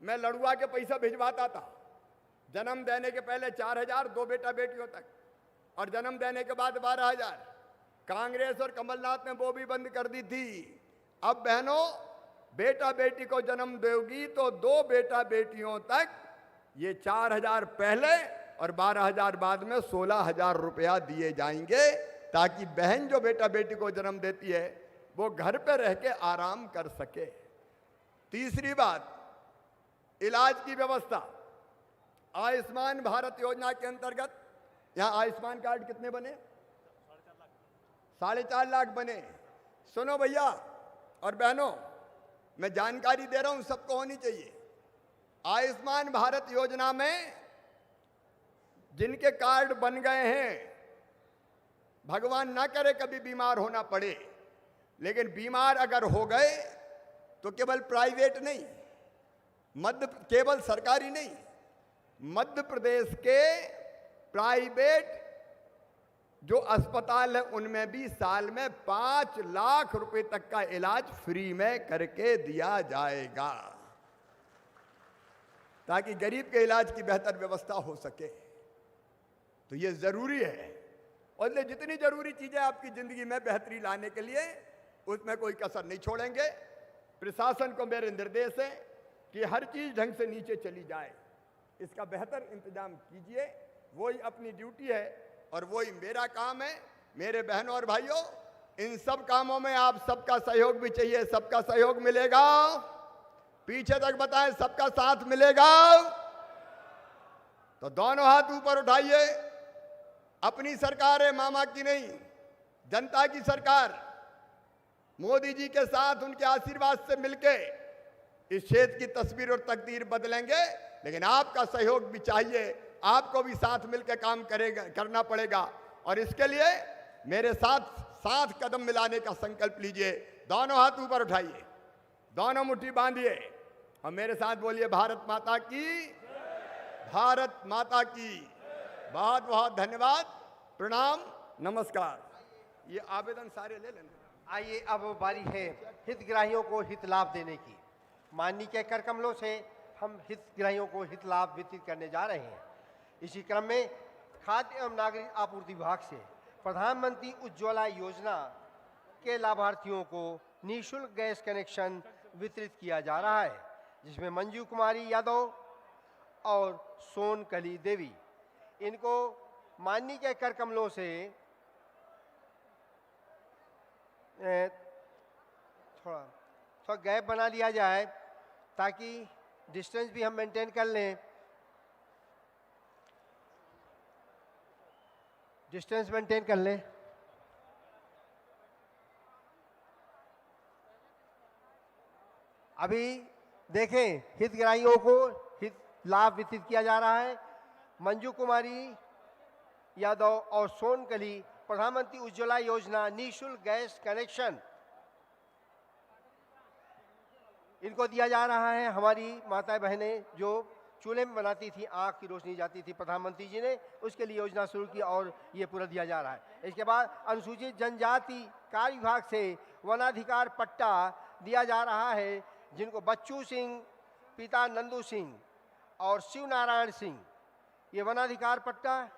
मैं लड़ुआ के पैसा भिजवाता था। जन्म देने के पहले 4,000 दो बेटा बेटियों तक, और जन्म देने के बाद 12,000। कांग्रेस और कमलनाथ ने वो भी बंद कर दी थी। अब बहनों, बेटा बेटी को जन्म दोगी तो दो बेटा बेटियों तक ये 4,000 पहले और 12,000 बाद में 16,000 रुपया दिए जाएंगे, ताकि बहन जो बेटा बेटी को जन्म देती है वो घर पे रह के आराम कर सके। तीसरी बात, इलाज की व्यवस्था। आयुष्मान भारत योजना के अंतर्गत यहाँ आयुष्मान कार्ड कितने बने? 4.5 लाख बने। सुनो भैया और बहनों, मैं जानकारी दे रहा हूं, सबको होनी चाहिए। आयुष्मान भारत योजना में जिनके कार्ड बन गए हैं, भगवान ना करे कभी बीमार होना पड़े, लेकिन बीमार अगर हो गए तो केवल प्राइवेट नहीं, केवल सरकारी नहीं, मध्य प्रदेश के प्राइवेट जो अस्पताल है उनमें भी साल में 5 लाख रुपए तक का इलाज फ्री में करके दिया जाएगा, ताकि गरीब के इलाज की बेहतर व्यवस्था हो सके। तो ये जरूरी है, और इसलिए जितनी जरूरी चीजें आपकी जिंदगी में बेहतरी लाने के लिए, उसमें कोई कसर नहीं छोड़ेंगे। प्रशासन को मेरे निर्देश है कि हर चीज ढंग से नीचे चली जाए, इसका बेहतर इंतजाम कीजिए। वही अपनी ड्यूटी है और वही मेरा काम है। मेरे बहनों और भाइयों, इन सब कामों में आप सबका सहयोग भी चाहिए। सबका सहयोग मिलेगा? पीछे तक बताएं, सबका साथ मिलेगा? तो दोनों हाथ ऊपर उठाइए। अपनी सरकार है, मामा की नहीं, जनता की सरकार। मोदी जी के साथ उनके आशीर्वाद से मिलके इस क्षेत्र की तस्वीर और तकदीर बदलेंगे, लेकिन आपका सहयोग भी चाहिए। आपको भी साथ मिलकर काम करना पड़ेगा, और इसके लिए मेरे साथ कदम मिलाने का संकल्प लीजिए। दोनों हाथ ऊपर उठाइए, दोनों मुट्ठी बांधिए और मेरे साथ बोलिए, भारत माता की, भारत माता की। बहुत बहुत धन्यवाद, प्रणाम, नमस्कार। ये आवेदन सारे ले लेना। आइए, अब बारी है हितग्राहियों को हित लाभ देने की। माननीय के कर कमलों से हम हितग्राहियों को हित लाभ वितरित करने जा रहे हैं। इसी क्रम में खाद्य एवं नागरिक आपूर्ति विभाग से प्रधानमंत्री उज्ज्वला योजना के लाभार्थियों को निःशुल्क गैस कनेक्शन वितरित किया जा रहा है, जिसमें मंजू कुमारी यादव और सोनकली देवी, इनको माननीय के कर कमलों से थोड़ा गैप बना लिया जाए, ताकि डिस्टेंस भी हम मेंटेन कर लें। डिस्टेंस मेंटेन कर लें। अभी देखें, हितग्राहियों को हित लाभ वितरित किया जा रहा है। मंजू कुमारी यादव और सोनकली, प्रधानमंत्री उज्ज्वला योजना निःशुल्क गैस कनेक्शन इनको दिया जा रहा है। हमारी माताएं बहनें जो चूल्हे में बनाती थी, आँख की रोशनी जाती थी, प्रधानमंत्री जी ने उसके लिए योजना शुरू की और ये पूरा दिया जा रहा है। इसके बाद अनुसूचित जनजाति कार्य विभाग से वनाधिकार पट्टा दिया जा रहा है, जिनको बच्चू सिंह, पिता नंदू सिंह और शिव नारायण सिंह, ये वनाधिकार पट्टा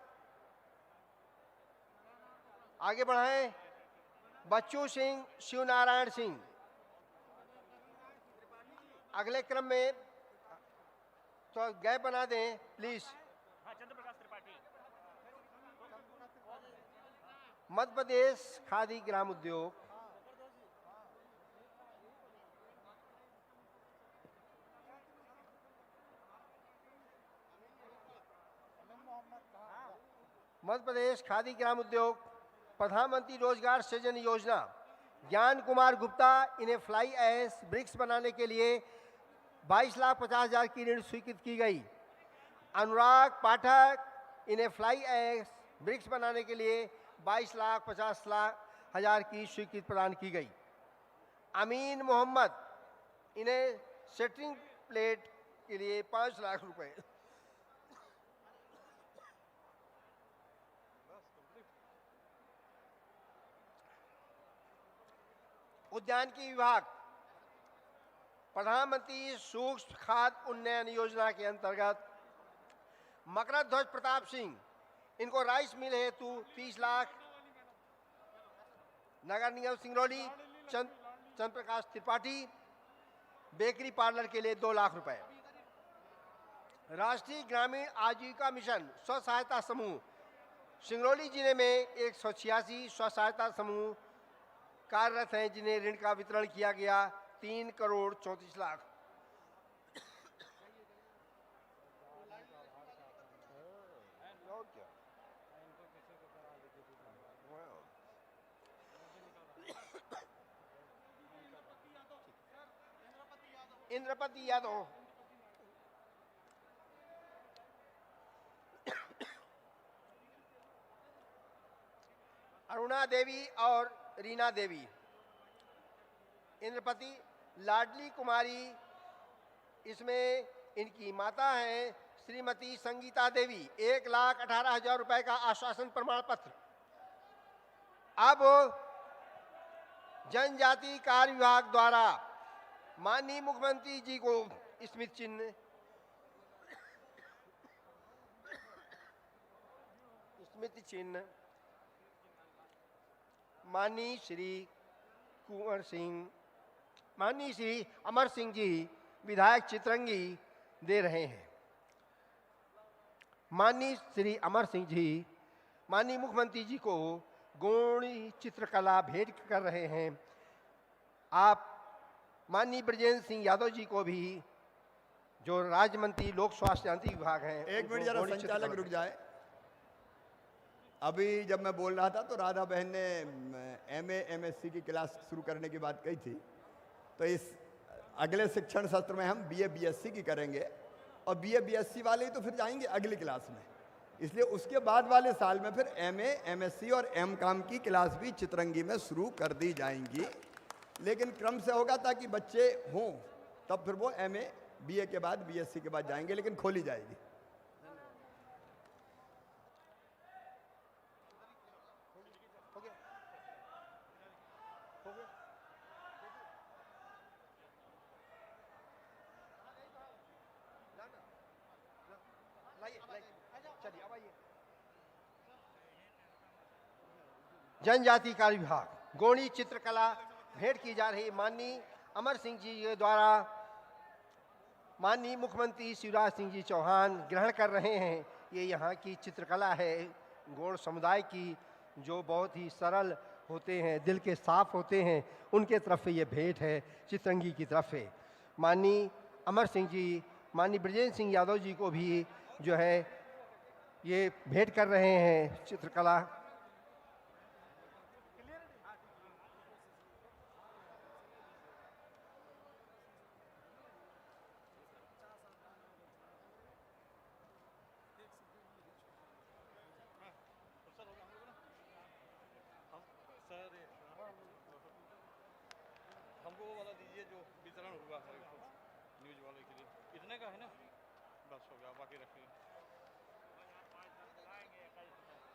आगे बढ़ाएं। बच्चू सिंह, शिव नारायण सिंह। अगले क्रम में तो गैप बना दें प्लीज। मध्य प्रदेश खादी ग्राम उद्योग, मध्य प्रदेश खादी ग्राम उद्योग प्रधानमंत्री रोजगार सृजन योजना, ज्ञान कुमार गुप्ता, इन्हें फ्लाई ऐश ब्रिक्स बनाने के लिए 22,50,000 की ऋण स्वीकृत की गई। अनुराग पाठक, इन्हें फ्लाई ऐश ब्रिक्स बनाने के लिए 22,50,000 की स्वीकृति प्रदान की गई। अमीन मोहम्मद, इन्हें सेटिंग प्लेट के लिए 5 लाख रुपए। उद्यानिकी विभाग, प्रधानमंत्री सूक्ष्म खाद्य उन्नयन योजना के अंतर्गत मकरध्वज प्रताप सिंह, इनको राइस मिल हेतु 30 लाख। नगर निगम सिंगरौली चंद्र प्रकाश त्रिपाठी, बेकरी पार्लर के लिए 2 लाख रुपए। राष्ट्रीय ग्रामीण आजीविका मिशन स्व सहायता समूह, सिंगरौली जिले में 186 स्व सहायता समूह कार्यरत हैं, जिन्हें ऋण का वितरण किया गया 3 करोड़ 34 लाख। इंद्रपति यादव, अरुणा देवी और रीना देवी। इंद्रपति लाडली कुमारी, इसमें इनकी माता हैं श्रीमती संगीता देवी। 1,18,000 रुपए का आश्वासन प्रमाण पत्र। अब जनजाति कार्य विभाग द्वारा माननीय मुख्यमंत्री जी को स्मृति चिन्ह, स्मृति चिन्ह माननीय श्री कुंवर सिंह, माननीय श्री अमर सिंह जी विधायक चित्रंगी दे रहे हैं। माननीय श्री अमर सिंह जी माननीय मुख्यमंत्री जी को गौणी चित्रकला भेंट कर रहे हैं। आप माननीय ब्रजेंद्र सिंह यादव जी को भी, जो राज्य मंत्री लोक स्वास्थ्य यांत्रिक विभाग हैं, एक मिनट जरा संचालक रुक जाए। अभी जब मैं बोल रहा था तो राधा बहन ने MA MSc की क्लास शुरू करने की बात कही थी। तो इस अगले शिक्षण सत्र में हम BA BSc की करेंगे और BA BSc वाले ही तो फिर जाएंगे अगली क्लास में, इसलिए उसके बाद वाले साल में फिर MA MSc और MCom की क्लास भी चित्रंगी में शुरू कर दी जाएंगी, लेकिन क्रम से होगा ताकि बच्चे हों, तब फिर वो MA BA के बाद BSc के बाद जाएंगे, लेकिन खोली जाएगी। जनजाति कार्य विभाग गौणी चित्रकला भेंट की जा रही माननीय अमर सिंह जी के द्वारा माननीय मुख्यमंत्री शिवराज सिंह जी चौहान ग्रहण कर रहे हैं। ये यहाँ की चित्रकला है गौड़ समुदाय की, जो बहुत ही सरल होते हैं, दिल के साफ होते हैं, उनके तरफ ये भेंट है, चित्रंगी की तरफ है। माननीय अमर सिंह जी माननीय ब्रजेंद्र सिंह यादव जी को भी जो है ये भेंट कर रहे हैं चित्रकला। हमको वो वाला दीजिए जो वितरण हुआ है न्यूज वाले के लिए, इतने का है ना, बस हो गया, बाकी रखेंगे।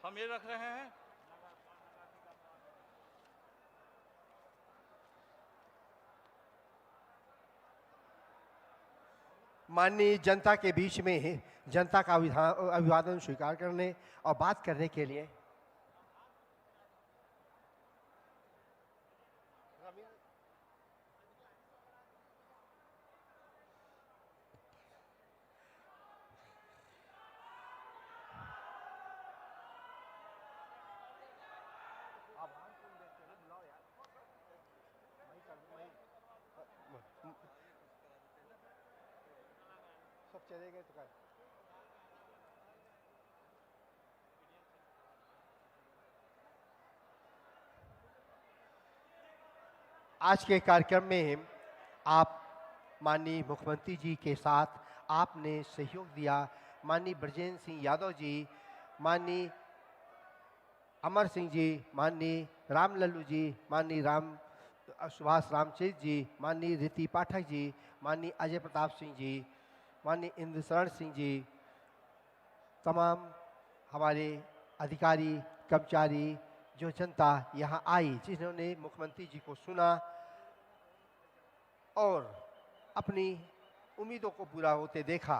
हम ये रख रहे हैं। माननीय जनता के बीच में जनता का अभिवादन स्वीकार करने और बात करने के लिए सब चले गए तो आज के कार्यक्रम में आप माननीय मुख्यमंत्री जी के साथ आपने सहयोग दिया। माननीय ब्रजेंद्र सिंह यादव जी, माननीय अमर सिंह जी, माननीय राम लल्लू जी, माननीय सुभाष रामचंद्र जी, माननीय रीति पाठक जी, माननीय अजय प्रताप सिंह जी, माननीय इंद्रशरण सिंह जी, तमाम हमारे अधिकारी कर्मचारी, जो जनता यहाँ आई, जिन्होंने मुख्यमंत्री जी को सुना और अपनी उम्मीदों को पूरा होते देखा।